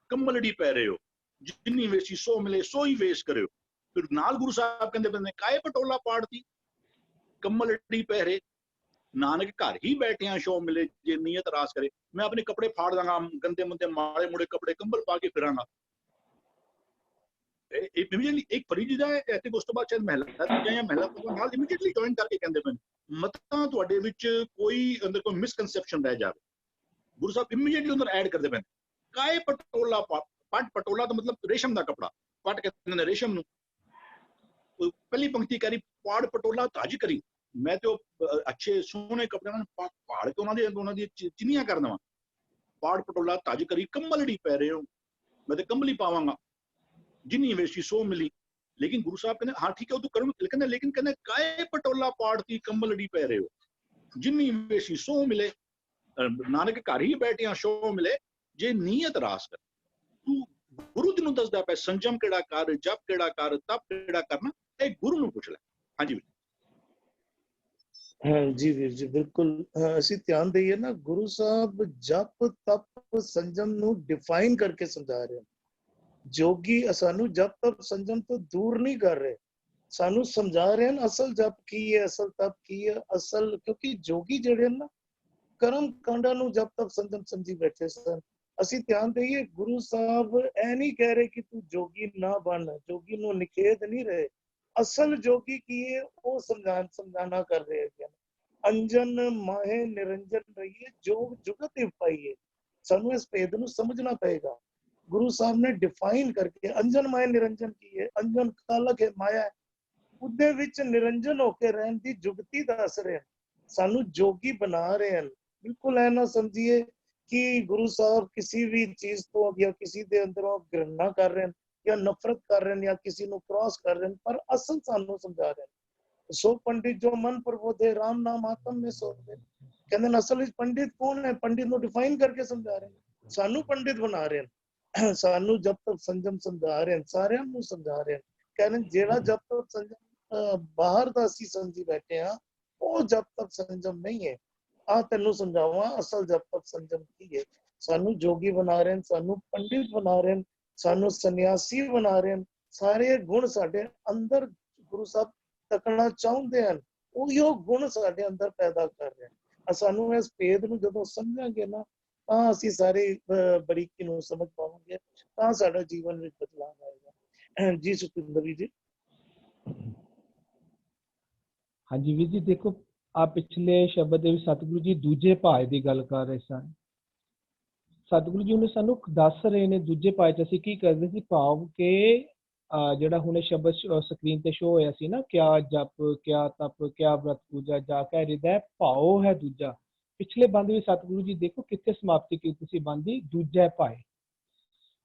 ਕੰਬਲੜੀ ਪੈ ਰਹੇ ਹੋ, ਜਿੰਨੀ ਵੇਸੀ ਸੋ ਮਿਲੇ ਸੋ ਹੀ ਵੇਸ ਕਰਿਓ। ਫਿਰ ਨਾਲ ਗੁਰੂ ਸਾਹਿਬ ਕਹਿੰਦੇ ਬੰਦੇ ਕਾਏ ਪਟੋਲਾ ਪਾੜਤੀ, ਕੰਬਲੜੀ ਪੈ ਰਹੇ। ਨਾਨਕ ਘਰ ਹੀ ਬੈਠਿਆਂ ਸ਼ੋ ਮਿਲੇ ਜੇ ਨੀਅਤ ਰਾਸ ਕਰੇ। ਮੈਂ ਆਪਣੇ ਕੱਪੜੇ ਫਾੜ ਦਾਂਗਾ, ਗੰਦੇ ਮੁੰਦੇ ਮਾੜੇ ਮੁੜੇ ਕੱਪੜੇ ਕੰਬਲ ਪਾ ਕੇ ਫਿਰਾਂਗਾ। ਇਮੀਡੀਏਟਲੀ ਇੱਕ ਫਰੀਦ ਦਾ ਹੈ ਤੇ ਉਸ ਤੋਂ ਬਾਅਦ ਸ਼ਾਇਦ ਮਹਿਲਾ ਦੂਜਾ ਜਾਂ ਮਹਿਲਾ ਨਾਲ ਇਮੀਡੀਏਟਲੀ ਜੁਆਇਨ ਕਰਕੇ ਕਹਿੰਦੇ ਪਏ ਮਤਾਂ ਤੁਹਾਡੇ ਵਿੱਚ ਕੋਈ ਅੰਦਰ ਕੋਈ ਮਿਸਕਨਸੈਪਸ਼ਨ ਰਹਿ ਜਾਵੇ। ਗੁਰੂ ਸਾਹਿਬ ਇਮੀਡੀਏਟਲੀ ਅੰਦਰ ਐਡ ਕਰਦੇ ਪਏ ਕਾਏ ਪਟੋਲਾ ਪੱਟ ਪਟੋਲਾ ਦਾ ਮਤਲਬ ਰੇਸ਼ਮ ਦਾ ਕਪੜਾ, ਪੱਟ ਕਹਿੰਦੇ ਨੇ ਰੇਸ਼ਮ ਨੂੰ। ਪਹਿਲੀ ਪੰਕਤੀ ਕਰੀ ਪਾੜ ਪਟੋਲਾ ਧੱਜ ਕਰੀ। ਮੈਂ ਤੇ ਅੱਛੇ ਸੋਹਣੇ ਕੱਪੜਿਆਂ ਨੂੰ ਪਾੜ ਕੇ ਉਹਨਾਂ ਦੀ ਚਿੰਨੀਆਂ ਕਰ ਦੇਵਾਂ। ਪਾੜ ਪਟੋਲਾ ਧੱਜ ਕਰੀ ਕੰਬਲੜੀ ਪੈ ਰਹੇ ਹੋ, ਮੈਂ ਤੇ ਕੰਬਲੀ ਪਾਵਾਂਗਾ ਜਿੰਨੀ ਵੇਸ਼ੀ ਸੋ ਮਿਲੀ। ਲੇਕਿਨ ਗੁਰੂ ਸਾਹਿਬ ਕਹਿੰਦੇ ਹਾਂ ਠੀਕ ਹੈ ਉਹ ਤੂੰ ਕਰੂੰ, ਲੇਕਿਨ ਕਹਿੰਦੇ ਕਾਏ ਪਟੋਲਾ ਪਾੜਤੀ ਕੰਬਲੜੀ ਪੈ ਰਹੇ ਹੋ ਜਿੰਨੀ ਵੇਸ਼ੀ ਸੋ ਮਿਲੇ। ਨਾਨਕ ਘਰ ਹੀ ਬੈਠਿਆਂ ਸ਼ੋ ਮਿਲੇ ਜੇ ਨੀਅਤ ਰਾਸ ਕਰ। ਤੂੰ ਗੁਰੂ ਜੀ ਨੂੰ ਦੱਸਦਾ ਪਿਆ ਸੰਜਮ ਕਿਹੜਾ ਕਰ, ਜਪ ਕਿਹੜਾ ਕਰ, ਤਪ ਕਿਹੜਾ ਕਰਨਾ, ਇਹ ਗੁਰੂ ਨੂੰ ਪੁੱਛ ਲੈ। ਹਾਂਜੀ ਜੀ ਵੀਰ ਜੀ ਬਿਲਕੁਲ। ਅਸੀਂ ਧਿਆਨ ਦਈਏ ਨਾ ਗੁਰੂ ਸਾਹਿਬ ਜਪ ਤਪ ਸੰਜਮ ਨੂੰ ਡਿਫਾਈਨ ਕਰਕੇ ਸਮਝਾ ਰਹੇ ਹਨ। ਜੋਗੀ ਸਾਨੂੰ ਜਪ ਤਪ ਸੰਜਮ ਤੋਂ ਦੂਰ ਨਹੀਂ ਕਰ ਰਹੇ, ਸਾਨੂੰ ਸਮਝਾ ਰਹੇ ਹਨ ਅਸਲ ਜਪ ਕੀ ਹੈ, ਅਸਲ ਤਪ ਕੀ ਹੈ, ਅਸਲ। ਕਿਉਂਕਿ ਜੋਗੀ ਜਿਹੜੇ ਨਾ ਕਰਮ ਕਾਂਡਾਂ ਨੂੰ ਜਪ ਤਪ ਸੰਜਮ ਸਮਝੀ ਬੈਠੇ ਸਨ। ਅਸੀਂ ਧਿਆਨ ਦਈਏ ਗੁਰੂ ਸਾਹਿਬ ਇਹ ਨਹੀਂ ਕਹਿ ਰਹੇ ਕਿ ਤੂੰ ਜੋਗੀ ਨਾ ਬਣ, ਜੋਗੀ ਨੂੰ ਨਿਖੇਧ ਨਹੀਂ ਰਹੇ। ਅਸਲ ਜੋਗੀ ਕੀ ਹੈ ਉਹ ਸਮਝਾਣਾ ਕਰ ਰਹੇ ਹਨ। ਅੰਜਨ ਮਾਹੇ ਨਿਰੰਜਨ ਰਹੀਏ ਜੋਗ ਜੁਗਤ ਪਾਈਏ। ਸਾਨੂੰ ਇਸ ਭੇਦ ਨੂੰ ਸਮਝਣਾ ਪਏਗਾ। ਗੁਰੂ ਸਾਹਿਬ ਨੇ ਡਿਫਾਈਨ ਕਰਕੇ ਅੰਜਨ ਮਾਇਆ ਨਿਰੰਜਨ ਕੀ ਹੈ। ਅੰਜਨ ਕਾਲਕ ਹੈ, ਮਾਇਆ ਹੈ, ਉਹਦੇ ਵਿੱਚ ਨਿਰੰਜਨ ਹੋ ਕੇ ਰਹਿਣ ਦੀ ਜੁਗਤੀ ਦੱਸ ਰਹੇ ਹਨ, ਸਾਨੂੰ ਜੋਗੀ ਬਣਾ ਰਹੇ ਹਨ। ਬਿਲਕੁਲ ਇਹ ਨਾ ਸਮਝੀਏ ਕਿ ਗੁਰੂ ਸਾਹਿਬ ਕਿਸੇ ਵੀ ਚੀਜ਼ ਤੋਂ ਜਾਂ ਕਿਸੇ ਦੇ ਅੰਦਰੋਂ ਘਿਰਨਾ ਕਰ ਰਹੇ ਹਨ ਜਾਂ ਨਫ਼ਰਤ ਕਰ ਰਹੇ ਹਨ ਜਾਂ ਕਿਸੇ ਨੂੰ ਕ੍ਰਾਸ ਕਰ ਰਹੇ ਹਨ, ਪਰ ਅਸਲ ਸਾਨੂੰ ਸਮਝਾ ਰਹੇ ਹਨ। ਸੋ ਪੰਡਿਤ ਜੋ ਮਨ ਪ੍ਰਬੋਧੇ ਰਾਮ ਨਾਮ ਆਤਮ ਮੇ ਸੋਧੇ। ਕਹਿੰਦੇ ਨੇ ਅਸਲ ਵਿੱਚ ਪੰਡਿਤ ਕੌਣ ਹੈ? ਪੰਡਿਤ ਨੂੰ ਡਿਫਾਈਨ ਕਰਕੇ ਸਮਝਾ ਰਹੇ ਹਨ, ਸਾਨੂੰ ਪੰਡਿਤ ਬਣਾ ਰਹੇ ਹਨ, ਸਾਨੂੰ ਜਪ ਤਪ ਸੰਜਮ ਸਮਝਾ ਰਹੇ ਹਨ, ਸਾਰਿਆਂ ਨੂੰ ਸਮਝਾ ਰਹੇ ਹਨ। ਕਹਿੰਦੇ ਜਿਹੜਾ ਜਪ ਤਪ ਸੰਜਮ ਬਾਹਰ ਦਾ ਅਸੀਂ ਸਮਝੀ ਬੈਠੇ ਹਾਂ ਉਹ ਜਪ ਤਪ ਸੰਜਮ ਨਹੀਂ ਹੈ। ਆ ਤੈਨੂੰ ਸਮਝਾਵਾਂ ਅਸਲ ਜਪ ਤਪ ਸੰਜਮ ਕੀ ਹੈ। ਸਾਨੂੰ ਜੋਗੀ ਬਣਾ ਰਹੇ ਹਨ, ਸਾਨੂੰ ਪੰਡਿਤ ਬਣਾ ਰਹੇ ਹਨ, ਸਾਨੂੰ ਸੰਨਿਆਸੀ ਬਣਾ ਰਹੇ ਹਨ। ਸਾਰੇ ਗੁਣ ਸਾਡੇ ਅੰਦਰ ਗੁਰੂ ਸਾਹਿਬ ਤੱਕਣਾ ਚਾਹੁੰਦੇ ਹਨ, ਉਹੀ ਗੁਣ ਸਾਡੇ ਅੰਦਰ ਪੈਦਾ ਕਰ ਰਹੇ ਹਨ। ਸਾਨੂੰ ਇਸ ਭੇਦ ਨੂੰ ਜਦੋਂ ਸਮਝਾਂਗੇ ਨਾ ਤਾਂ ਅਸੀਂ ਸਾਰੀ ਬਰੀਕੀ ਨੂੰ ਸਮਝ ਪਾਵਾਂਗੇ, ਤਾਂ ਸਾਡਾ ਜੀਵਨ ਵਿੱਚ ਬਦਲਾਅ ਆਏਗਾ। ਜੀ ਸੁਖਿੰਦਰ ਜੀ। ਹਾਂਜੀ ਵੀਰ ਜੀ ਦੇਖੋ ਆ ਪਿਛਲੇ ਸ਼ਬਦ ਦੇ ਵਿੱਚ ਸਤਿਗੁਰੂ ਜੀ ਦੂਜੇ ਭਾਏ ਦੀ ਗੱਲ ਕਰ ਰਹੇ ਸਨ। ਸਤਿਗੁਰੂ ਜੀ ਨੇ ਸਾਨੂੰ ਦੱਸ ਰਹੇ ਨੇ ਦੂਜੇ ਭਾਏ ਚ ਅਸੀਂ ਕੀ ਕਰਦੇ ਸੀ, ਭਾਵ ਕਿ ਜਿਹੜਾ ਹੁਣੇ ਸ਼ਬਦ ਸਕਰੀਨ ਤੇ ਸ਼ੋ ਹੋਇਆ ਸੀ ਨਾ, ਕਿਆ ਜਪ ਕਿਆ ਤਪ ਕਿਆ ਵਰਤ ਪੂਜਾ ਜਾ ਕੇ ਹਿਰਦੈ ਭਾਉ ਹੈ ਦੂਜਾ। ਪਿਛਲੇ ਬੰਦ ਵਿੱਚ ਸਤਿਗੁਰੂ ਜੀ ਦੇਖੋ ਕਿੱਥੇ ਸਮਾਪਤੀ ਕੀਤੀ ਸੀ ਬੰਦ ਦੀ, ਦੂਜੇ ਭਾਏ।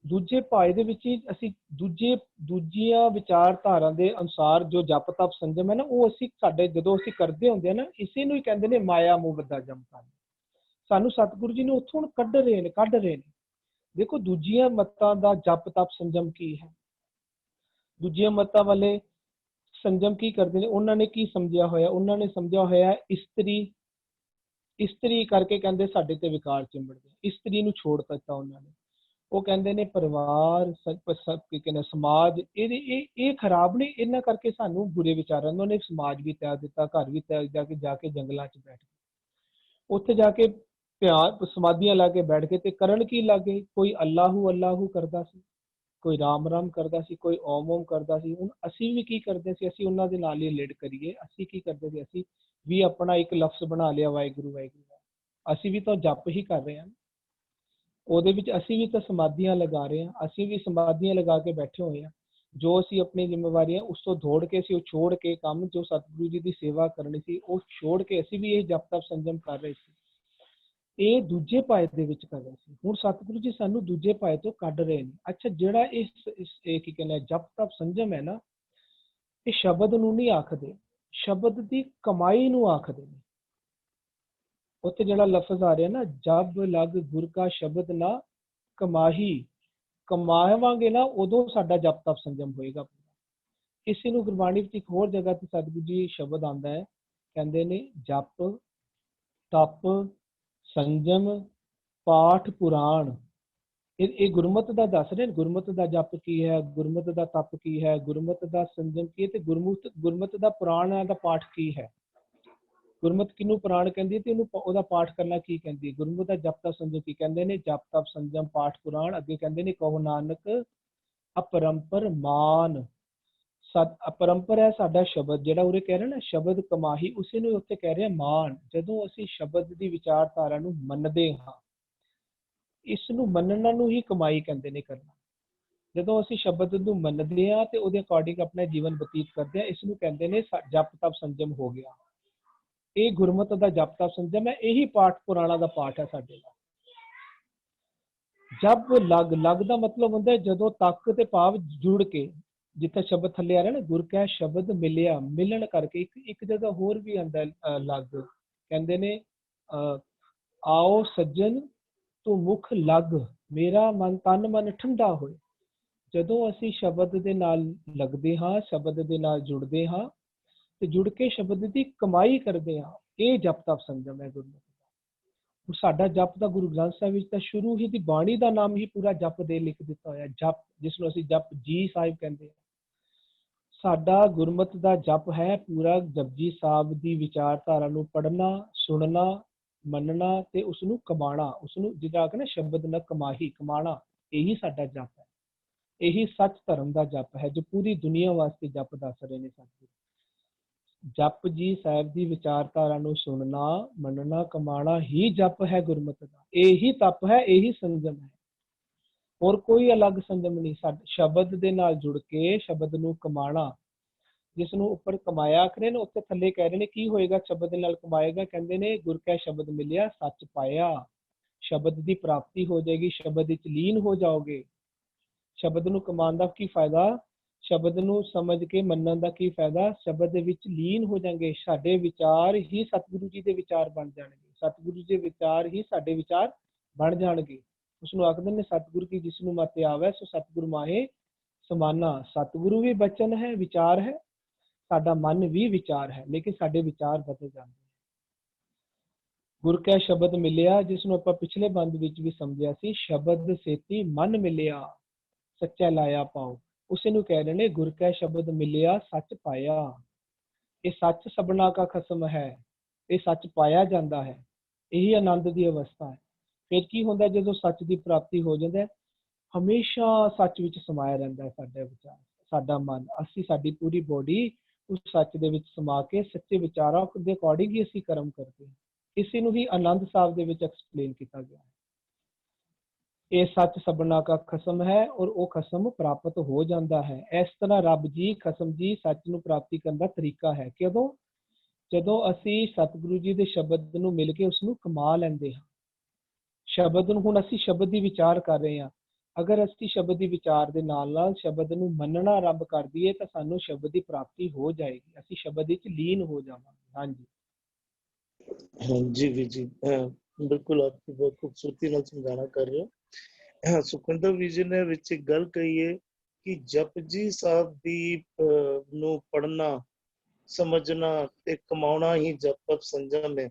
ਦੂਜੇ ਭਾਏ ਦੇ ਵਿੱਚ ਹੀ ਅਸੀਂ ਦੂਜੀਆਂ ਵਿਚਾਰਧਾਰਾ ਦੇ ਅਨੁਸਾਰ ਜੋ ਜਪ ਤਪ ਸੰਜਮ ਹੈ ਨਾ, ਉਹ ਅਸੀਂ ਸਾਡੇ ਜਦੋਂ ਅਸੀਂ ਕਰਦੇ ਹੁੰਦੇ ਆ ਨਾ, ਇਸੇ ਨੂੰ ਹੀ ਕਹਿੰਦੇ ਨੇ ਮਾਇਆ ਮੋਹ ਬੱਧਾ ਜਮ ਕਰ। ਸਾਨੂੰ ਸਤਿਗੁਰੂ ਜੀ ਨੇ ਉੱਥੋਂ ਕੱਢ ਰਹੇ ਨੇ। ਦੇਖੋ ਦੂਜੀਆਂ ਮੱਤਾਂ ਦਾ ਜਪ ਤਪ ਸੰਜਮ ਕੀ ਹੈ, ਦੂਜੀਆਂ ਮੱਤਾਂ ਵਾਲੇ ਸੰਜਮ ਕੀ ਕਰਦੇ ਨੇ, ਉਹਨਾਂ ਨੇ ਕੀ ਸਮਝਿਆ ਹੋਇਆ, ਉਹਨਾਂ ਨੇ ਸਮਝਿਆ ਹੋਇਆ ਇਸਤਰੀ ਕਰਕੇ ਕਹਿੰਦੇ ਸਾਡੇ ਤੇ ਵਿਕਾਰ ਚਿੰਬੜਦੇ, ਇਸਤਰੀ ਨੂੰ ਛੋੜ ਦਿੱਤਾ ਉਹਨਾਂ ਨੇ। ਉਹ ਕਹਿੰਦੇ ਨੇ ਪਰਿਵਾਰ ਸਭ ਕੀ ਕਹਿੰਦੇ ਸਮਾਜ ਇਹ ਖਰਾਬ ਨੇ, ਇਹਨਾਂ ਕਰਕੇ ਸਾਨੂੰ ਬੁਰੇ ਵਿਚਾਰਾਂ ਉਹਨਾਂ ਨੇ ਸਮਾਜ ਵੀ ਤਿਆਗ ਦਿੱਤਾ, ਘਰ ਵੀ ਤਿਆਗ ਜਾ ਕੇ ਜੰਗਲਾਂ 'ਚ ਬੈਠ ਗਏ, ਉੱਥੇ ਜਾ ਕੇ ਪਿਆਰ ਸਮਾਧੀਆਂ ਲਾ ਕੇ ਬੈਠ ਗਏ। ਤੇ ਕਰਨ ਕੀ ਲੱਗੇ, ਕੋਈ ਅੱਲਾਹੂ ਕਰਦਾ ਸੀ, ਕੋਈ ਰਾਮ ਰਾਮ ਕਰਦਾ ਸੀ, ਕੋਈ ਓਮ ਓਮ ਕਰਦਾ ਸੀ। ਹੁਣ ਅਸੀਂ ਵੀ ਕੀ ਕਰਦੇ ਸੀ, ਅਸੀਂ ਉਹਨਾਂ ਦੇ ਨਾਲ ਹੀ ਰਿਲੇਟ ਕਰੀਏ। ਅਸੀਂ ਕੀ ਕਰਦੇ ਸੀ, ਅਸੀਂ ਵੀ ਆਪਣਾ ਇੱਕ ਲਫ਼ਜ਼ ਬਣਾ ਲਿਆ ਵਾਹਿਗੁਰੂ ਵਾਹਿਗੁਰੂ, ਅਸੀਂ ਵੀ ਤਾਂ ਜਪ ਹੀ ਕਰ ਰਹੇ ਹਾਂ। ਉਹਦੇ ਵਿੱਚ ਅਸੀਂ ਵੀ ਤਾਂ ਸਮਾਧੀਆਂ ਲਗਾ ਰਹੇ ਹਾਂ, ਅਸੀਂ ਵੀ ਸਮਾਧੀਆਂ ਲਗਾ ਕੇ ਬੈਠੇ ਹੋਏ ਹਾਂ। ਜੋ ਅਸੀਂ ਆਪਣੀ ਜ਼ਿੰਮੇਵਾਰੀਆਂ ਉਸ ਤੋਂ ਦੌੜ ਕੇ ਅਸੀਂ ਉਹ ਛੋੜ ਕੇ ਕੰਮ ਜੋ ਸਤਿਗੁਰੂ ਜੀ ਦੀ ਸੇਵਾ ਕਰਨੀ ਸੀ ਉਹ ਛੋੜ ਕੇ ਅਸੀਂ ਵੀ ਇਹ ਜਪ ਤਪ ਸੰਜਮ ਕਰ ਰਹੇ ਸੀ। ਇਹ ਦੂਜੇ ਪਾਏ ਦੇ ਵਿੱਚ ਕਰ ਰਹੇ ਸੀ। ਹੁਣ ਸਤਿਗੁਰੂ ਜੀ ਸਾਨੂੰ ਦੂਜੇ ਪਾਏ ਤੋਂ ਕੱਢ ਰਹੇ ਨੇ। ਅੱਛਾ ਜਿਹੜਾ ਇਹ ਕੀ ਕਹਿੰਦੇ ਜਪ ਤਪ ਸੰਜਮ ਹੈ ਨਾ, ਇਹ ਸ਼ਬਦ ਨੂੰ ਨਹੀਂ ਆਖਦੇ, ਸ਼ਬਦ ਦੀ ਕਮਾਈ ਨੂੰ ਆਖਦੇ ਨੇ। ਉੱਥੇ ਜਿਹੜਾ ਲਫ਼ਜ਼ ਆ ਰਿਹਾ ਨਾ, ਜਬ ਲਗ ਗੁਰ ਕਾ ਸ਼ਬਦ ਨਾ ਕਮਾਹੀ, ਕਮਾਵਾਂਗੇ ਨਾ ਉਦੋਂ ਸਾਡਾ ਜਪ ਤਪ ਸੰਜਮ ਹੋਏਗਾ। ਇਸੇ ਨੂੰ ਗੁਰਬਾਣੀ ਵਿੱਚ ਇੱਕ ਹੋਰ ਜਗ੍ਹਾ ਤੇ ਸਤਿਗੁਰੂ ਜੀ ਸ਼ਬਦ ਆਉਂਦਾ ਹੈ, ਕਹਿੰਦੇ ਨੇ ਜਪ ਤਪ ਸੰਜਮ ਪਾਠ ਪੁਰਾਣ। ਇਹ ਗੁਰਮਤਿ ਦਾ ਦੱਸ ਰਹੇ, ਗੁਰਮਤਿ ਦਾ ਜਪ ਕੀ ਹੈ, ਗੁਰਮਤਿ ਦਾ ਤਪ ਕੀ ਹੈ, ਗੁਰਮਤਿ ਦਾ ਸੰਜਮ ਕੀ ਹੈ, ਤੇ ਗੁਰਮਤਿ ਦਾ ਪੁਰਾਣ ਦਾ ਪਾਠ ਕੀ ਹੈ। ਗੁਰਮਤਿ ਕਿਹਨੂੰ ਪੁਰਾਣ ਕਹਿੰਦੀ ਹੈ ਤੇ ਉਹਨੂੰ ਉਹਦਾ ਪਾਠ ਕਰਨਾ ਕੀ ਕਹਿੰਦੀ ਹੈ। ਗੁਰਮਤਿ ਦਾ ਜਪ ਤਪ ਸੰਜਮ ਕੀ ਕਹਿੰਦੇ ਨੇ, ਜਪ ਤਪ ਸੰਜਮ ਪਾਠ ਪੁਰਾਣ। ਅੱਗੇ ਕਹਿੰਦੇ ਨੇ ਕਹੋ ਨਾਨਕ ਅਪਰੰਪਰ ਮਾਨ। ਅਪਰੰਪਰ ਹੈ ਸਾਡਾ ਸ਼ਬਦ, ਜਿਹੜਾ ਉਰੇ ਕਹਿ ਰਿਹਾ ਨਾ ਸ਼ਬਦ ਕਮਾਹੀ, ਉਸੇ ਨੂੰ ਉੱਥੇ ਕਹਿ ਰਿਹਾ ਮਾਨ। ਜਦੋਂ ਅਸੀਂ ਸ਼ਬਦ ਦੀ ਵਿਚਾਰਧਾਰਾ ਨੂੰ ਮੰਨਦੇ ਹਾਂ, ਇਸ ਨੂੰ ਮੰਨਣਾ ਨੂੰ ਹੀ ਕਮਾਈ ਕਹਿੰਦੇ ਨੇ ਕਰਨਾ। ਜਦੋਂ ਅਸੀਂ ਸ਼ਬਦ ਨੂੰ ਮੰਨਦੇ ਹਾਂ ਤੇ ਉਹਦੇ ਅਕੋਰਡਿੰਗ ਆਪਣਾ ਜੀਵਨ ਬਤੀਤ ਕਰਦੇ ਹਾਂ, ਇਸ ਨੂੰ ਕਹਿੰਦੇ ਨੇ ਜਪ ਤਪ ਸੰਜਮ ਹੋ ਗਿਆ। ਇਹ ਗੁਰਮਤਿ ਦਾ ਜਪ ਤਪ ਸੰਜਮ ਹੈ। ਇਹੀ ਪਾਠ ਪੁਰਾਣਾ ਦਾ ਪਾਠ ਹੈ ਸਾਡੇ ਦਾ। ਜਬ ਲੱਗ ਦਾ ਮਤਲਬ ਹੁੰਦਾ ਹੈ ਜਦੋਂ ਤੱਕ ਤੇ ਭਾਵ ਜੁੜ ਕੇ, ਜਿੱਥੇ ਸ਼ਬਦ ਥੱਲੇ ਆ ਰਿਹਾ ਨਾ ਗੁਰ ਕੈ ਸ਼ਬਦ ਮਿਲਿਆ, ਮਿਲਣ ਕਰਕੇ। ਇੱਕ ਜਗ੍ਹਾ ਹੋਰ ਵੀ ਆਉਂਦਾ ਲੱਗ, ਕਹਿੰਦੇ ਨੇ ਆਓ ਸੱਜਣ ਤੂੰ ਮੁਖ ਲੱਗ, ਮੇਰਾ ਮਨ ਤਨ ਮਨ ਠੰਡਾ ਹੋਏ। ਜਦੋਂ ਅਸੀਂ ਸ਼ਬਦ ਦੇ ਨਾਲ ਲੱਗਦੇ ਹਾਂ, ਸ਼ਬਦ ਦੇ ਨਾਲ ਜੁੜਦੇ ਹਾਂ ਤੇ ਜੁੜ ਕੇ ਸ਼ਬਦ ਦੀ ਕਮਾਈ ਕਰਦੇ ਹਾਂ, ਇਹ ਜਪ ਤਪ ਸੰਜਮ ਹੈ ਗੁਰਮਤਿ ਦਾ। ਸਾਡਾ ਜਪ ਦਾ ਗੁਰੂ ਗ੍ਰੰਥ ਸਾਹਿਬ ਵਿੱਚ ਤਾਂ ਸ਼ੁਰੂ ਹੀ ਦੀ ਬਾਣੀ ਦਾ ਨਾਮ ਹੀ ਪੂਰਾ ਜਪ ਦੇ ਲਿਖ ਦਿੱਤਾ ਹੋਇਆ, ਜਪ, ਜਿਸ ਨੂੰ ਅਸੀਂ ਜਪ ਜੀ ਸਾਹਿਬ ਕਹਿੰਦੇ ਹਾਂ। ਸਾਡਾ ਗੁਰਮਤਿ ਦਾ ਜਪ ਹੈ ਪੂਰਾ ਜਪਜੀ ਸਾਹਿਬ ਦੀ ਵਿਚਾਰਧਾਰਾ ਨੂੰ ਪੜ੍ਹਨਾ, ਸੁਣਨਾ, ਮੰਨਣਾ ਤੇ ਉਸਨੂੰ ਕਮਾਣਾ। ਉਸਨੂੰ ਜਿਹੜਾ ਕਿ ਨਾ ਸ਼ਬਦ ਨਾਲ ਕਮਾਹੀ, ਕਮਾਣਾ, ਇਹੀ ਸਾਡਾ ਜਪ ਹੈ। ਇਹੀ ਸੱਚ ਧਰਮ ਦਾ ਜਪ ਹੈ ਜੋ ਪੂਰੀ ਦੁਨੀਆ ਵਾਸਤੇ ਜਪ ਦੱਸ ਰਹੇ ਨੇ ਸਤਿਗੁਰੂ। ਜਪ ਜੀ ਸਾਹਿਬ ਦੀ ਵਿਚਾਰਧਾਰਾ ਨੂੰ ਸੁਣਨਾ, ਮੰਨਣਾ, ਕਮਾਣਾ ਹੀ ਜਪ ਹੈ ਗੁਰਮਤਿ ਦਾ। ਇਹੀ ਤਪ ਹੈ, ਇਹੀ ਸੰਜਮ ਹੈ। ਹੋਰ ਕੋਈ ਅਲੱਗ ਸੰਜਮ ਨਹੀਂ। ਸ਼ਬਦ ਦੇ ਨਾਲ ਜੁੜ ਕੇ ਸ਼ਬਦ ਨੂੰ ਕਮਾਣਾ, ਜਿਸ ਨੂੰ ਉੱਪਰ ਕਮਾਇਆ ਆਖ ਰਹੇ ਨੇ, ਉੱਥੇ ਥੱਲੇ ਕਹਿ ਰਹੇ ਨੇ ਕੀ ਹੋਏਗਾ ਸ਼ਬਦ ਦੇ ਨਾਲ ਕਮਾਏਗਾ। ਕਹਿੰਦੇ ਨੇ ਗੁਰ ਕੈ ਸ਼ਬਦ ਮਿਲਿਆ ਸੱਚ ਪਾਇਆ। ਸ਼ਬਦ ਦੀ ਪ੍ਰਾਪਤੀ ਹੋ ਜਾਏਗੀ, ਸ਼ਬਦ ਵਿੱਚ ਲੀਨ ਹੋ ਜਾਓਗੇ। ਸ਼ਬਦ ਨੂੰ ਕਮਾਉਣ ਦਾ ਕੀ ਫਾਇਦਾ, ਸ਼ਬਦ ਨੂੰ ਸਮਝ ਕੇ ਮੰਨਣ ਦਾ ਕੀ ਫਾਇਦਾ, ਸ਼ਬਦ ਦੇ ਵਿੱਚ ਲੀਨ ਹੋ ਜਾਣਗੇ। ਸਾਡੇ ਵਿਚਾਰ ਹੀ ਸਤਿਗੁਰੂ ਜੀ ਦੇ ਵਿਚਾਰ ਬਣ ਜਾਣਗੇ, ਸਤਿਗੁਰੂ ਜੀ ਦੇ ਵਿਚਾਰ ਹੀ ਸਾਡੇ ਵਿਚਾਰ ਬਣ ਜਾਣਗੇ। ਉਸਨੂੰ ਆਖਦੇ ਨੇ ਸਤਿਗੁਰੂ ਕੀ ਜਿਸ ਨੂੰ ਮਤਿ ਆਵੈ ਸੋ ਸਤਿਗੁਰੂ ਮਾਹੇ ਸਮਾਨਾ। ਸਤਿਗੁਰੂ ਵੀ ਬਚਨ ਹੈ, ਵਿਚਾਰ ਹੈ, ਸਾਡਾ ਮਨ ਵੀ ਵਿਚਾਰ ਹੈ, ਲੇਕਿਨ ਸਾਡੇ ਵਿਚਾਰ ਬਦਲ ਜਾਂਦੇ ਨੇ। ਗੁਰ ਕੈ ਸ਼ਬਦ ਮਿਲਿਆ, ਜਿਸ ਨੂੰ ਆਪਾਂ ਪਿਛਲੇ ਬੰਦ ਵਿੱਚ ਵੀ ਸਮਝਿਆ ਸੀ, ਸ਼ਬਦ ਸੇਤੀ ਮਨ ਮਿਲਿਆ ਸੱਚਾ ਲਾਇਆ ਪਾਓ। ਉਸੇ ਨੂੰ ਕਹਿ ਰਹੇ ਨੇ ਗੁਰ ਕੈ ਸ਼ਬਦ ਮਿਲਿਆ ਸੱਚ ਪਾਇਆ। ਇਹ ਸੱਚ ਸਭਨਾ ਕਾ ਖਸਮ ਹੈ, ਇਹ ਸੱਚ ਪਾਇਆ ਜਾਂਦਾ ਹੈ। ਇਹੀ ਆਨੰਦ ਦੀ ਅਵਸਥਾ ਹੈ। ਫਿਰ ਕੀ ਹੁੰਦਾ ਜਦੋਂ ਸੱਚ ਦੀ ਪ੍ਰਾਪਤੀ ਹੋ ਜਾਂਦਾ ਹੈ, ਹਮੇਸ਼ਾ ਸੱਚ ਵਿੱਚ ਸਮਾਇਆ ਰਹਿੰਦਾ ਹੈ ਸਾਡਾ ਵਿਚਾਰ, ਸਾਡਾ ਮਨ। ਅਸੀਂ ਸਾਡੀ ਪੂਰੀ ਬੋਡੀ ਉਸ ਸੱਚ ਦੇ ਵਿੱਚ ਸਮਾ ਕੇ ਸੱਚੇ ਵਿਚਾਰਾਂ ਦੇ ਅਕੋਰਡਿੰਗ ਹੀ ਅਸੀਂ ਕਰਮ ਕਰਦੇ ਹਾਂ। ਇਸੇ ਨੂੰ ਹੀ ਆਨੰਦ ਸਾਹਿਬ ਦੇ ਵਿੱਚ ਐਕਸਪਲੇਨ ਕੀਤਾ ਗਿਆ ਹੈ। ਇਹ ਸੱਚ ਸਭਨਾ ਕਾ ਖਸਮ ਹੈ ਔਰ ਉਹ ਖਸਮ ਪ੍ਰਾਪਤ ਹੋ ਜਾਂਦਾ ਹੈ। ਇਸ ਤਰ੍ਹਾਂ ਰੱਬ ਜੀ, ਖਸਮ ਜੀ ਸੱਚ ਨੂੰ ਪ੍ਰਾਪਤੀ ਕਰਨ ਦਾ ਤਰੀਕਾ ਹੈ। ਕਦੋਂ? ਜਦੋਂ ਅਸੀਂ ਸਤਿਗੁਰੂ ਜੀ ਦੇ ਸ਼ਬਦ ਨੂੰ ਮਿਲ ਕੇ ਉਸਨੂੰ ਕਮਾ ਲੈਂਦੇ ਹਾਂ। ਸ਼ਬਦ ਨੂੰ ਹੁਣ ਅਸੀਂ ਸ਼ਬਦ ਦੀ ਵਿਚਾਰ ਕਰ ਰਹੇ ਹਾਂ। ਅਗਰ ਅਸੀਂ ਸ਼ਬਦ ਦੀ ਵਿਚਾਰ ਦੇ ਨਾਲ ਨਾਲ ਸ਼ਬਦ ਨੂੰ ਮੰਨਣਾ ਆਰੰਭ ਕਰ ਦਈਏ ਤਾਂ ਸਾਨੂੰ ਸ਼ਬਦ ਦੀ ਪ੍ਰਾਪਤੀ ਹੋ ਜਾਏਗੀ। ਅਸੀਂ ਸ਼ਬਦ ਵਿੱਚ ਲੀਨ ਹੋ ਜਾਵਾਂਗੇ। ਹਾਂਜੀ जी जी बिल्कुल आपकी बहुत खूबसूरती ਨਾਲ ਸਮਝਾਣਾ ਕਰ ਰਹੇ ਹੋ। ਸੁਖਿੰਦਰ ਵੀਰ ਜੀ ਨੇ ਵਿੱਚ ਇੱਕ ਗੱਲ ਕਹੀ ਹੈ ਕਿ ਜਪਜੀ ਸਾਹਿਬ ਦੀ ਨੂੰ ਪੜ੍ਹਨਾ, ਸਮਝਣਾ ਤੇ ਕਮਾਉਣਾ ਹੀ ਜਪ ਤਪ ਸੰਜਮ ਹੈ।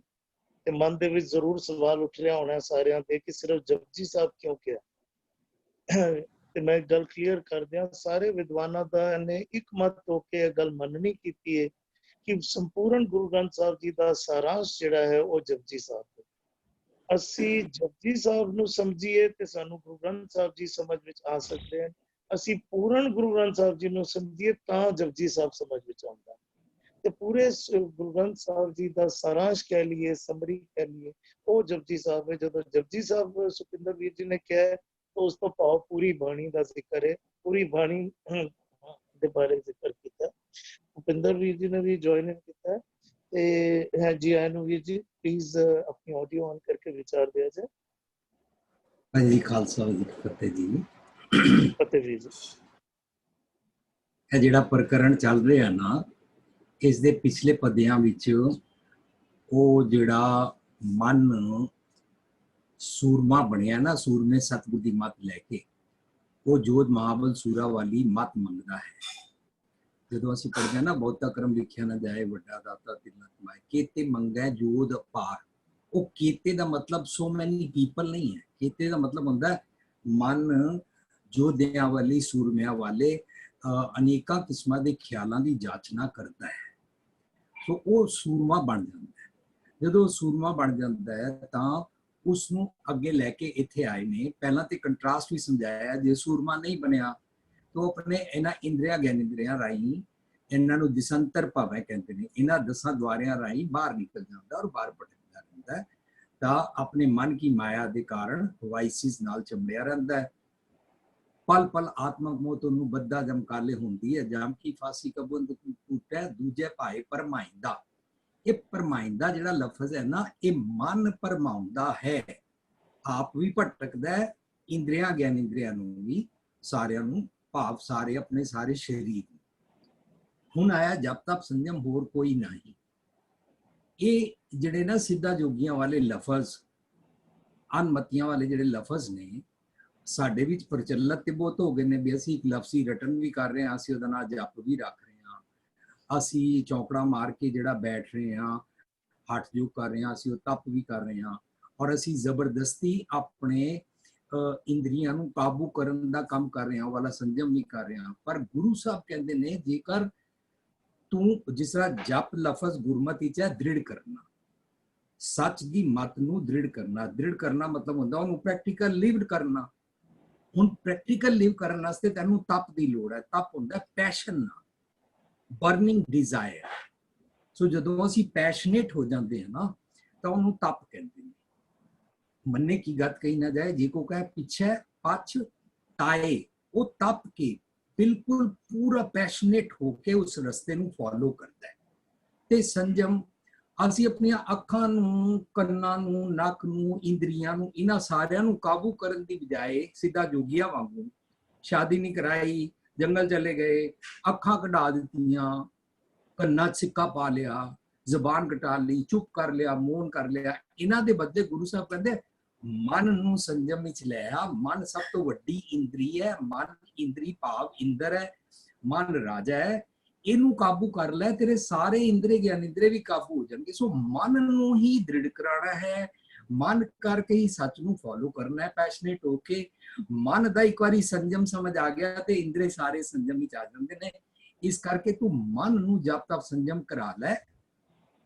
ਤੇ ਮਨ ਦੇ ਵਿੱਚ ਜ਼ਰੂਰ ਸਵਾਲ ਉੱਠ ਰਿਹਾ ਹੋਣਾ ਸਾਰਿਆਂ ਦੇ ਕਿ ਸਿਰਫ ਜਪਜੀ ਸਾਹਿਬ ਕਿਉਂ ਕਿਹਾ। ਤੇ ਮੈਂ ਗੱਲ ਕਲੀਅਰ ਕਰ ਦਿਆਂ, ਸਾਰੇ ਵਿਦਵਾਨਾਂ ਦਾ ਇਹਨੇ ਇੱਕ ਮਤ ਹੋ ਕੇ ਇਹ ਗੱਲ ਮੰਨਣੀ ਕੀਤੀ ਹੈ ਕਿ ਸੰਪੂਰਨ ਗੁਰੂ ਗ੍ਰੰਥ ਸਾਹਿਬ ਜੀ ਦਾ ਸਾਰਾਂਸ਼ ਜਿਹੜਾ ਹੈ ਉਹ ਜਪਜੀ ਸਾਹਿਬ ਹੈ। ਅਸੀਂ ਜਪਜੀ ਸਾਹਿਬ ਨੂੰ ਸਮਝੀਏ ਤੇ ਸਾਨੂੰ ਗੁਰੂ ਗ੍ਰੰਥ ਸਾਹਿਬ ਜੀ ਸਮਝ ਵਿੱਚ ਆ ਸਕਦੇ ਹਨ। ਅਸੀਂ ਪੂਰਨ ਗੁਰੂ ਗ੍ਰੰਥ ਸਾਹਿਬ ਜੀ ਨੂੰ ਸਮਝੀਏ ਤਾਂ ਜਪਜੀ ਸਾਹਿਬ ਸਮਝ ਵਿੱਚ ਆਉਂਦਾ। ਤੇ ਪੂਰੇ ਗੁਰੂ ਗ੍ਰੰਥ ਸਾਹਿਬ ਜੀ ਦਾ ਸਾਰਾਂਸ਼ ਕਹਿ ਲਈਏ, ਸਮਰੀ ਕਹਿ ਲਈਏ, ਉਹ ਜਪਜੀ ਸਾਹਿਬ ਹੈ। ਜਦੋਂ ਜਪਜੀ ਸਾਹਿਬ ਸੁਖਿੰਦਰ ਵੀਰ ਜੀ ਨੇ ਕਿਹਾ ਹੈ ਤਾਂ ਉਸ ਤੋਂ ਭਾਵ ਪੂਰੀ ਬਾਣੀ ਦਾ ਜ਼ਿਕਰ ਹੈ, ਪੂਰੀ ਬਾਣੀ ਦੇ ਬਾਰੇ ਜ਼ਿਕਰ ਕੀਤਾ। ਭੁਪਿੰਦਰ ਵੀਰ ਜੀ ਨੇ ਵੀ ਜੁਆਇਨ ਕੀਤਾ ਤੇ ਹੈ ਜੀ ਆਇਆਂ ਨੂੰ ਵੀਰ ਜੀ ਪਲੀਜ਼ ਆਪਣੀ ਆਡੀਓ ਔਨ ਕਰਕੇ ਵਿਚਾਰ ਦਿਆ ਜਾਏ। ਹਾਂਜੀ, ਖਾਲਸਾ ਜੀ ਫਤਿਹ ਜੀ। ਫਤਿਹ ਵੀਰ ਜੀ। ਇਹ ਜਿਹੜਾ ਪ੍ਰਕਰਣ ਚੱਲ ਰਿਹਾ ਨਾ, ਇਸ ਦੇ ਪਿਛਲੇ ਪਦਿਆਂ ਵਿੱਚ ਉਹ ਜਿਹੜਾ ਮਨ ਸੂਰਮਾ ਬਣਿਆ ਨਾ, ਸੂਰਮੇ ਸਤਿਗੁਰ ਦੀ ਮੱਤ ਲੈ ਕੇ ਉਹ ਜੋਧ ਮਹਾਬਲ ਸੂਰਾ ਵਾਲੀ ਮੱਤ ਮੰਗਦਾ ਹੈ। ਜਦੋਂ ਅਸੀਂ ਪੜ੍ਹਦੇ ਹਾਂ ਨਾ, ਬਹੁਤਾ ਕਰਮ ਲਿਖਿਆ ਨਾ ਜਾਏ, ਵੱਡਾ ਦਾਤਾ ਤਿਲਕ ਕਮਾਏ, ਕੀਤੇ ਮੰਗੈ ਜੋਧ ਅਪਾਰ। ਉਹ ਕੀਤੇ ਦਾ ਮਤਲਬ ਸੋ ਮੈਨੀ ਪੀਪਲ ਨਹੀਂ ਹੈ। ਕੀਤੇ ਦਾ ਮਤਲਬ ਹੁੰਦਾ ਮਨ ਜੋਧਿਆਂ ਵਾਲੀ, ਸੂਰਮਿਆਂ ਵਾਲੇ ਅਨੇਕਾਂ ਕਿਸਮਾਂ ਦੇ ਖਿਆਲਾਂ ਦੀ ਜਾਚਨਾ ਕਰਦਾ ਹੈ। ਸੋ ਉਹ ਸੂਰਮਾ ਬਣ ਜਾਂਦਾ ਹੈ। ਜਦੋਂ ਸੂਰਮਾ ਬਣ ਜਾਂਦਾ ਹੈ ਤਾਂ ਉਸ ਨੂੰ ਅੱਗੇ ਲੈ ਕੇ ਇੱਥੇ ਆਏ ਨੇ। ਪਹਿਲਾਂ ਤੇ ਕੰਟਰਾਸਟ ਵੀ ਸਮਝਾਇਆ, ਜੇ ਸੂਰਮਾ ਨਹੀਂ ਬਣਿਆ ਤਾਂ ਆਪਣੇ ਇਹਨਾਂ ਇੰਦਰੀਆਂ ਗਿਆਨੇਂਦਰੀਆਂ ਰਾਹੀਂ, ਇਹਨਾਂ ਨੂੰ ਦਿਸੰਤਰ ਭਾਵੇਂ ਕਹਿੰਦੇ ਨੇ, ਇਹਨਾਂ 10 ਦੁਆਰਿਆਂ ਰਾਹੀਂ ਬਾਹਰ ਨਿਕਲ ਜਾਂਦਾ ਔਰ ਬਾਹਰ ਭਟਕਦਾ ਰਹਿੰਦਾ ਹੈ। ਤਾਂ ਆਪਣੇ ਮਨ ਕੀ ਮਾਇਆ ਦੇ ਕਾਰਨ ਵਾਈਸਿਸ ਨਾਲ ਚੰਬਿਆ ਰਹਿੰਦਾ ਹੈ। ਪਲ ਪਲ ਆਤਮਕ ਮੋਹ ਨੂੰ ਬੱਧਾ ਜਮਕਾਲੇ ਹੁੰਦੀ ਹੈ, ਜਾਮ ਕੀ ਫਾਸੀ ਕਬੰਦ ਟੁੱਟੈ ਦੂਜੇ ਭਾਏ ਪਰਮਾਇੰਦਾ। ਇਹ ਪਰਮਾਇੰਦਾ ਜਿਹੜਾ ਲਫ਼ਜ਼ ਹੈ ਨਾ, ਇਹ ਮਨ ਪਰਮਾਉਂਦਾ ਹੈ, ਆਪ ਵੀ ਭਟਕਦਾ ਹੈ, ਇੰਦਰੀਆਂ ਗਿਆਨੇਂਦਰੀਆਂ ਨੂੰ ਵੀ, ਸਾਰਿਆਂ ਨੂੰ, ਭਾਵ ਸਾਰੇ ਆਪਣੇ ਸਾਰੇ ਸ਼ਰੀਰ ਨੂੰ। ਹੁਣ ਆਇਆ ਜਪ ਤਪ ਸੰਜਮ ਹੋਰ ਕੋਈ ਨਹੀਂ। ਇਹ ਜਿਹੜੇ ਨਾ ਸਿੱਧਾ ਜੋਗੀਆਂ ਵਾਲੇ ਲਫ਼ਜ਼, ਅਨਮਤੀਆਂ ਵਾਲੇ ਜਿਹੜੇ ਲਫ਼ਜ਼ ਨੇ, ਸਾਡੇ ਵਿੱਚ ਪ੍ਰਚਲਿਤ ਤੇ ਬਹੁਤ ਹੋ ਗਏ ਨੇ ਵੀ ਅਸੀਂ ਇੱਕ ਲਫ਼ਜ਼ੀ ਰਟਨ ਵੀ ਕਰ ਰਹੇ ਹਾਂ, ਅਸੀਂ ਉਹਦਾ ਨਾਂ ਜਪ ਵੀ ਰੱਖ ਰਹੇ ਹਾਂ, ਅਸੀਂ ਚੌਂਕੜਾ ਮਾਰ ਕੇ ਜਿਹੜਾ ਬੈਠ ਰਹੇ ਹਾਂ, ਹੱਠ ਜੋਗ ਕਰ ਰਹੇ ਹਾਂ, ਅਸੀਂ ਉਹ ਤਪ ਵੀ ਕਰ ਰਹੇ ਹਾਂ, ਔਰ ਅਸੀਂ ਜ਼ਬਰਦਸਤੀ ਆਪਣੇ ਇੰਦਰੀਆਂ ਨੂੰ ਕਾਬੂ ਕਰਨ ਦਾ ਕੰਮ ਕਰ ਰਹੇ ਹਾਂ, ਵਾਲਾ ਸੰਜਮ ਵੀ ਕਰ ਰਹੇ ਹਾਂ। ਪਰ ਗੁਰੂ ਸਾਹਿਬ ਕਹਿੰਦੇ ਨੇ ਜੇਕਰ ਤੂੰ ਜਿਸ ਤਰ੍ਹਾਂ ਜਪ ਲਫ਼ਜ਼ ਗੁਰਮਤਿ ਚ ਹੈ ਦ੍ਰਿੜ ਕਰਨਾ, ਸੱਚ ਦੀ ਮਤ ਨੂੰ ਦ੍ਰਿੜ ਕਰਨਾ। ਦ੍ਰਿੜ ਕਰਨਾ ਮਤਲਬ ਹੁੰਦਾ ਉਹਨੂੰ ਪ੍ਰੈਕਟੀਕਲ ਲਿਵਡ ਕਰਨਾ। ਹੁਣ ਪ੍ਰੈਕਟੀਕਲ ਲਿਵ ਕਰਨ ਵਾਸਤੇ ਤੈਨੂੰ ਤਪ ਦੀ ਲੋੜ ਹੈ। ਤਪ ਹੁੰਦਾ ਪੈਸ਼ਨ ਨਾਲ, ਬਰਨਿੰਗ ਡਿਜ਼ਾਇਰ। ਸੋ ਜਦੋਂ ਅਸੀਂ ਪੈਸ਼ਨੇਟ ਹੋ ਜਾਂਦੇ ਹਾਂ ਨਾ ਤਾਂ ਉਹਨੂੰ ਤਪ ਕਹਿੰਦੇ ਨੇ। ਮੰਨੇ ਕੀ ਗੱਤ ਕਹੀ ਨਾ ਜਾਏ, ਜੇ ਕੋ ਕਹੇ ਪਿੱਛੇ ਪਛ ਤਾਏ, ਉਹ ਤਪ ਕੇ ਬਿਲਕੁਲ ਪੂਰਾ ਪੈਸ਼ਨੇਟ ਹੋ ਕੇ ਉਸ ਰਸਤੇ ਨੂੰ ਫੋਲੋ ਕਰਦਾ ਹੈ। ਤੇ ਸੰਜਮ ਅਸੀਂ ਆਪਣੀਆਂ ਅੱਖਾਂ ਨੂੰ, ਕੰਨਾਂ ਨੂੰ, ਨੱਕ ਨੂੰ, ਇੰਦਰੀਆਂ ਨੂੰ, ਇਹਨਾਂ ਸਾਰਿਆਂ ਨੂੰ ਕਾਬੂ ਕਰਨ ਦੀ ਬਜਾਏ ਸਿੱਧਾ ਜੋਗੀਆਂ ਵਾਂਗੂ ਸ਼ਾਦੀ ਨਹੀਂ ਕਰਾਈ, ਜੰਗਲ ਚਲੇ ਗਏ, ਅੱਖਾਂ ਕਢਾ ਦਿੱਤੀਆਂ, ਕੰਨਾਂ 'ਚ ਸਿੱਕਾ ਪਾ ਲਿਆ, ਜ਼ਬਾਨ ਕਟਾ ਲਈ, ਚੁੱਪ ਕਰ ਲਿਆ, ਮੌਨ ਕਰ ਲਿਆ। ਇਹਨਾਂ ਦੇ ਬਦਲੇ ਗੁਰੂ ਸਾਹਿਬ ਕਹਿੰਦੇ ਮਨ ਨੂੰ ਸੰਜਮ ਵਿੱਚ ਲੈ ਆ। ਮਨ ਸਭ ਤੋਂ ਵੱਡੀ ਇੰਦਰੀ ਹੈ। ਮਨ ਇੰਦਰੀ ਭਾਵ ਇੰਦਰ ਹੈ, ਮਨ ਰਾਜਾ ਹੈ। ਇਹਨੂੰ ਕਾਬੂ ਕਰ ਲੈ, ਤੇਰੇ ਸਾਰੇ ਇੰਦਰੀ ਗਿਆਨੇਂਦਰੀ ਵੀ ਕਾਬੂ ਹੋ ਜਾਣਗੇ। ਸੋ ਮਨ ਨੂੰ ਹੀ ਦ੍ਰਿੜ ਕਰਾਉਣਾ ਹੈ, ਮਨ ਕਰਕੇ ਹੀ ਸੱਚ ਨੂੰ ਫੋਲੋ ਕਰਨਾ ਹੈ ਪੈਸ਼ਨੇਟ ਹੋ ਕੇ। ਮਨ ਦਾ ਇੱਕ ਵਾਰੀ ਸੰਜਮ ਸਮਝ ਆ ਗਿਆ ਤੇ ਇੰਦਰੀ ਸਾਰੇ ਸੰਜਮ ਵਿੱਚ ਆ ਜਾਂਦੇ ਨੇ। ਇਸ ਕਰਕੇ ਤੂੰ ਮਨ ਨੂੰ ਜਪ ਤਪ ਸੰਜਮ ਕਰਾ ਲੈ,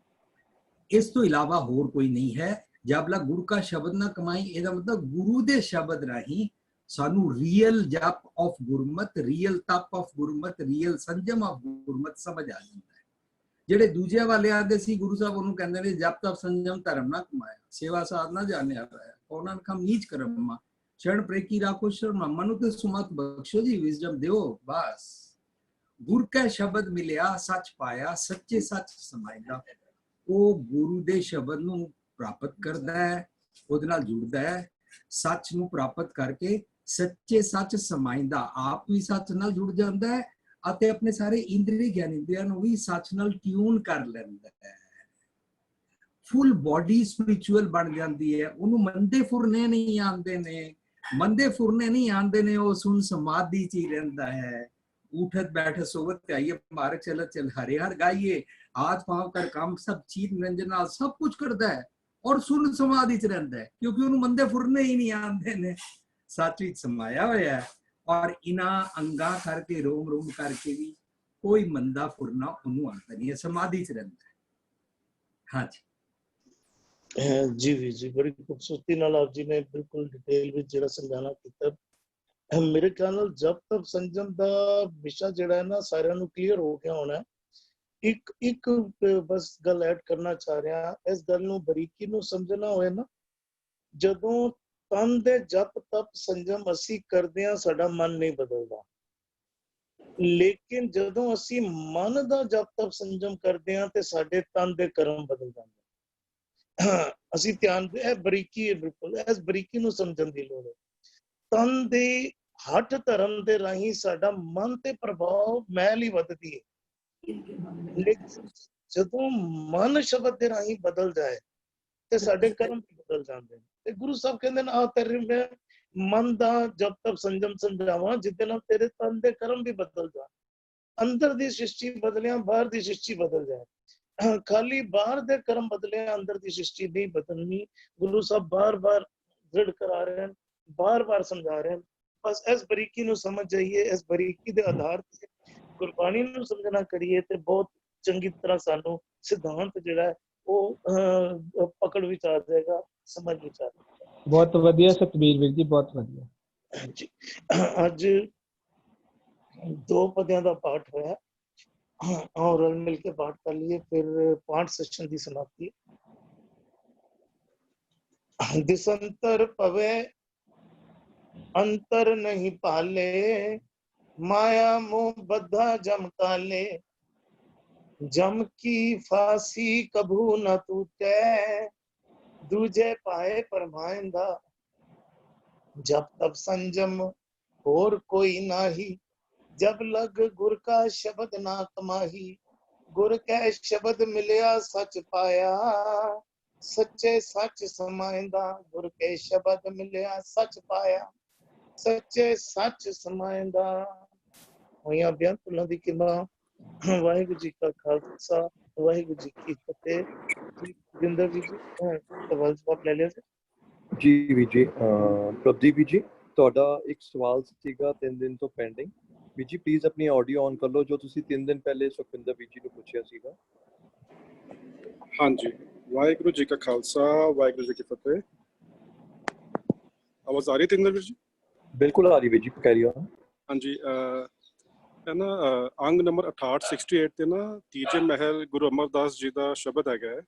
ਇਸ ਤੋਂ ਇਲਾਵਾ ਹੋਰ ਕੋਈ ਨਹੀਂ ਹੈ। ਜਬਲਾ ਗੁਰੂ ਕਾ ਸ਼ਬਦ ਨਾ ਕਮਾਈ, ਇਹਦਾ ਮਤਲਬ ਗੁਰੂ ਦੇ ਸ਼ਬਦ ਰਾਹੀਂ ਸਾਨੂੰ ਰੀਅਲ ਜਪ ਆਫ ਗੁਰਮਤ, ਰੀਅਲ ਤਪ ਆਫ ਗੁਰਮਤ, ਰੀਅਲ ਸੰਜਮ ਆਫ ਗੁਰਮਤ ਸਮਝ ਆ ਜਾਂਦਾ ਹੈ। ਜਿਹੜੇ ਦੂਜਿਆਂ ਵਾਲੇ ਆਦੇ ਸੀ ਗੁਰੂ ਸਾਹਿਬ ਉਹਨੂੰ ਕਹਿੰਦੇ ਨੇ ਜਪ ਤਪ ਸੰਜਮ ਧਰਮ ਨਾ ਕਮਾਇਆ, ਸੇਵਾ ਸਾਧਨਾ ਜਾਣਿਆ ਹੋਇਆ, ਉਹਨਾਂ ਨੇ ਕਮ ਨੀਚ ਕਰਮ ਸ਼ਰਨ ਪ੍ਰੇਕੀ ਰਾਖੋ ਸ਼ਰਮਾ, ਮਨੁ ਤੇ ਸੁਮਤ ਬਖਸ਼ੋ ਜੀ, ਵਿਜ਼ਡਮ ਦਿਓ। ਬਸ ਗੁਰ ਕਾ ਸ਼ਬਦ ਮਿਲਿਆ, ਸੱਚ ਪਾਇਆ, ਸੱਚੇ ਸੱਚ ਸਮਾਇਦਾ। ਉਹ ਗੁਰੂ ਦੇ ਸ਼ਬਦ ਨੂੰ ਪ੍ਰਾਪਤ ਕਰਦਾ ਹੈ, ਉਹਦੇ ਨਾਲ ਜੁੜਦਾ ਹੈ, ਸੱਚ ਨੂੰ ਪ੍ਰਾਪਤ ਕਰਕੇ ਸੱਚੇ ਸੱਚ ਸਮਾਇਦਾ, ਆਪ ਵੀ ਸੱਚ ਨਾਲ ਜੁੜ ਜਾਂਦਾ ਹੈ ਅਤੇ ਆਪਣੇ ਸਾਰੇ ਇੰਦਰੀ ਗਿਆਨੇਂਦਰੀਆਂ ਨੂੰ ਵੀ ਸੱਚ ਨਾਲ ਟਿਊਨ ਕਰ ਲੈਂਦਾ ਹੈ। ਫੁੱਲ ਬਾਡੀ ਸਪਿਰਿਚੁਅਲ ਬਣ ਜਾਂਦੀ ਹੈ। ਉਹਨੂੰ ਮੰਦੇ ਫੁਰਨੇ ਨਹੀਂ ਆਉਂਦੇ ਨੇ, ਮੰਦੇ ਫੁਰਨੇ ਨਹੀਂ ਆਉਂਦੇ ਨੇ। ਉਹ ਸੁਣ ਸਮਾਧੀ ਚ ਹੀ ਰਹਿੰਦਾ ਹੈ। उठत बैठत सोवत आइए मार्ग चलत चल हरे हर गाइए, हाथ पांव कर काम सब चीज निरंजना सब कुछ करता है और सुन समाधि च रहता है, क्योंकि उन्होंने मंदे फुरने ही नहीं आते ने, सच विच समाया होया है। और इना अंगा करके रोम रोम करके भी कोई मंदा फुरना उन्होंने आता नहीं है, समाधि च रहता है। हाँ जी जी भी जी, बड़ी खूबसूरती नाल आप जी ने बिल्कुल डिटेल में जेड़ा समझाना कीता। मेरे ख्याल नाल जब तक संजम दा विषय जेड़ा है ना सारिਆਂ ਨੂੰ ਕਲੀਅਰ ਹੋ ਗਿਆ ਹੋਣਾ। ਇੱਕ ਬਸ ਗੱਲ ਐਡ ਕਰਨਾ ਚਾਹ ਰਿਹਾ, ਇਸ ਗੱਲ ਨੂੰ ਬਰੀਕੀ ਨੂੰ ਸਮਝਣਾ ਹੋਏ ਨਾ, ਜਦੋਂ ਤਨ ਦੇ ਜਪ ਤਪ ਸੰਜਮ ਅਸੀਂ ਕਰਦੇ ਹਾਂ ਸਾਡਾ ਮਨ ਨਹੀਂ ਬਦਲਦਾ, ਲੇਕਿਨ ਜਦੋਂ ਅਸੀਂ ਮਨ ਦਾ ਜਪ ਤਪ ਸੰਜਮ ਕਰਦੇ ਹਾਂ ਤੇ ਸਾਡੇ ਤਨ ਦੇ ਕਰਮ ਬਦਲ ਜਾਂਦੇ। ਅਸੀਂ ਧਿਆਨ ਦੇ ਇਹ ਬਰੀਕੀ ਹੈ, ਬਿਲਕੁਲ ਇਸ ਬਰੀਕੀ ਨੂੰ ਸਮਝਣ ਦੀ ਲੋੜ ਹੈ। ਤਨ ਦੇ ਹੱਠ ਧਰਮ ਦੇ ਰਾਹੀਂ ਸਾਡਾ ਮਨ ਤੇ ਪ੍ਰਭਾਵ ਮੈਲ ਹੀ ਵੱਧਦੀ ਹੈ, ਲੇਕਿਨ ਜਦੋਂ ਮਨ ਸ਼ਬਦ ਦੇ ਰਾਹੀਂ ਬਦਲ ਜਾਏ ਤੇ ਸਾਡੇ ਕਰਮ ਬਦਲ ਜਾਂਦੇ ਨੇ। ਤੇ ਗੁਰੂ ਸਾਹਿਬ ਕਹਿੰਦੇ ਨੇ ਆ ਤੇਰੇ ਮੈਂ ਮਨ ਦਾ ਜਪ ਤਪ ਸੰਜਮ ਸਮਝਾਵਾਂ ਜਿਹਦੇ ਨਾਲ ਤੇਰੇ ਤਨ ਦੇ ਕਰਮ ਵੀ ਬਦਲ ਜਾਣ, ਅੰਦਰ ਦੀ ਸ੍ਰਿਸ਼ਟੀ ਬਦਲਿਆ ਬਾਹਰ ਦੀ ਸ੍ਰਿਸ਼ਟੀ ਬਦਲ ਜਾਏ। ਖਾਲੀ ਬਾਹਰ ਦੇ ਕਰਮ ਬਦਲਿਆ ਅੰਦਰ ਦੀ ਸ੍ਰਿਸ਼ਟੀ ਨਹੀਂ ਬਦਲਣੀ। ਗੁਰੂ ਸਾਹਿਬ ਬਾਰ-ਬਾਰ ਦ੍ਰਿੜ ਕਰਾ ਰਹੇ ਹਨ, ਬਾਰ-ਬਾਰ ਸਮਝਾ ਰਹੇ ਹਨ। ਬਸ ਇਸ ਬਰੀਕੀ ਨੂੰ ਸਮਝ ਜਾਈਏ, ਇਸ ਬਰੀਕੀ ਦੇ ਆਧਾਰ ਤੇ ਗੁਰਬਾਣੀ ਨੂੰ ਸਮਝਣਾ ਕਰੀਏ ਤੇ ਬਹੁਤ ਚੰਗੀ ਤਰ੍ਹਾਂ ਸਾਨੂੰ ਸਿਧਾਂਤ ਜਿਹੜਾ ਉਹ ਪਕੜ ਵਿੱਚ ਆ ਜਾਏਗਾ, ਸਮਝ ਵਿੱਚ ਆ ਜਾਏਗਾ। ਬਹੁਤ ਵਧੀਆ ਸਤਬੀਰ ਵੀਰ ਜੀ, ਬਹੁਤ ਵਧੀਆ। ਹਾਂਜੀ, ਅੱਜ 2 ਪਦਿਆਂ ਦਾ ਪਾਠ ਹੋਇਆ और रल मिल के पाठ कर लिए, फिर 5 सेशन की समाप्ति। दिसंतर पवे अंतर नहीं पाले, माया मोह बद्धा जम काले, जम की फांसी कभू न टूटे, दूजे पाए परमाइंदा, जब तब संजम और कोई नाही, जब लग गुर का शब्द ना कमाही, गुर के शब्द मिलया सच पाया, सच्चे सच समाइंदा, गुर के शब्द मिलया सच पाया, सच्चे सच समाइंदा। होइया बेअंत फुल्लां दी किरपा, वाहिगुरू जी का खालसा, वाहिगुरू जी की फतेह। जिंदर जी सवाल जवाब ले लिया ਜੀ ਵੀਰ ਜੀ, ਪ੍ਰਦੀਪ ਵੀਰ ਜੀ, ਤੁਹਾਡਾ ਇੱਕ ਸਵਾਲ ਸੀਗਾ 3 ਦਿਨ ਤੋਂ ਪੈਂਡਿੰਗ। ਵੀਰ ਜੀ ਪਲੀਜ਼ ਆਪਣੀ ਆਡੀਓ ਔਨ ਕਰ ਲਓ, ਜੋ ਤੁਸੀਂ 3 ਦਿਨ ਪਹਿਲੇ ਸੁਖਵਿੰਦਰ ਵੀਰ ਜੀ ਨੂੰ ਪੁੱਛਿਆ ਸੀਗਾ। ਹਾਂਜੀ, ਵਾਹਿਗੁਰੂ ਜੀ ਕਾ ਖਾਲਸਾ, ਵਾਹਿਗੁਰੂ ਜੀ ਕੀ ਫਤਿਹ। ਆਵਾਜ਼ ਆ ਰਹੀ ਤਿੰਦਰ ਵੀਰ ਜੀ? ਬਿਲਕੁਲ ਆ ਰਹੀ ਵੀਰ ਜੀ, ਕੈਰੀ ਔਨ। ਹਾਂਜੀ, ਹੈ ਨਾ ਅੰਗ ਨੰਬਰ 6868 ਤੇ ਨਾ ਤੀਜੇ ਮਹਿਲ ਗੁਰੂ ਅਮਰਦਾਸ ਜੀ ਦਾ ਸ਼ਬਦ ਹੈਗਾ ਹੈ,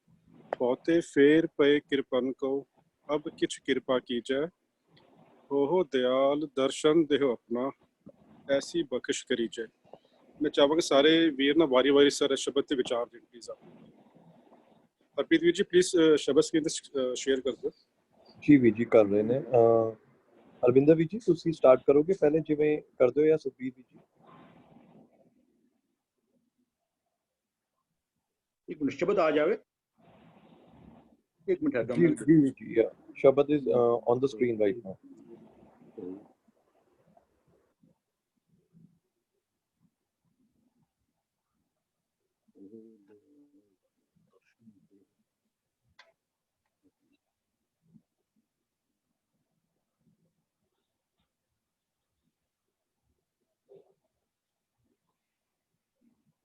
ਬਹੁਤੇ ਫੇਰ ਪਏ ਕਿਰਪਨ ਕੋ ਅਬ ਕਿਛ ਕਿਰਪਾ ਕੀਜੈ, ਉਹ ਦਿਆਲ ਦਰਸ਼ਨ ਦੇਹੁ ਆਪਣਾ, ਐਸੀ ਬਖਸ਼ ਕਰੀਜੈ। ਮੈਂ ਚਾਹਾਂਗਾ ਸਾਰੇ ਵੀਰ ਨਾ ਵਾਰੀ ਵਾਰੀ ਸਰ ਸ਼ਬਦ ਤੇ ਵਿਚਾਰ ਦੇਣ ਪਲੀਜ਼। ਹਰਪ੍ਰੀਤ ਵੀਰ ਜੀ ਪਲੀਜ਼ ਸ਼ਬਦ ਸਕਰੀਨ ਤੇ ਸ਼ੇਅਰ ਕਰ ਦਿਓ। ਜੀ ਵੀਰ ਜੀ ਕਰ ਰਹੇ ਨੇ। ਅਰਵਿੰਦਰ ਵੀਰ ਜੀ ਤੁਸੀਂ ਸਟਾਰਟ ਕਰੋਗੇ ਪਹਿਲੇ, ਜਿਵੇਂ ਕਰਦੇ ਹੋ, ਜਾਂ ਸੁਖਬੀਰ ਵੀਰ ਜੀ? ਇੱਕ ਮਿੰਟ ਸ਼ਬਦ ਆ ਜਾਵੇ, ਇੱਕ ਮਿੰਟ ਹੈ ਜੀ ਜੀ, yeah. Shabad is on the screen right now.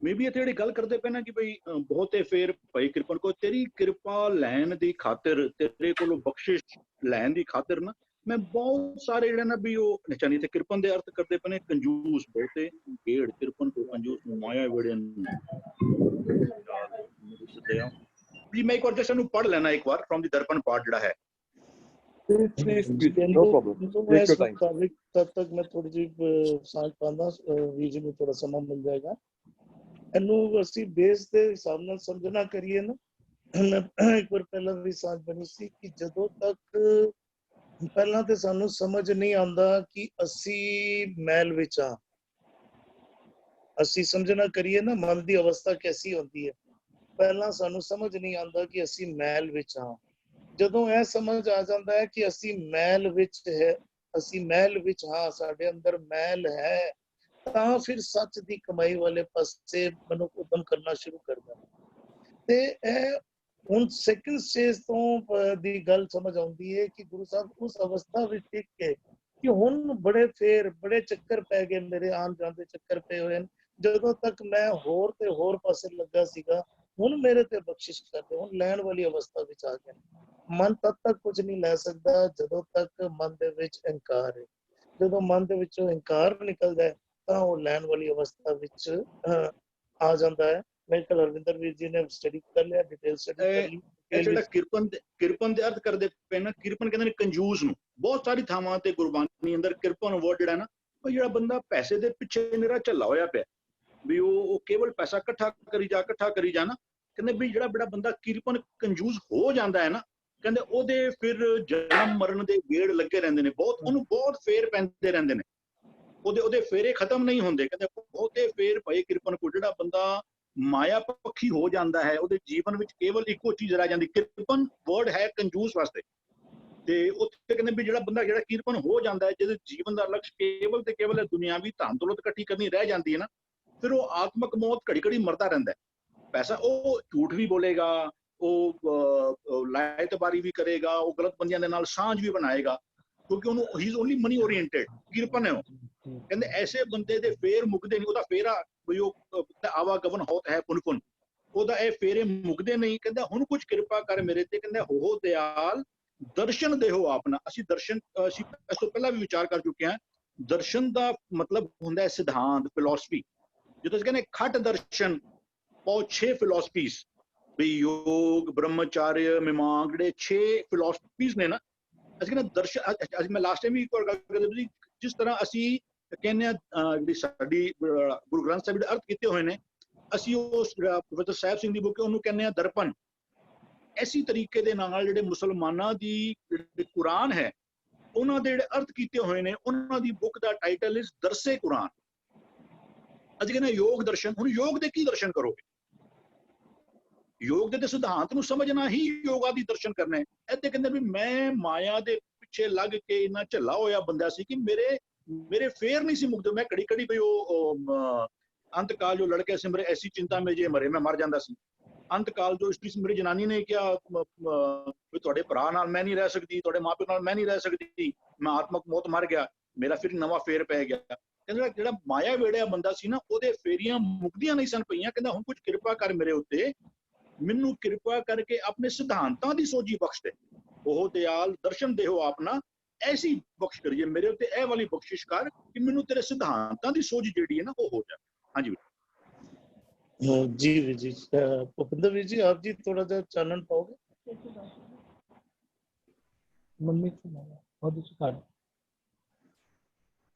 ਮੈਂ ਵੀ ਇੱਥੇ ਜਿਹੜੀ ਗੱਲ ਕਰਦੇ ਪਏ ਨਾ ਕਿ ਬਈ ਬਹੁਤੇ ਫੇਰ ਭਾਈ ਕਿਰਪਨ ਕੋ, ਤੇਰੀ ਕਿਰਪਾ ਲੈਣ ਦੀ ਖਾਤਰ, ਤੇਰੇ ਕੋਲੋਂ ਬਖਸ਼ਿਸ਼ ਲੈਣ ਦੀ ਖਾਤਰ ਨਾ ਮੈਂ ਬਹੁਤ ਸਾਰੇ ਜਿਹੜੇ ਨਾ ਵੀ ਉਹ ਨਿਸ਼ਾਨੀ ਤੇ ਕਿਰਪਨ ਦੇ ਅਰਥ ਕਰਦੇ ਪਏ ਨੇ ਕੰਜੂਸ, ਬਹੁਤੇ ਢੇੜ ਕਿਰਪਨ ਕੋ ਕੰਜੂਸ ਮਾਇਆ ਵੇੜੇ ਵੀ। ਮੈਂ ਇੱਕ ਵਾਰ ਜਸ਼ਨ ਨੂੰ ਪੜ੍ਹ ਲੈਣਾ ਇੱਕ ਵਾਰ ਫਰੋਮ ਦੀ ਦਰਪਨ ਪਾਠ ਜਿਹੜਾ ਹੈ। No problem. Take your time. तब तक मैं थोड़ी जी सांझ पाना, ਵੀਰ ਜੀ ਨੂੰ थोड़ा ਸਮਾਂ ਮਿਲ ਜਾਏਗਾ। ਇਹਨੂੰ ਅਸੀਂ ਬੇਸ ਦੇ ਹਿਸਾਬ ਨਾਲ ਸਮਝਣਾ ਕਰੀਏ ਨਾ, ਇੱਕ ਵਾਰ ਪਹਿਲਾਂ ਵੀ ਸਾਂਝ ਬਣੀ ਸੀ ਕਿ ਜਦੋਂ ਤੱਕ ਪਹਿਲਾਂ ਤੇ ਸਾਨੂੰ ਸਮਝ ਨਹੀਂ ਆਉਂਦਾ ਕਿ ਅਸੀਂ ਮਹਿਲ ਵਿੱਚ ਆ, ਅਸੀਂ ਸਮਝਣਾ ਕਰੀਏ ਨਾ ਮਨ ਦੀ ਅਵਸਥਾ ਕੈਸੀ ਹੁੰਦੀ ਹੈ। ਪਹਿਲਾਂ ਸਾਨੂੰ ਸਮਝ ਨਹੀਂ ਆਉਂਦਾ ਕਿ ਅਸੀਂ ਮਹਿਲ ਵਿੱਚ ਆ। ਜਦੋਂ ਇਹ ਸਮਝ ਆ ਜਾਂਦਾ ਹੈ ਕਿ ਅਸੀਂ ਮਹਿਲ ਵਿੱਚ ਹੈ, ਅਸੀਂ ਮਹਿਲ ਵਿੱਚ ਹਾਂ, ਸਾਡੇ ਅੰਦਰ ਮਹਿਲ ਹੈ, ਤਾਂ ਫਿਰ ਸੱਚ ਦੀ ਕਮਾਈ ਵਾਲੇ ਪਾਸੇ ਮਨੁੱਖ ਉਦਮ ਕਰਨਾ ਸ਼ੁਰੂ ਕਰਦਾ। ਤੇ ਇਹ ਹੁਣ ਸੈਕੰਡ ਸਟੇਜ ਤੋਂ ਦੀ ਗੱਲ ਸਮਝ ਆਉਂਦੀ ਹੈ ਕਿ ਗੁਰੂ ਸਾਹਿਬ ਉਸ ਅਵਸਥਾ ਵਿੱਚ ਟਿਕ ਕੇ ਕਿ ਹੁਣ ਬੜੇ ਚੱਕਰ ਪੈ ਗਏ, ਮੇਰੇ ਆਉਣ ਜਾਣ ਦੇ ਚੱਕਰ ਪਏ ਹੋਏ ਨੇ। ਜਦੋਂ ਤੱਕ ਮੈਂ ਹੋਰ ਤੇ ਹੋਰ ਪਾਸੇ ਲੱਗਾ ਸੀਗਾ, ਹੁਣ ਮੇਰੇ ਤੇ ਬਖਸ਼ਿਸ਼ ਕਰਦੇ, ਹੁਣ ਲੈਣ ਵਾਲੀ ਅਵਸਥਾ ਵਿੱਚ ਆ ਗਏ। ਮਨ ਤਦ ਤੱਕ ਕੁਝ ਨਹੀਂ ਲੈ ਸਕਦਾ ਜਦੋਂ ਤੱਕ ਮਨ ਦੇ ਵਿੱਚ ਅਹੰਕਾਰ ਹੈ। ਜਦੋਂ ਮਨ ਦੇ ਵਿੱਚੋਂ ਅਹੰਕਾਰ ਨਿਕਲਦਾ ਹੈ ਤਾਂ ਉਹ ਲੈਣ ਵਾਲੀ ਅਵਸਥਾ ਵਿੱਚ ਆ ਜਾਂਦਾ ਹੈ। ਮੇਰੇ ਕੋਲ ਅਰਵਿੰਦਰ ਵੀਰ ਜੀ ਨੇ ਸਟੱਡੀ ਕਰ ਲਿਆ, ਡਿਟੇਲ ਸਟੱਡੀ ਕਰ ਲਈ। ਇਹ ਜਿਹੜਾ ਕਿਰਪਨ ਦੇ ਅਰਥ ਕਰਦੇ ਪਏ ਨਾ, ਕਿਰਪਨ ਕਹਿੰਦੇ ਨੇ ਕੰਜੂਸ ਨੂੰ। ਬਹੁਤ ਸਾਰੀ ਥਾਵਾਂ ਤੇ ਗੁਰਬਾਣੀ ਅੰਦਰ ਕਿਰਪਨ ਵਰਡ ਜਿਹੜਾ ਨਾ, ਉਹ ਜਿਹੜਾ ਬੰਦਾ ਪੈਸੇ ਦੇ ਪਿੱਛੇ ਨਿਰਾ ਝੱਲਾ ਹੋਇਆ ਪਿਆ ਵੀ ਉਹ ਕੇਵਲ ਪੈਸਾ ਇਕੱਠਾ ਕਰੀ ਜਾ ਨਾ, ਕਹਿੰਦੇ ਵੀ ਜਿਹੜਾ ਬੰਦਾ ਕਿਰਪਨ ਕੰਜੂਸ ਹੋ ਜਾਂਦਾ ਹੈ ਨਾ, ਕਹਿੰਦੇ ਉਹਦੇ ਫਿਰ ਜਨਮ ਮਰਨ ਦੇ ਗੇੜ ਲੱਗੇ ਰਹਿੰਦੇ ਨੇ, ਉਹਨੂੰ ਬਹੁਤ ਫੇਰ ਪੈਂਦੇ ਰਹਿੰਦੇ ਨੇ, ਉਹਦੇ ਫੇਰੇ ਖਤਮ ਨਹੀਂ ਹੁੰਦੇ। ਕਹਿੰਦੇ ਬਹੁਤੇ ਫੇਰ ਪਏ ਕਿਰਪਨ ਕੋ, ਜਿਹੜਾ ਬੰਦਾ ਮਾਇਆ ਪੱਖੀ ਹੋ ਜਾਂਦਾ ਹੈ, ਉਹਦੇ ਜੀਵਨ ਵਿੱਚ ਕੇਵਲ ਇੱਕੋ ਚੀਜ਼ ਰਹਿ ਜਾਂਦੀ। ਕਿਰਪਨ ਵਰਡ ਹੈ ਕੰਜੂਸ ਵਾਸਤੇ। ਤੇ ਉੱਥੇ ਕਹਿੰਦੇ ਵੀ ਜਿਹੜਾ ਕਿਰਪਨ ਹੋ ਜਾਂਦਾ ਹੈ, ਜਿਹਦੇ ਜੀਵਨ ਦਾ ਲਕਸ਼ ਕੇਵਲ ਤੇ ਕੇਵਲ ਦੁਨਿਆਵੀ ਧਨ ਦੌਲਤ ਇਕੱਠੀ ਕਰਨੀ ਰਹਿ ਜਾਂਦੀ ਹੈ ਨਾ, ਫਿਰ ਉਹ ਆਤਮਕ ਮੌਤ ਘੜੀ ਮਰਦਾ ਰਹਿੰਦਾ ਹੈ। ਪੈਸਾ, ਉਹ ਝੂਠ ਵੀ ਬੋਲੇਗਾ, ਉਹ ਲਾਇਤਬਾਰੀ ਵੀ ਕਰੇਗਾ, ਉਹ ਗਲਤ ਬੰਦਿਆਂ ਦੇ ਨਾਲ ਸਾਂਝ ਵੀ ਬਣਾਏਗਾ, ਕਿਉਂਕਿ ਉਹਨੂੰ he is only money oriented, ਕਿਰਪਨ ਹੈ ਉਹ। ਕਹਿੰਦੇ ਐਸੇ ਬੰਦੇ ਦੇ ਫੇਰ ਮੁੱਕਦੇ ਨਹੀਂ। ਉਹਦਾ ਫੇਰਾ ਵੀ ਉਹ ਆਵਾਗਮਨ ਹੋਤ ਹੈ ਪੁਨ, ਉਹਦਾ ਇਹ ਫੇਰੇ ਮੁੱਕਦੇ ਨਹੀਂ। ਕਹਿੰਦਾ ਹੁਣ ਕੁਝ ਕਿਰਪਾ ਕਰ ਮੇਰੇ ਤੇ, ਕਹਿੰਦਾ ਹੋ ਦਿਆਲ ਦਰਸ਼ਨ ਦੇਹੋ ਆਪਣਾ। ਅਸੀਂ ਦਰਸ਼ਨ ਅਸੀਂ ਇਸ ਤੋਂ ਪਹਿਲਾਂ ਵੀ ਵਿਚਾਰ ਕਰ ਚੁੱਕੇ ਹਾਂ। ਦਰਸ਼ਨ ਦਾ ਮਤਲਬ ਹੁੰਦਾ ਹੈ ਸਿਧਾਂਤ, ਫਿਲਾਸਫੀ। ਜਦੋਂ ਅਸੀਂ ਕਹਿੰਦੇ ਖਟ ਦਰਸ਼ਨ ਉਹ 6 ਫਿਲਾਸਫੀਜ਼ ਵੀ ਯੋਗ, ਬ੍ਰਹਮਚਾਰਿਆ, ਮੀਮਾਂਸ, ਜਿਹੜੇ 6 ਫਿਲਾਸਫੀਜ਼ ਨੇ ਨਾ, ਅਸੀਂ ਕਹਿੰਦੇ ਦਰਸ਼ਨ। ਅੱਜ ਮੈਂ ਲਾਸਟ ਟਾਈਮ ਵੀ ਇੱਕ ਗੱਲ ਕਰਦੇ ਸੀ, ਜਿਸ ਤਰ੍ਹਾਂ ਅਸੀਂ ਕਹਿੰਦੇ ਆ ਜਿਹੜੀ ਸਾਡੀ ਗੁਰੂ ਗ੍ਰੰਥ ਸਾਹਿਬ ਦੇ ਅਰਥ ਕੀਤੇ ਹੋਏ ਨੇ, ਅਸੀਂ ਉਸ ਪ੍ਰੋਫੈਸਰ ਸਾਹਿਬ ਸਿੰਘ ਦੀ ਬੁੱਕ ਉਹਨੂੰ ਕਹਿੰਦੇ ਆ ਦਰਪਣ। ਐਸੀ ਤਰੀਕੇ ਦੇ ਨਾਲ ਜਿਹੜੇ ਮੁਸਲਮਾਨਾਂ ਦੀ ਜਿਹੜੀ ਕੁਰਾਨ ਹੈ, ਉਹਨਾਂ ਦੇ ਜਿਹੜੇ ਅਰਥ ਕੀਤੇ ਹੋਏ ਨੇ, ਉਹਨਾਂ ਦੀ ਬੁੱਕ ਦਾ ਟਾਈਟਲ ਇਜ਼ ਦਰਸੇ ਕੁਰਾਨ। ਅਸੀਂ ਕਹਿੰਦੇ ਯੋਗ ਦਰਸ਼ਨ। ਹੁਣ ਯੋਗ ਦੇ ਕੀ ਦਰਸ਼ਨ ਕਰੋਗੇ? ਯੋਗ ਦੇ ਸਿਧਾਂਤ ਨੂੰ ਸਮਝਣਾ ਹੀ ਯੋਗਾ ਦੀ ਦਰਸ਼ਨ ਕਰਨਾ ਹੈ। ਇੱਥੇ ਕਹਿੰਦੇ ਵੀ ਮੈਂ ਮਾਇਆ ਦੇ ਪਿੱਛੇ ਲੱਗ ਕੇ ਇੰਨਾ ਝੱਲਾ ਹੋਇਆ ਬੰਦਾ ਸੀ ਕਿ ਮੇਰੇ ਫੇਰ ਨਹੀਂ ਸੀ ਮੁਕਦੇ। ਮੈਂ ਘੜੀ ਘੜੀ ਵੀ ਉਹ ਅੰਤਕਾਲ ਜੋ ਲੜਕੇ ਸਿਮਰੇ ਐਸੀ ਚਿੰਤਾ ਮੇ ਜੇ ਮਰੇ, ਮੈਂ ਮਰ ਜਾਂਦਾ ਸੀ। ਅੰਤਕਾਲ ਜੋ ਇਸਤਰੀ ਸਿਮਰੀ ਜਨਾਨੀ ਨੇ ਕਿਹਾ ਵੀ ਤੁਹਾਡੇ ਭਰਾ ਨਾਲ ਮੈਂ ਨਹੀਂ ਰਹਿ ਸਕਦੀ, ਤੁਹਾਡੇ ਮਾਪੇ ਨਾਲ ਮੈਂ ਨਹੀਂ ਰਹਿ ਸਕਦੀ, ਮੈਂ ਆਤਮਕ ਮੌਤ ਮਰ ਗਿਆ, ਮੇਰਾ ਫਿਰ ਨਵਾਂ ਫੇਰ ਪੈ ਗਿਆ। ਕਹਿੰਦਾ ਜਿਹੜਾ ਮਾਇਆ ਵੇੜਿਆ ਬੰਦਾ ਸੀ ਨਾ, ਉਹਦੇ ਫੇਰੀਆਂ ਮੁਕਦੀਆਂ ਨਹੀਂ ਸਨ ਪਈਆਂ। ਕਹਿੰਦਾ ਹੁਣ ਕੁਝ ਕਿਰਪਾ ਕਰ ਮੇਰੇ ਉੱਤੇ, ਮੈਨੂੰ ਕਿਰਪਾ ਕਰਕੇ ਆਪਣੇ ਸਿਧਾਂਤਾਂ ਦੀ ਸੋਝੀ ਬਖਸ਼ ਦੇ। ਉਹ ਦਿਆਲ ਦਰਸ਼ਨ ਦੇਹੋ ਆਪਣਾ, ਐਸੀ ਬਖਸ਼ ਕਰੀਏ ਮੇਰੇ ਉੱਤੇ, ਇਹ ਵਾਲੀ ਬਖਸ਼ਿਸ਼ ਕਰ ਕਿ ਮੈਨੂੰ ਤੇਰੇ ਸਿਧਾਂਤਾਂ ਦੀ ਸੋਝ ਜਿਹੜੀ ਹੈ ਨਾ ਉਹ ਹੋ ਜਾਏ। ਹਾਂਜੀ जी जी भूपिंदर वीर जी, आप जी थोड़ा सा चानन पाओगे? मम्मी को बोलो और दूसरी कार्ड।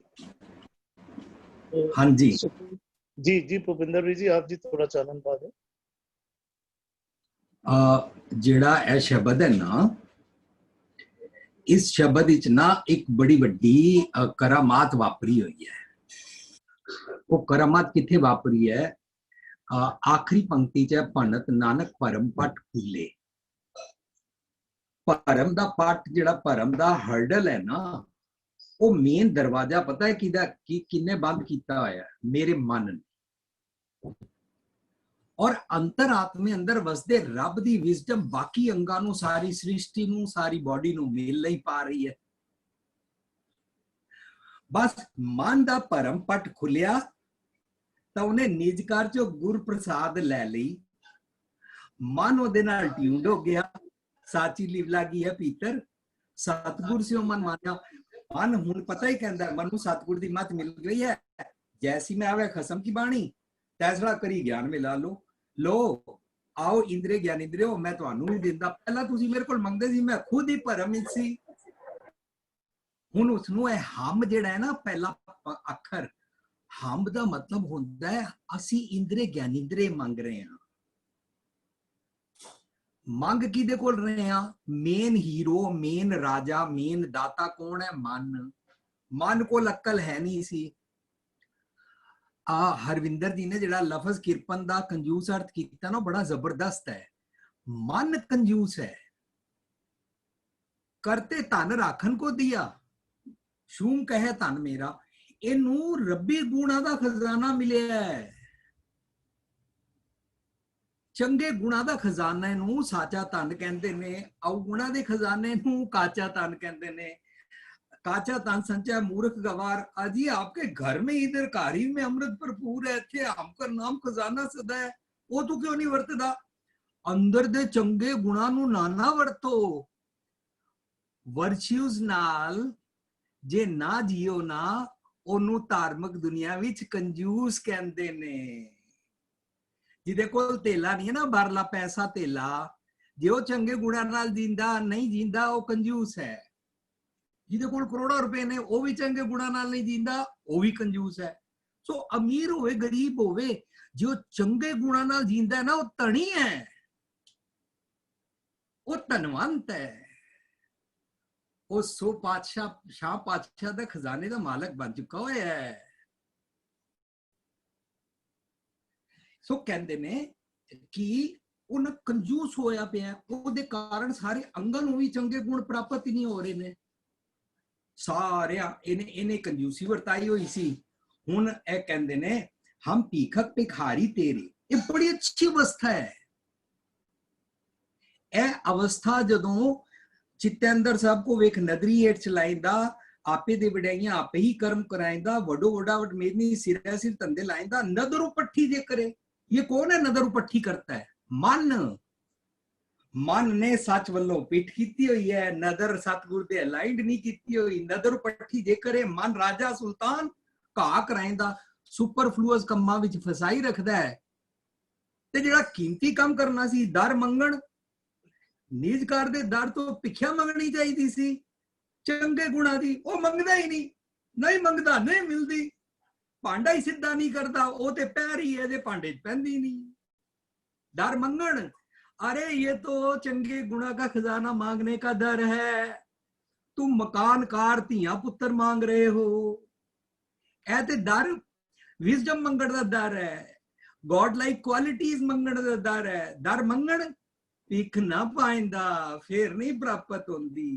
हाँ जी जी जी भूपिंदर वीर जी, आप जी थोड़ा चानन पा दो। ਜਿਹੜਾ ਇਹ ਸ਼ਬਦ ਹੈ ਨਾ, ਇਸ ਸ਼ਬਦ ਵਿੱਚ ਨਾ ਇੱਕ ਬੜੀ ਵੱਡੀ ਕਰਾਮਾਤ ਵਾਪਰੀ ਹੋਈ ਹੈ। ਉਹ ਕਰਾਮਾਤ ਕਿੱਥੇ ਵਾਪਰੀ ਹੈ? ਆਖਰੀ ਪੰਕਤੀ ਚ ਭਣਤ ਨਾਨਕ ਭਰਮ ਪਟ ਖੁੱਲੇ। ਭਰਮ ਦਾ ਪਟ, ਜਿਹੜਾ ਭਰਮ ਦਾ ਹਰਡਲ ਹੈ ਨਾ, ਉਹ ਮੇਨ ਦਰਵਾਜ਼ਾ ਪਤਾ ਹੈ ਕਿਹਦਾ, ਕਿੰਨੇ ਬੰਦ ਕੀਤਾ ਹੋਇਆ? ਮੇਰੇ ਮਨ ਨੇ। ਔਰ ਅੰਤਰਾਤਮੇ ਅੰਦਰ ਵਸਦੇ ਰੱਬ ਦੀ ਵਿਜ਼ਡਮ ਬਾਕੀ ਅੰਗਾਂ ਨੂੰ, ਸਾਰੀ ਸ੍ਰਿਸ਼ਟੀ ਨੂੰ, ਸਾਰੀ ਬਾਡੀ ਨੂੰ ਮਿਲ ਨਹੀਂ ਪਾ ਰਹੀ ਹੈ। ਬਸ ਮਨ ਦਾ ਭਰਮ ਪਟ ਖੁੱਲਿਆ ਤਾਂ ਉਹਨੇ ਨਿਜਕਾਰ ਚੋਂ ਗੁਰ ਪ੍ਰਸਾਦ ਲੈ ਲਈ। ਮਨ ਉਹਦੇ ਨਾਲ ਟਿਊਨਡ ਹੋ ਗਿਆ। ਸਾਚੀ ਲਿਵ ਲੱਗੀ ਹੈ ਭੀਤਰ, ਸਤਗੁਰ ਸਿਓ ਮਨ ਮਾਨਿਆ। ਮਨ ਹੁਣ ਪਤਾ ਹੀ ਕਹਿੰਦਾ, ਮਨ ਨੂੰ ਸਤਗੁਰ ਦੀ ਮੱਤ ਮਿਲ ਗਈ ਹੈ। ਜੈਸੀ ਮੈਂ ਆਵੇ ਖਸਮ ਕੀ ਬਾਣੀ, ਤੈਸੜਾ ਕਰੀ ਗਿਆਨ ਮਿਲਾ ਲੋ ਆਓ ਇੰਦਰੇ ਗਿਆਨ ਇੰਦਰਿਓ, ਮੈਂ ਤੁਹਾਨੂੰ ਵੀ ਦਿੰਦਾ। ਪਹਿਲਾਂ ਤੁਸੀਂ ਮੇਰੇ ਕੋਲ ਮੰਗਦੇ ਸੀ, ਮੈਂ ਖੁਦ ਹੀ ਭਰਮ ਵਿੱਚ ਸੀ। ਹੁਣ ਉਸਨੂੰ ਇਹ ਹਮ ਜਿਹੜਾ ਹੈ ਨਾ, ਪਹਿਲਾ ਅੱਖਰ ਹਮ ਦਾ ਮਤਲਬ ਹੁੰਦਾ ਹੈ ਅਸੀਂ ਇੰਦਰੇ ਗਿਆਨ ਇੰਦਰੇ ਮੰਗ ਰਹੇ ਹਾਂ। ਮੰਗ ਕਿਹਦੇ ਕੋਲ ਰਹੇ ਹਾਂ? ਮੇਨ ਹੀਰੋ, ਮੇਨ ਰਾਜਾ, ਮੇਨ ਦਾਤਾ ਕੌਣ ਹੈ? ਮਨ। ਮਨ ਕੋਲ ਅਕਲ ਹੈ ਨਹੀਂ ਸੀ। ਹਰਵਿੰਦਰ ਜੀ ਨੇ ਜਿਹੜਾ ਲਫ਼ਜ਼ ਕਿਰਪਨ ਦਾ ਕੰਜੂਸ ਅਰਥ ਕੀਤਾ ਨਾ, ਬੜਾ ਜ਼ਬਰਦਸਤ ਹੈ। ਮਨ ਕੰਜੂਸ ਹੈ। ਕਰਤੇ ਧਨ ਰਾਖਣ ਕੋ ਦਿਆ, ਸ਼ੂਮ ਕਹੇ ਧਨ ਮੇਰਾ। ਇਹਨੂੰ ਰੱਬੀ ਗੁਣਾ ਦਾ ਖਜ਼ਾਨਾ ਮਿਲਿਆ ਹੈ। ਚੰਗੇ ਗੁਣਾ ਦਾ ਖਜ਼ਾਨਾ ਇਹਨੂੰ ਸਾਚਾ ਧਨ ਕਹਿੰਦੇ ਨੇ। ਅਵਗੁਣਾ ਦੇ ਖਜ਼ਾਨੇ ਨੂੰ ਕਾਚਾ ਧਨ ਕਹਿੰਦੇ ਨੇ। काचा तन संचय मूर्ख गवार, अजी आपके घर में इधर कारी में अमृत भरपूर है, थे हमका नाम खजाना सदा है, वो तू क्यों नहीं वरतदा? अंदर दे चंगे गुणा नू ना वरतो। वर्च्यूज नाल जे ना जियो ना, ओनू धार्मिक दुनिया विच कंजूस कहंदे ने। जिदे कोल तेला नहीं है ना, बारला पैसा तेला, जे वो चंगे गुणा नाल जींदा नहीं जींदा, वो कंजूस है। ਜਿਹਦੇ ਕੋਲ ਕਰੋੜਾਂ ਰੁਪਏ ਨੇ ਉਹ ਵੀ ਚੰਗੇ ਗੁਣਾਂ ਨਾਲ ਨਹੀਂ ਜੀਂਦਾ, ਉਹ ਵੀ ਕੰਜੂਸ ਹੈ। ਸੋ ਅਮੀਰ ਹੋਵੇ ਗਰੀਬ ਹੋਵੇ, ਜੋ ਚੰਗੇ ਗੁਣਾਂ ਨਾਲ ਜੀਂਦਾ ਹੈ ਨਾ, ਉਹ ਧਨੀ ਹੈ, ਉਹ ਧਨਵੰਤ ਹੈ। ਉਹ ਸੋ ਪਾਤਸ਼ਾਹ ਸ਼ਾਹ ਪਾਤਸ਼ਾਹ ਦੇ ਖਜ਼ਾਨੇ ਦਾ ਮਾਲਕ ਬਣ ਚੁੱਕਾ ਹੋਇਆ ਹੈ। ਸੋ ਕਹਿੰਦੇ ਨੇ ਕਿ ਉਹ ਕੰਜੂਸ ਹੋਇਆ ਪਿਆ, ਉਹਦੇ ਕਾਰਨ ਸਾਰੇ ਅੰਗਾਂ ਨੂੰ ਵੀ ਚੰਗੇ ਗੁਣ ਪ੍ਰਾਪਤ ਹੀ ਨਹੀਂ ਹੋ ਰਹੇ ਨੇ। ਸਾਰਿਆਂ ਇਹਨੇ ਕੰਜੂਸੀ ਵਰਤਾਈ ਹੋਈ ਸੀ। ਹੁਣ ਇਹ ਕਹਿੰਦੇ ਨੇ ਹਮ ਭੀਖਕ ਭਿਖਾਰੀ ਤੇਰੇ। ਇਹ ਬੜੀ ਅੱਛੀ ਅਵਸਥਾ ਹੈ। ਇਹ ਅਵਸਥਾ ਜਦੋਂ ਚਿੱਤੇ ਅੰਦਰ ਸਭ ਕੋ ਵੇਖ ਨਦਰੀ ਹੇਠ ਚਲਾਇੰਦਾ, आपे दे वड्याइयां आपे ही कर्म कराइंदा, वडो वडा वड मेदनी सिरा सिर धंधे लाइंदा, नदरू पट्ठी जे करे। ये कौन है नदरू पट्ठी करता है? ਮਨ ਮਨ ਨੇ ਸੱਚ ਵੱਲੋਂ ਪਿੱਠ ਕੀਤੀ ਹੋਈ ਹੈ, ਨਦਰ ਸਤਿਗੁਰ ਦੇ ਅਲਾਈਨਡ ਨਹੀਂ ਕੀਤੀ ਹੋਈ। ਨਦਰ ਪੱਠੀ ਜੇਕਰ ਇਹ ਮਨ ਰਾਜਾ ਸੁਲਤਾਨ ਘਾਹ ਕਰਾਇੰਦਾ ਸੁਪਰਫਲੂਅਸ ਕੰਮਾਂ ਵਿੱਚ ਫਸਾਈ ਰੱਖਦਾ ਹੈ, ਤੇ ਜਿਹੜਾ ਕੀਮਤੀ ਕੰਮ ਕਰਨਾ ਸੀ ਦਰ ਮੰਗਣ, ਨਿਜ ਘਰ ਦੇ ਦਰ ਤੋਂ ਭਿੱਖਿਆ ਮੰਗਣੀ ਚਾਹੀਦੀ ਸੀ ਚੰਗੇ ਗੁਣਾਂ ਦੀ, ਉਹ ਮੰਗਦਾ ਹੀ ਨਹੀਂ ਮੰਗਦਾ ਨਹੀਂ ਮਿਲਦੀ। ਭਾਂਡਾ ਹੀ ਸਿੱਧਾ ਨਹੀਂ ਕਰਦਾ, ਉਹ ਤੇ ਪੈਰ ਹੀ ਇਹਦੇ ਭਾਂਡੇ 'ਚ ਪੈਂਦੀ ਨਹੀਂ। ਦਰ ਮੰਗਣ, अरे ये तो चंगे गुणा का खजाना मांगने का दर है, तुम मकान कार धियां पुत्र मांग रहे हो। ऐ ते दर विजडम मंगण दा दर है, गॉड लाइक क्वालिटीज मंगण दा दर है। दर मंगण भीख ना पाइंदा फिर नहीं प्राप्त होंदी।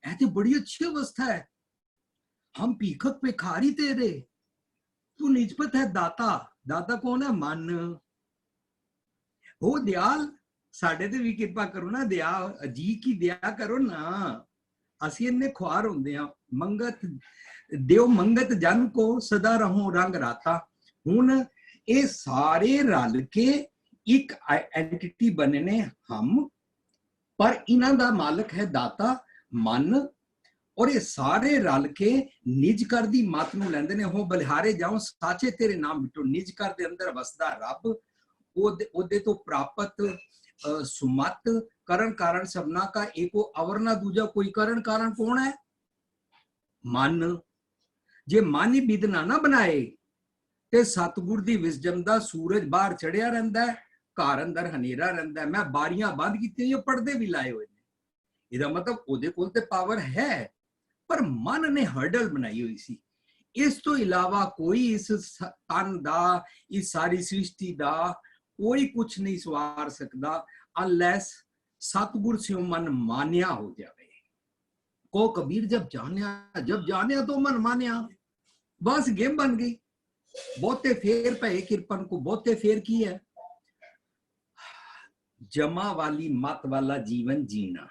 ऐ ते बड़ी अच्छी अवस्था है, हम भीखक भिखारी तेरे, तू निजपत है दाता। दाता कौन है? मन। ओ दयाल ਸਾਡੇ ਤੇ ਵੀ ਕਿਰਪਾ ਕਰੋ ਨਾ, ਦਇਆ ਜੀ ਕੀ ਦਇਆ ਕਰੋ ਨਾ। ਅਸੀਂ ਇੰਨੇ ਖੁਆਰ ਹੁੰਦੇ ਆ। ਮੰਗਤ ਦਿਓ ਮੰਗਤ ਜਨ ਕੋ ਸਦਾ ਰਹੋ ਰੰਗ ਰਾਤਾ। ਹੁਣ ਇਹ ਸਾਰੇ ਰਲ ਕੇ ਇੱਕ ਐਂਟੀਟੀ ਬਣੇ ਨੇ ਹਮ, ਪਰ ਇਹਨਾਂ ਦਾ ਮਾਲਕ ਹੈ ਦਾਤਾ ਮਨ। ਔਰ ਇਹ ਸਾਰੇ ਰਲ ਕੇ ਨਿਜ ਕਰ ਦੀ ਮੱਤ ਨੂੰ ਲੈਂਦੇ ਨੇ। ਹੋ ਬਲਿਹਾਰੇ ਜਾਓ ਸਾਚੇ ਤੇਰੇ ਨਾਮ ਮਿਟੋ। ਨਿਜ ਕਰ ਦੇ ਅੰਦਰ ਵਸਦਾ ਰੱਬ, ਉਹਦੇ ਤੋਂ ਪ੍ਰਾਪਤ सुमत करण कारण सबना का एको अवर ना दूजा कोई करण कारण कौन है? मन। जे मन ही बिदना ना बनाए ते सतगुर दी विजडम दा सूरज बाहर चढ़िया रहिंदा है, घर अंदर हनेरा रहिंदा है। मैं बारियां बंद कीतियां, पर्दे भी लाए हुए ने। इहदा मतलब ओदे कोल ते पावर है, पर मन ने हर्डल बनाई हुई सी। इस तो इलावा कोई इस तन दा, इस सारी सृष्टि दा कोई कुछ नहीं सवार सकता अनलैस सतगुर से मन मान्या हो जाए। को कबीर जब जानिया तो मन मान्या, बस गेम बन गई। बहुते फेर पे किरपन को बहुते फेर की है। जमा वाली मत वाला जीवन जीना,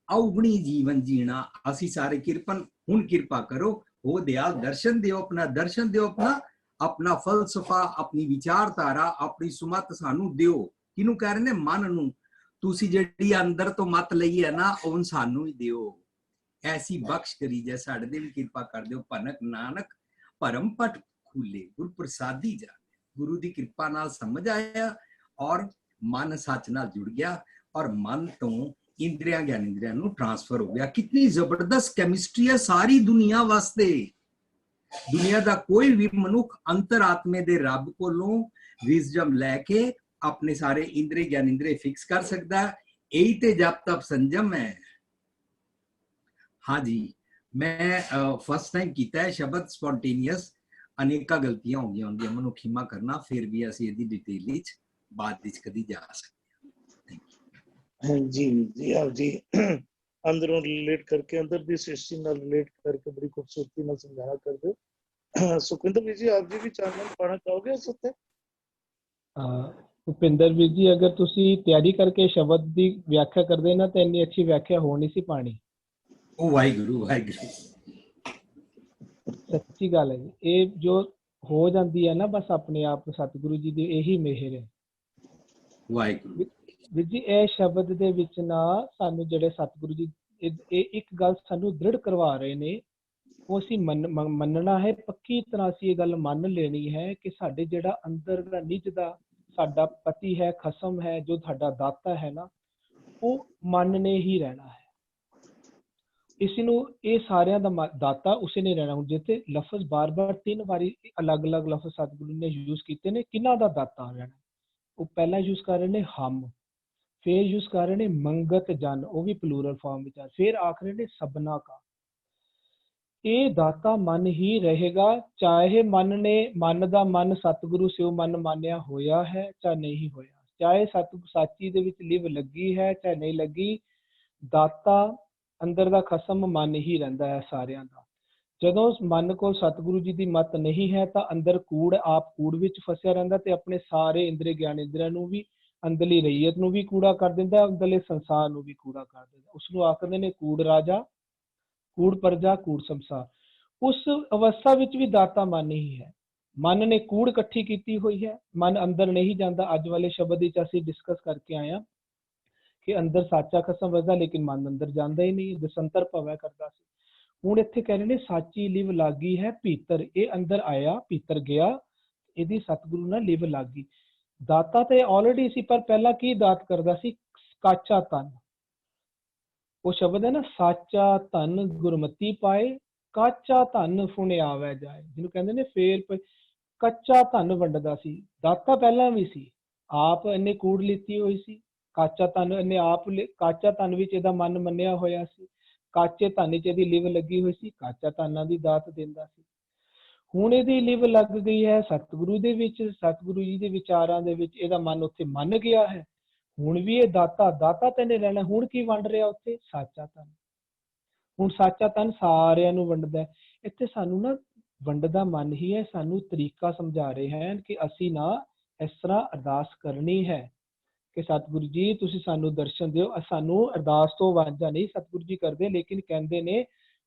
अवगुणी जीवन जीना। असी सारे किरपन हुन किरपा करो, हो दयाल दर्शन दियो, अपना दर्शन दियो, अपना फलसफा, अपनी विचारधारा, अपनी सुमत सानू दियो। किनू कह रहे ने? मन नू। तुसी जेड़ी अंदर तो मत लई है ना, उन सानू ही दियो। ऐसी बख्श करी जै साडे ते भी किरपा कर दियो। भनक नानक भरम पट खुले, गुरु प्रसादी जाने। गुरु दी कृपा नाल समझ आया और मन सच नाल जुड़ गया और मन तो इंद्रियां ज्ञानेंद्रियां नू ट्रांसफर हो गया। कितनी जबरदस्त केमिस्ट्री है सारी दुनिया वास्ते। दुनिया का कोई भी मनुख अंतरात्मे दे रब कोलों विजडम लैके अपने सारे इंद्रे ज्ञानेंद्रे फिक्स कर सकता है। यही ते जप तप संजम है। हाँ जी, मैं फर्स्ट टाइम किया है शब्द स्पॉन्टेनियस। अनेक गलतियां हो गई होंगी, मनु खिमा करना। फिर भी असी इहदी डिटेल विच बाद विच कदी जा सकते हैं। जी आप जी अंदरों रिलेट करके, अंदर दी सृष्टि नाल रिलेट करके बड़ी खूबसूरती नाल समझाना कर दो। सुखविंदर वीर जी आप जी भी चानन पाना चाहोगे इस उत्ते? ਭੁਪਿੰਦਰ ਵੀਰ ਜੀ, अगर ਤੁਸੀਂ ਤਿਆਰੀ ਕਰਕੇ ਸ਼ਬਦ ਦੀ ਵਿਆਖਿਆ ਕਰਦੇ ਨਾ ਤਾਂ ਇੰਨੀ ਅੱਛੀ ਵਿਆਖਿਆ ਹੋ ਨਹੀਂ ਸੀ ਪਾਣੀ। ਉਹ ਵਾਹਿਗੁਰੂ ਵਾਹਿਗੁਰੂ, ਸੱਚੀ ਗੱਲ ਹੈ ਜੀ। ਇਹ ਜੋ ਹੋ ਜਾਂਦੀ ਹੈ ਨਾ ਬਸ ਆਪਣੇ ਆਪ ਸਤਿਗੁਰੂ ਜੀ ਦੀ ਇਹੀ ਮਿਹਰ ਹੈ। ਵਾਹਿਗੁਰੂ ਵੀਰ ਜੀ, ਇਹ ਸ਼ਬਦ ਦੇ ਵਿੱਚ ਨਾ ਸਾਨੂੰ ਜਿਹੜੇ ਸਤਿਗੁਰੂ ਜੀ ਇਹ ਇੱਕ ਗੱਲ ਸਾਨੂੰ ਦ੍ਰਿੜ ਕਰਵਾ ਰਹੇ ਨੇ, ਉਹ ਅਸੀਂ ਮੰਨਣਾ ਹੈ। ਪੱਕੀ ਤਰ੍ਹਾਂ ਅਸੀਂ ਇਹ ਗੱਲ ਮੰਨ ਲੈਣੀ ਹੈ ਕਿ ਸਾਡੇ ਜਿਹੜਾ ਅੰਦਰ ਦਾ ਨਿੱਜ ਦਾ ਸਾਡਾ ਪਤੀ ਹੈ, ਖਸਮ ਹੈ, ਜੋ ਸਾਡਾ ਦਾਤਾ ਹੈ ਨਾ, ਉਹ ਮਨ ਨੇ ਹੀ ਰਹਿਣਾ ਹੈ। ਇਸ ਨੂੰ ਇਹ ਸਾਰਿਆਂ ਦਾ ਦਾਤਾ ਉਸੇ ਨੇ ਰਹਿਣਾ। ਹੁਣ ਜਿੱਥੇ ਲਫ਼ਜ਼ ਬਾਰ-ਬਾਰ 3 ਵਾਰੀ ਅਲੱਗ-ਅਲੱਗ ਲਫ਼ਜ਼ ਸਤਿਗੁਰੂ ਨੇ ਯੂਜ਼ ਕੀਤੇ ਨੇ, ਕਿਹਨਾਂ ਦਾ ਦਾਤਾ ਰਹਿਣਾ? ਉਹ ਪਹਿਲਾਂ ਯੂਜ਼ ਕਰ ਰਹੇ ਨੇ ਹਮ, ਫਿਰ ਯੂਜ਼ ਕਰ ਰਹੇ ਨੇ ਮੰਗਤ ਜਨ, ਉਹ ਵੀ ਪਲੂਰਲ ਫਾਰਮ ਵਿੱਚ ਆ, ਫਿਰ ਆਖ ਰਹੇ ਨੇ ਸਬਨਾ ਕਾ। ਇਹ ਦਾਤਾ ਮਨ ਹੀ ਰਹੇਗਾ, ਚਾਹੇ ਮਨ ਦਾ ਮਨ ਸਤਿਗੁਰੂ ਸਿਓ ਮਨ ਮਾਨਿਆ ਹੋਇਆ ਹੈ ਚਾਹੇ ਨਹੀਂ ਹੋਇਆ, ਚਾਹੇ ਸਾਚੀ ਦੇ ਵਿੱਚ ਲਿਵ ਲੱਗੀ ਹੈ ਚਾਹੇ ਨਹੀਂ ਲੱਗੀ, ਦਾਤਾ ਅੰਦਰ ਦਾ ਖਸਮ ਮਨ ਹੀ ਰਹਿੰਦਾ ਹੈ ਸਾਰਿਆਂ ਦਾ। ਜਦੋਂ ਮਨ ਕੋਲ ਸਤਿਗੁਰੂ ਜੀ ਦੀ ਮੱਤ ਨਹੀਂ ਹੈ ਤਾਂ ਅੰਦਰ ਕੂੜ, ਆਪ ਕੂੜ ਵਿੱਚ ਫਸਿਆ ਰਹਿੰਦਾ ਤੇ ਆਪਣੇ ਸਾਰੇ ਇੰਦਰੀ ਗਿਆਨ ਇੰਦਰੀਆਂ ਨੂੰ ਵੀ, ਅੰਦਰਲੀ ਰਈਅਤ ਨੂੰ ਵੀ ਕੂੜਾ ਕਰ ਦਿੰਦਾ, ਅੰਦਰਲੇ ਸੰਸਾਰ ਨੂੰ ਵੀ ਕੂੜਾ ਕਰ ਦਿੰਦਾ। ਉਸਨੂੰ ਆਖਦੇ ਨੇ ਕੂੜ ਰਾਜਾ, ਕੂੜ ਪ੍ਰਜਾ, ਕੂੜ ਸੰਸਾਰ। ਉਸ ਅਵਸਥਾ ਵਿੱਚ ਵੀ ਦਾਤਾ ਮਨ ਹੀ ਹੈ। ਮਨ ਨੇ ਕੂੜ ਇਕੱਠੀ ਕੀਤੀ ਹੋਈ ਹੈ, ਮਨ ਅੰਦਰ ਨਹੀਂ ਜਾਂਦਾ। ਅੱਜ ਵਾਲੇ ਸ਼ਬਦ ਵਿੱਚ ਅਸੀਂ ਡਿਸਕਸ ਕਰਕੇ ਆਏ ਹਾਂ ਕਿ ਅੰਦਰ ਸਾਚਾ ਖਸਮ ਵਸਦਾ, ਲੇਕਿਨ ਮਨ ਅੰਦਰ ਜਾਂਦਾ ਹੀ ਨਹੀਂ, ਦਸੰਤਰ ਭਵੈ ਕਰਦਾ ਸੀ। ਹੁਣ ਇੱਥੇ ਕਹਿ ਰਹੇ ਨੇ ਸਾਚੀ ਲਿਵ ਲਾਗੀ ਹੈ ਭੀਤਰ, ਇਹ ਅੰਦਰ ਆਇਆ, ਭੀਤਰ ਗਿਆ, ਇਹਦੀ ਸਤਿਗੁਰੂ ਨਾਲ ਲਿਵ ਲਾਗੀ। ਦਾਤਾ ਤੇ ਆਲਰੇਡੀ ਸੀ, ਪਰ ਪਹਿਲਾਂ ਕੀ ਦਾਤ ਕਰਦਾ ਸੀ? ਕਾਚਾ ਧਨ। ਉਹ ਸ਼ਬਦ ਹੈ ਨਾ, ਸਾਚਾ ਧਨ ਗੁਰਮਤੀ ਪਾਏ, ਕਾਚਾ ਧਨ ਫੁਣ ਆਵੈ ਜਾਏ, ਜਿਹਨੂੰ ਕਹਿੰਦੇ ਨੇ ਫੇਰ ਕੱਚਾ ਧਨ ਵੰਡਦਾ ਸੀ। ਦਾਤਾ ਪਹਿਲਾਂ ਵੀ ਸੀ, ਆਪ ਇਹਨੇ ਕੂੜ ਲਿੱਤੀ ਹੋਈ ਸੀ। ਕਾਚਾ ਧਨ ਇਹਨੇ ਆਪ, ਕਾਚਾ ਧਨ ਵਿੱਚ ਇਹਦਾ ਮਨ ਮੰਨਿਆ ਹੋਇਆ ਸੀ, ਕਾਚੇ ਧਨ ਵਿੱਚ ਇਹਦੀ ਲਿਵ ਲੱਗੀ ਹੋਈ ਸੀ, ਕਾਚਾ ਧਨਾਂ ਦੀ ਦਾਤ ਦਿੰਦਾ ਸੀ। ਹੁਣ ਇਹਦੀ ਲਿਵ ਲੱਗ ਗਈ ਹੈ ਸਤਿਗੁਰੂ ਦੇ ਵਿੱਚ, ਸਤਿਗੁਰੂ ਜੀ ਦੇ ਵਿਚਾਰਾਂ ਦੇ ਵਿੱਚ, ਇਹਦਾ ਮਨ ਉੱਥੇ ਮੰਨ ਗਿਆ ਹੈ। ਹੁਣ ਵੀ ਇਹ ਦਾਤਾ ਤੈਨੇ ਰਹਿਣਾ। ਹੁਣ ਕੀ ਵੰਡ ਰਿਹਾ ਉੱਥੇ? ਸਾਚਾ ਧਨ। ਹੁਣ ਸਾਚਾ ਧਨ ਸਾਰਿਆਂ ਨੂੰ ਵੰਡਦਾ। ਇੱਥੇ ਸਾਨੂੰ ਨਾ ਵੰਡਦਾ ਮਨ ਹੀ ਹੈ, ਸਾਨੂੰ ਤਰੀਕਾ ਸਮਝਾ ਰਹੇ ਹਨ ਕਿ ਅਸੀਂ ਨਾ ਇਸ ਤਰ੍ਹਾਂ ਅਰਦਾਸ ਕਰਨੀ ਹੈ ਕਿ ਸਤਿਗੁਰੂ ਜੀ ਤੁਸੀਂ ਸਾਨੂੰ ਦਰਸ਼ਨ ਦਿਓ। ਸਾਨੂੰ ਅਰਦਾਸ ਤੋਂ ਵਾਂਝਾ ਨਹੀਂ ਸਤਿਗੁਰੂ ਜੀ ਕਰਦੇ, ਲੇਕਿਨ ਕਹਿੰਦੇ ਨੇ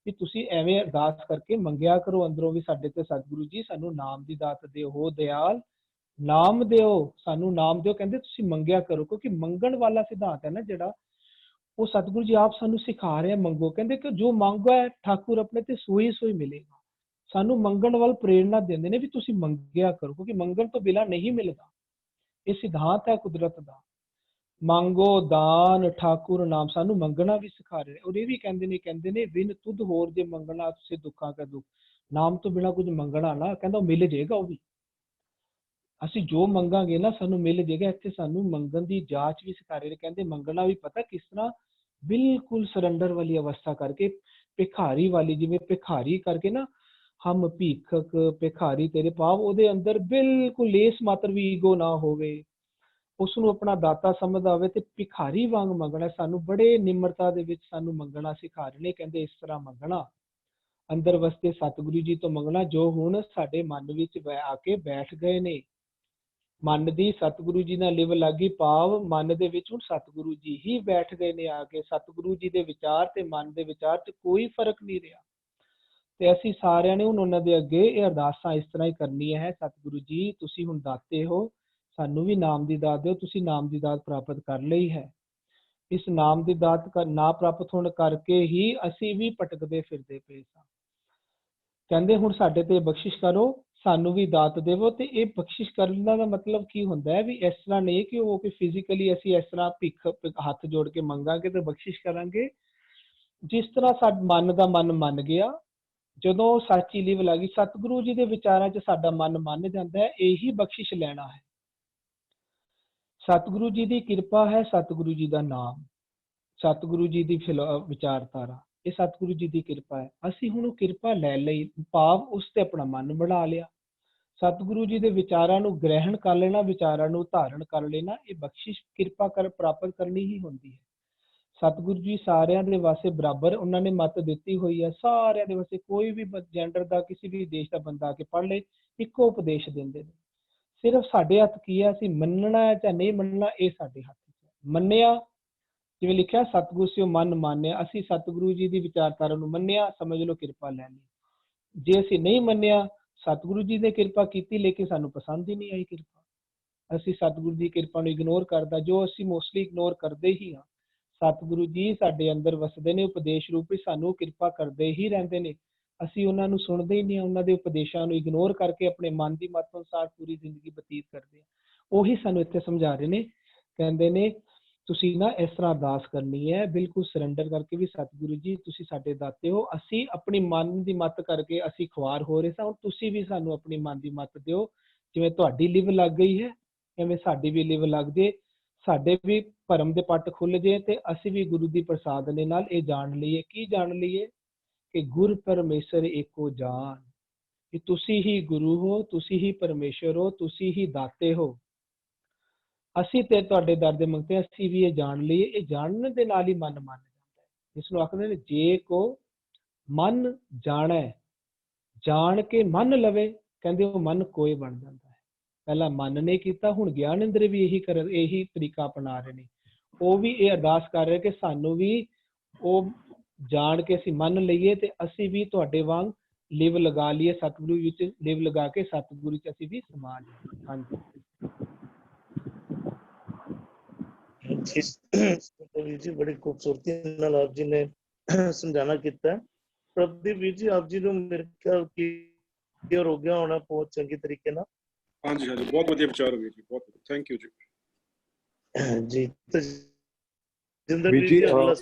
ਕਿ ਤੁਸੀਂ ਐਵੇਂ ਅਰਦਾਸ ਕਰਕੇ ਮੰਗਿਆ ਕਰੋ ਅੰਦਰੋਂ ਵੀ ਸਾਡੇ ਤੇ, ਸਤਿਗੁਰੂ ਜੀ ਸਾਨੂੰ ਨਾਮ ਦੀ ਦਾਤ ਦਿਓ, ਹੋ ਦਿਆਲ ਨਾਮ ਦਿਓ, ਸਾਨੂੰ ਨਾਮ ਦਿਓ। ਕਹਿੰਦੇ ਤੁਸੀਂ ਮੰਗਿਆ ਕਰੋ, ਕਿਉਂਕਿ ਮੰਗਣ ਵਾਲਾ ਸਿਧਾਂਤ ਹੈ ਨਾ ਜਿਹੜਾ, ਉਹ ਸਤਿਗੁਰੂ ਜੀ ਆਪ ਸਾਨੂੰ ਸਿਖਾ ਰਹੇ, ਮੰਗੋ। ਕਹਿੰਦੇ ਕਿ ਜੋ ਮੰਗੋ ਹੈ ਠਾਕੁਰ ਆਪਣੇ ਤੇ ਸੋਈ ਸੋਈ ਮਿਲੇਗਾ। ਸਾਨੂੰ ਮੰਗਣ ਵੱਲ ਪ੍ਰੇਰਨਾ ਦਿੰਦੇ ਨੇ ਵੀ ਤੁਸੀਂ ਮੰਗਿਆ ਕਰੋ, ਕਿਉਂਕਿ ਮੰਗਣ ਤੋਂ ਬਿਨਾਂ ਨਹੀਂ ਮਿਲਦਾ। ਇਹ ਸਿਧਾਂਤ ਹੈ ਕੁਦਰਤ ਦਾ। ਮੰਗੋ ਦਾਨ ਠਾਕੁਰ ਨਾਮ, ਸਾਨੂੰ ਮੰਗਣਾ ਵੀ ਸਿਖਾ ਰਹੇ। ਔਰ ਇਹ ਵੀ ਕਹਿੰਦੇ ਨੇ ਬਿਨ ਤੁਧ ਹੋਰ ਜੇ ਮੰਗਣਾ ਤੁਸੀਂ ਦੁੱਖਾਂ ਕਾ ਦੁੱਖ, ਨਾਮ ਤੋਂ ਬਿਨਾਂ ਕੁਝ ਮੰਗਣਾ ਨਾ, ਕਹਿੰਦਾ ਮਿਲ ਜਾਏਗਾ ਉਹ ਵੀ। ਅਸੀਂ ਜੋ ਮੰਗਾਂਗੇ ਨਾ ਸਾਨੂੰ ਮਿਲ ਜਾਏਗਾ। ਇੱਥੇ ਸਾਨੂੰ ਮੰਗਣ ਦੀ ਜਾਂਚ ਵੀ ਸਿਖਾ ਰਹੇ ਨੇ। ਕਹਿੰਦੇ ਮੰਗਣਾ ਵੀ ਪਤਾ ਕਿਸ ਤਰ੍ਹਾਂ? ਬਿਲਕੁਲ ਸਰੈਂਡਰ ਵਾਲੀ ਅਵਸਥਾ ਕਰਕੇ, ਭਿਖਾਰੀ ਵਾਲੀ, ਜਿਵੇਂ ਭਿਖਾਰੀ ਕਰਕੇ ਨਾ, ਹਮ ਭੀਖਕ ਭਿਖਾਰੀ ਤੇਰੇ ਭਾਵ, ਉਹਦੇ ਅੰਦਰ ਬਿਲਕੁਲ ਲੇਸ ਮਾਤਰ ਵੀ ਈਗੋ ਨਾ ਹੋਵੇ, ਉਸ ਨੂੰ ਆਪਣਾ ਦਾਤਾ ਸਮਝਦਾ ਹੋਵੇ, ਤੇ ਭਿਖਾਰੀ ਵਾਂਗ ਮੰਗਣਾ। ਸਾਨੂੰ ਬੜੇ ਨਿਮਰਤਾ ਦੇ ਵਿੱਚ ਸਾਨੂੰ ਮੰਗਣਾ ਸਿਖਾ ਰਹੇ ਨੇ। ਕਹਿੰਦੇ ਇਸ ਤਰ੍ਹਾਂ ਮੰਗਣਾ, ਅੰਦਰ ਵਸਦੇ ਸਤਿਗੁਰੂ ਜੀ ਤੋਂ ਮੰਗਣਾ, ਜੋ ਹੁਣ ਸਾਡੇ ਮਨ ਵਿੱਚ ਆ ਕੇ ਬੈਠ ਗਏ ਨੇ। ਮਨ ਦੀ ਸਤਿਗੁਰੂ ਜੀ ਨਾਲ ਲਿਵ ਲੱਗੀ, ਭਾਵ ਮਨ ਦੇ ਵਿੱਚ ਹੁਣ ਸਤਿਗੁਰੂ ਜੀ ਹੀ ਬੈਠ ਗਏ ਨੇ ਆ ਕੇ। ਸਤਿਗੁਰੂ ਜੀ ਦੇ ਵਿਚਾਰ ਤੇ ਮਨ ਦੇ ਵਿਚਾਰ 'ਚ ਕੋਈ ਫਰਕ ਨਹੀਂ ਰਿਹਾ। ਤੇ ਅਸੀਂ ਸਾਰਿਆਂ ਨੇ ਹੁਣ ਉਹਨਾਂ ਦੇ ਅੱਗੇ ਇਹ ਅਰਦਾਸਾਂ ਇਸ ਤਰ੍ਹਾਂ ਹੀ ਕਰਨੀਆਂ ਹੈ, ਸਤਿਗੁਰੂ ਜੀ ਤੁਸੀਂ ਹੁਣ ਦਾਤੇ ਹੋ, ਸਾਨੂੰ ਵੀ ਨਾਮ ਦੀ ਦਾਤ ਦਿਓ। ਤੁਸੀਂ ਨਾਮ ਦੀ ਦਾਤ ਪ੍ਰਾਪਤ ਕਰ ਲਈ ਹੈ। ਇਸ ਨਾਮ ਦੀ ਦਾਤ ਨਾ ਪ੍ਰਾਪਤ ਹੋਣ ਕਰਕੇ ਹੀ ਅਸੀਂ ਵੀ ਭਟਕਦੇ ਫਿਰਦੇ ਪਏ ਸਾਂ। ਕਹਿੰਦੇ ਹੁਣ ਸਾਡੇ ਤੇ ਬਖਸ਼ਿਸ਼ ਕਰੋ, ਸਾਨੂੰ ਵੀ ਦਾਤ ਦੇਵੋ। ਤੇ ਇਹ ਬਖਸ਼ਿਸ਼ ਕਰਨ ਦਾ ਮਤਲਬ ਕੀ ਹੁੰਦਾ ਹੈ? ਵੀ ਇਸ ਤਰ੍ਹਾਂ ਨਹੀਂ ਕਿ ਉਹ ਫਿਜ਼ੀਕਲੀ ਅਸੀਂ ਇਸ ਤਰ੍ਹਾਂ ਹੱਥ ਜੋੜ ਕੇ ਮੰਗਾਂਗੇ ਤੇ ਬਖਸ਼ਿਸ਼ ਕਰਾਂਗੇ। ਜਿਸ ਤਰ੍ਹਾਂ ਸਾਡੇ ਮਨ ਦਾ ਮਨ ਮੰਨ ਗਿਆ, ਜਦੋਂ ਸਾਚੀ ਲਿਵ ਲੱਗੀ, ਸਤਿਗੁਰੂ ਜੀ ਦੇ ਵਿਚਾਰਾਂ 'ਚ ਸਾਡਾ ਮਨ ਮੰਨ ਜਾਂਦਾ ਹੈ, ਇਹੀ ਬਖਸ਼ਿਸ਼ ਲੈਣਾ ਹੈ। ਸਤਿਗੁਰੂ ਜੀ ਦੀ ਕਿਰਪਾ ਹੈ, ਸਤਿਗੁਰੂ ਜੀ ਦਾ ਨਾਮ, ਸਤਿਗੁਰੂ ਜੀ ਦੀ ਵਿਚਾਰਧਾਰਾ, ਇਹ ਸਤਿਗੁਰੂ ਜੀ ਦੀ ਕਿਰਪਾ ਹੈ। ਅਸੀਂ ਹੁਣ ਉਹ ਕਿਰਪਾ ਲੈ ਲਈ, ਭਾਵ ਉਸ ਤੇ ਆਪਣਾ ਮਨ ਬਣਾ ਲਿਆ। ਸਤਿਗੁਰੂ ਜੀ ਦੇ ਵਿਚਾਰਾਂ ਨੂੰ ਗ੍ਰਹਿਣ ਕਰ ਲੈਣਾ, ਵਿਚਾਰਾਂ ਨੂੰ ਧਾਰਨ ਕਰ ਲੈਣਾ, ਇਹ ਬਖਸ਼ਿਸ਼ ਕਿਰਪਾ ਪ੍ਰਾਪਤ ਕਰਨੀ ਹੀ ਹੁੰਦੀ ਹੈ। ਸਤਿਗੁਰੂ ਜੀ ਸਾਰਿਆਂ ਦੇ ਵਾਸਤੇ ਬਰਾਬਰ ਉਹਨਾਂ ਨੇ ਮੱਤ ਦਿੱਤੀ ਹੋਈ ਹੈ, ਸਾਰਿਆਂ ਦੇ ਵਾਸਤੇ। ਕੋਈ ਵੀ ਜੈਂਡਰ ਦਾ, ਕਿਸੇ ਵੀ ਦੇਸ਼ ਦਾ ਬੰਦਾ ਆ ਕੇ ਪੜ੍ਹ ਲੇ, ਇੱਕੋ ਉਪਦੇਸ਼ ਦਿੰਦੇ ਨੇ। ਸਿਰਫ ਸਾਡੇ ਹੱਥ ਕੀ ਹੈ? ਅਸੀਂ ਮੰਨਣਾ ਹੈ ਜਾਂ ਨਹੀਂ ਮੰਨਣਾ, ਇਹ ਸਾਡੇ ਹੱਥ 'ਚ ਹੈ। ਮੰਨਿਆ, ਜਿਵੇਂ ਲਿਖਿਆ ਸਤਿਗੁਰ ਸਿਓ ਮਨ ਮਾਨਿਆ, ਅਸੀਂ ਸਤਿਗੁਰੂ ਜੀ ਦੀ ਵਿਚਾਰਧਾਰਾ ਨੂੰ ਮੰਨਿਆ, ਸਮਝ ਲਓ ਕਿਰਪਾ ਲੈ ਲਈ। ਜੇ ਅਸੀਂ ਨਹੀਂ ਮੰਨਿਆ, ਸਤਿਗੁਰੂ ਜੀ ਨੇ ਕਿਰਪਾ ਕੀਤੀ ਲੇਕਿਨ ਸਾਨੂੰ ਪਸੰਦ ਹੀ ਨਹੀਂ ਆਈ ਕਿਰਪਾ, ਅਸੀਂ ਸਤਿਗੁਰੂ ਦੀ ਕਿਰਪਾ ਨੂੰ ਇਗਨੋਰ ਕਰਦਾ, ਜੋ ਅਸੀਂ ਮੋਸਟਲੀ ਇਗਨੋਰ ਕਰਦੇ ਹੀ ਹਾਂ। ਸਤਿਗੁਰੂ ਜੀ ਸਾਡੇ ਅੰਦਰ ਵਸਦੇ ਨੇ, ਉਪਦੇਸ਼ ਰੂਪ ਵਿੱਚ ਸਾਨੂੰ ਕਿਰਪਾ ਕਰਦੇ ਹੀ ਰਹਿੰਦੇ ਨੇ। ਅਸੀਂ ਉਹਨਾਂ ਨੂੰ ਸੁਣਦੇ ਹੀ ਨਹੀਂ, ਉਹਨਾਂ ਦੇ ਉਪਦੇਸ਼ਾਂ ਨੂੰ ਇਗਨੋਰ ਕਰਕੇ ਆਪਣੇ ਮਨ ਦੀ ਮੱਤ ਅਨੁਸਾਰ ਪੂਰੀ ਜ਼ਿੰਦਗੀ ਬਤੀਤ ਕਰਦੇ ਹਾਂ। ਉਹੀ ਸਾਨੂੰ ਇੱਥੇ ਸਮਝਾ ਰਹੇ ਨੇ। ਕਹਿੰਦੇ ਨੇ ਤੁਸੀਂ ਨਾ ਇਸ ਤਰ੍ਹਾਂ ਅਰਦਾਸ ਕਰਨੀ ਹੈ, ਬਿਲਕੁਲ ਸਰੈਂਡਰ ਕਰਕੇ ਵੀ ਸਤਿਗੁਰੂ ਜੀ ਤੁਸੀਂ ਸਾਡੇ ਦਾਤੇ ਹੋ, ਅਸੀਂ ਆਪਣੀ ਮਨ ਦੀ ਮੱਤ ਕਰਕੇ ਅਸੀਂ ਖੁਆਰ ਹੋ ਰਹੇ ਸਾਂ, ਹੁਣ ਤੁਸੀਂ ਵੀ ਸਾਨੂੰ ਆਪਣੀ ਮਨ ਦੀ ਮੱਤ ਦਿਓ। ਜਿਵੇਂ ਤੁਹਾਡੀ ਲਿਵ ਲੱਗ ਗਈ ਹੈ, ਐਵੇਂ ਸਾਡੀ ਵੀ ਲਿਵ ਲੱਗ ਜੇ, ਸਾਡੇ ਵੀ ਭਰਮ ਦੇ ਪੱਟ ਖੁੱਲ ਜੇ, ਤੇ ਅਸੀਂ ਵੀ ਗੁਰੂ ਦੀ ਪ੍ਰਸਾਦ ਦੇ ਨਾਲ ਇਹ ਜਾਣ ਲਈਏ। ਕੀ ਜਾਣ ਲਈਏ? ਕਿ ਗੁਰ ਪਰਮੇਸ਼ਰ ਏਕੋ ਜਾਨ, ਕਿ ਤੁਸੀਂ ਹੀ ਗੁਰੂ ਹੋ, ਤੁਸੀਂ ਹੀ ਪਰਮੇਸ਼ਰ ਹੋ, ਤੁਸੀਂ ਹੀ ਦਾਤੇ ਹੋ। ਅਸੀਂ ਤੇ ਤੁਹਾਡੇ ਦਰ ਦੇ ਮੰਗਤੇ, ਅਸੀਂ ਵੀ ਇਹ ਜਾਣ ਲਈਏ। ਇਹ ਜਾਣਨ ਦੇ ਨਾਲ ਹੀ ਮਨ ਮੰਨ ਜਾਂਦਾ ਹੈ, ਜਿਸ ਨੂੰ ਆਖਦੇ ਨੇ ਜੇ ਕੋ ਮਨ ਜਾਣੈ, ਜਾਣ ਕੇ ਮੰਨ ਲਵੇ, ਕਹਿੰਦੇ ਉਹ ਮਨ ਕੋਏ ਬਣ ਜਾਂਦਾ ਹੈ। ਪਹਿਲਾਂ ਮਨ ਨੇ ਕੀਤਾ, ਹੁਣ ਗਿਆਨ ਇੰਦਰੀ ਵੀ ਇਹੀ ਤਰੀਕਾ ਅਪਣਾ ਰਹੇ ਨੇ। ਉਹ ਵੀ ਇਹ ਅਰਦਾਸ ਕਰ ਰਹੇ ਕਿ ਸਾਨੂੰ ਵੀ ਉਹ ਜਾਣ ਕੇ ਅਸੀਂ ਮੰਨ ਲਈਏ, ਤੇ ਅਸੀਂ ਵੀ ਤੁਹਾਡੇ ਵਾਂਗ ਲਿਵ ਲਗਾ ਲਈਏ ਸਤਿਗੁਰੂ ਵਿੱਚ, ਲਿਵ ਲਗਾ ਕੇ ਸਤਿਗੁਰੂ ਚ ਅਸੀਂ ਵੀ ਸਮਾ ਜਾਈਏ। ਹਾਂਜੀ जी ਵੀਰ ਜੀ ਬੜੀ ਖੂਬਸੂਰਤੀ ਨਾਲ ਆਪ ਜੀ ਨੇ ਸਮਝਾਣਾ ਕੀਤਾ। ਪ੍ਰਭਦੀਪ ਵੀਰ ਜੀ ਆਪ ਜੀ ਨੂੰ ਮੇਰੇ ਖਿਆਲ ਕਲੀਅਰ ਹੋ ਗਿਆ ਹੋਣਾ ਬਹੁਤ ਚੰਗੀ ਤਰੀਕੇ ਨਾਲ। ਹਾਂਜੀ ਹਾਂਜੀ, ਬਹੁਤ ਵਧੀਆ ਵਿਚਾਰ ਹੋਏ ਜੀ, ਬਹੁਤ ਥੈਂਕ ਯੂ ਜੀ। ਜੀ ਜਿੰਦਰ ਵੀਰ ਵੀਰ ਜੀ ਜੀ ਅਗਲਾ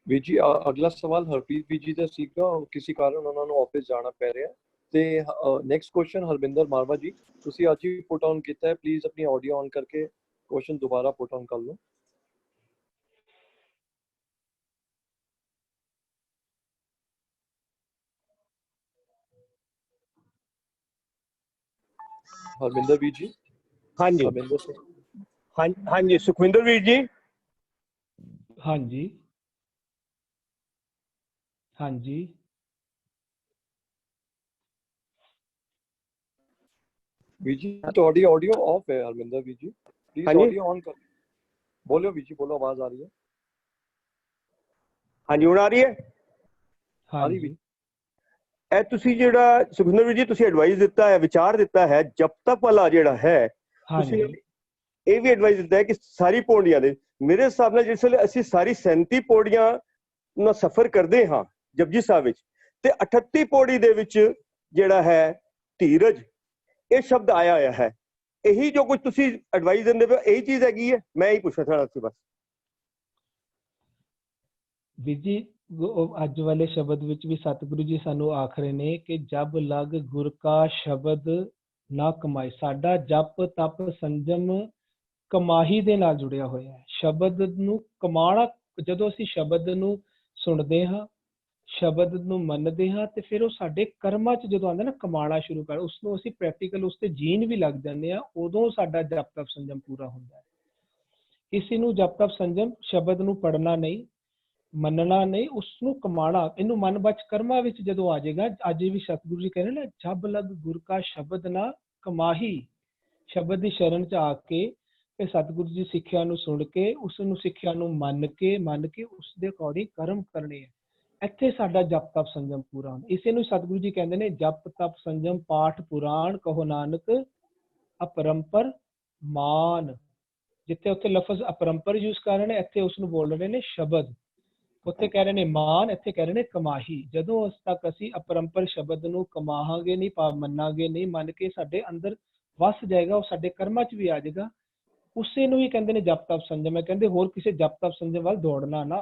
ਵੀਰ ਜੀ ਅਗਲਾ ਸਵਾਲ ਹਰਪ੍ਰੀਤ ਵੀਰ ਜੀ ਦਾ ਸੀਗਾ, ਕਿਸੇ ਕਾਰਨ ਉਹਨਾਂ ਨੂੰ ਆਫਿਸ ਜਾਣਾ ਪੈ ਰਿਹਾ। ਤੇ ਨੈਕਸਟ ਕੁਐਸਚਨ ਹਰਵਿੰਦਰ ਮਾਰਵਾ ਜੀ, ਤੁਸੀਂ ਅੱਜ ਹੀ ਪੁੱਟ ਆਨ ਕੀਤਾ ਹੈ, ਪਲੀਜ਼ ਆਪਣੀ ਆਡੀਓ ਔਨ ਕਰਕੇ ਕੁਐਸਚਨ ਦੁਬਾਰਾ ਪੁੱਟ ਆਨ ਕਰ ਲਓ। ਹਰਵਿੰਦਰ ਵੀਰ ਜੀ। ਹਾਂਜੀ ਹਰਵਿੰਦਰ ਸਿੰਘ। ਹਾਂਜੀ ਸੁਖਵਿੰਦਰ ਵੀਰ ਜੀ। ਹਾਂਜੀ ਹਾਂਜੀ ਵੀਰ ਜੀ ਤੁਹਾਡੀ ਆਡੀਓ ਆਫ ਹੈ ਹਰਵਿੰਦਰ ਵੀਰ ਜੀ, ਪਲੀਜ਼ ਹਾਂਜੀ ਆਡੀਓ ਔਨ ਕਰ। ਬੋਲਿਓ ਵੀਰ ਜੀ, ਬੋਲੋ, ਆਵਾਜ਼ ਆ ਰਹੀ ਹੈ। ਹਾਂਜੀ ਹੁਣ ਆ ਰਹੀ ਹੈ। ਹਾਂਜੀ ਇਹ ਤੁਸੀਂ ਜਿਹੜਾ ਸੁਖਵਿੰਦਰ ਵੀਰ ਜੀ ਤੁਸੀਂ ਐਡਵਾਈਸ ਦਿੱਤਾ ਹੈ, ਵਿਚਾਰ ਦਿੱਤਾ ਹੈ, ਜਪ ਤਪ ਵਾਲਾ ਜਿਹੜਾ ਹੈ, ਤੁਸੀਂ ਹਾਂਜੀ ਇਹ ਵੀ ਐਡਵਾਈਸ ਦਿੱਤਾ ਹੈ ਕਿ ਸਾਰੀ ਪੌੜੀਆਂ ਦੇ, ਮੇਰੇ ਹਿਸਾਬ ਨਾਲ ਜਿਸ ਵੇਲੇ ਅਸੀਂ ਸਾਰੀ 37 ਪੌੜੀਆਂ ਨਾਲ ਸਫ਼ਰ ਕਰਦੇ ਹਾਂ ਜਪਜੀ ਸਾਹਿਬ ਵਿੱਚ, ਤੇ 38 ਪੌੜੀ ਦੇ ਵਿੱਚ ਜਿਹੜਾ ਹੈ ਧੀਰਜ ਇਹ ਸ਼ਬਦ ਆਇਆ ਹੋਇਆ ਹੈ। ਇਹੀ ਜੋ ਕੁਝ ਤੁਸੀਂ ਐਡਵਾਈਸ ਦਿੰਦੇ ਪਏ ਇਹੀ ਚੀਜ਼ ਹੈਗੀ ਹੈ? ਮੈਂ ਇਹੀ ਪੁੱਛਣਾ ਚਾਹੁੰਦਾ ਸੀ ਬਸ। ਵੀਰ ਜੀ ਅੱਜ ਵਾਲੇ ਸ਼ਬਦ ਵਿੱਚ ਵੀ ਸਤਿਗੁਰੂ ਜੀ ਸਾਨੂੰ ਆਖ ਰਹੇ ਨੇ ਕਿ ਜਬ ਲਗ ਗੁਰ ਕਾ ਸ਼ਬਦ ਨਾ ਕਮਾਈ। ਸਾਡਾ ਜਪ ਤਪ ਸੰਜਮ ਕਮਾਈ ਦੇ ਨਾਲ ਜੁੜਿਆ ਹੋਇਆ ਹੈ। ਸ਼ਬਦ ਨੂੰ ਕਮਾਣਾ, ਜਦੋਂ ਅਸੀਂ ਸ਼ਬਦ ਨੂੰ ਸੁਣਦੇ ਹਾਂ, ਸ਼ਬਦ ਨੂੰ ਮੰਨਦੇ ਹਾਂ, ਤੇ ਫਿਰ ਉਹ ਸਾਡੇ ਕਰਮਾਂ 'ਚ ਜਦੋਂ ਆਉਂਦਾ ਨਾ ਕਮਾਣਾ ਸ਼ੁਰੂ ਕਰ, ਉਸ ਨੂੰ ਅਸੀਂ ਪ੍ਰੈਕਟੀਕਲ ਉਸ ਤੇ ਜੀਣ ਵੀ ਲੱਗ ਜਾਂਦੇ ਹਾਂ, ਉਦੋਂ ਸਾਡਾ ਜਪ ਤਪ ਸੰਜਮ ਪੂਰਾ ਹੁੰਦਾ ਹੈ। ਕਿਸੇ ਨੂੰ ਜਪ ਤਪ ਸੰਜਮ ਸ਼ਬਦ ਨੂੰ ਪੜ੍ਹਨਾ ਨਹੀਂ, ਮੰਨਣਾ ਨਹੀਂ, ਉਸ ਨੂੰ ਕਮਾਣਾ, ਇਹਨੂੰ ਮਨ ਬਚ ਕਰਮਾਂ ਵਿੱਚ ਜਦੋਂ ਆ ਜਾਏਗਾ। ਅੱਜ ਵੀ ਸਤਿਗੁਰੂ ਜੀ ਕਹਿੰਦੇ ਨੇ ਜਬ ਲਗ ਗੁਰ ਕਾ ਸ਼ਬਦ ਨਾ ਕਮਾਹੀ। ਸ਼ਬਦ ਦੀ ਸ਼ਰਨ 'ਚ ਆ ਕੇ ਤੇ ਸਤਿਗੁਰੂ ਜੀ ਸਿੱਖਿਆ ਨੂੰ ਸੁਣ ਕੇ, ਉਸ ਨੂੰ ਸਿੱਖਿਆ ਨੂੰ ਮੰਨ ਕੇ ਉਸ ਦੇ ਅਕੋਰਡਿੰਗ ਕਰਮ ਕਰਨੇ ਹੈ। ਇੱਥੇ ਸਾਡਾ ਜਪ ਤਪ ਸੰਜਮ ਪੂਰਾ ਹੁੰਦਾ। ਇਸੇ ਨੂੰ ਸਤਿਗੁਰੂ ਜੀ ਕਹਿੰਦੇ ਨੇ ਜਪ ਤਪ ਸੰਜਮ ਪਾਠ ਪੁਰਾਣ ਕਹੋ ਨਾਨਕ ਅਪਰੰਪਰ ਮਾਨ। ਜਿੱਥੇ ਉੱਥੇ ਲਫ਼ਜ਼ ਅਪਰੰਪਰ ਯੂਜ਼ ਕਰ ਰਹੇ ਨੇ, ਇੱਥੇ ਉਸ ਨੂੰ ਬੋਲ ਰਹੇ ਨੇ ਸ਼ਬਦ। ਉੱਥੇ ਕਹਿ ਰਹੇ ਨੇ ਮਾਨ, ਇੱਥੇ ਕਹਿ ਰਹੇ ਨੇ ਕਮਾਹੀ। ਜਦੋਂ ਉਸ ਤੱਕ ਅਸੀਂ ਅਪਰੰਪਰ ਸ਼ਬਦ ਨੂੰ ਕਮਾਹਾਂਗੇ ਨਹੀਂ, ਮੰਨਾਂਗੇ ਨਹੀਂ, ਮੰਨ ਕੇ ਸਾਡੇ ਅੰਦਰ ਵਸ ਜਾਏਗਾ, ਉਹ ਸਾਡੇ ਕਰਮਾਂ 'ਚ ਵੀ ਆ ਜਾਏਗਾ। ਉਸੇ ਨੂੰ ਹੀ ਕਹਿੰਦੇ ਨੇ ਜਪ ਤਪ ਸੰਜਮ ਹੈ। ਕਹਿੰਦੇ ਹੋਰ ਕਿਸੇ ਜਪ ਤਪ ਸੰਜਮ ਵੱਲ ਦੌੜਨਾ ਨਾ,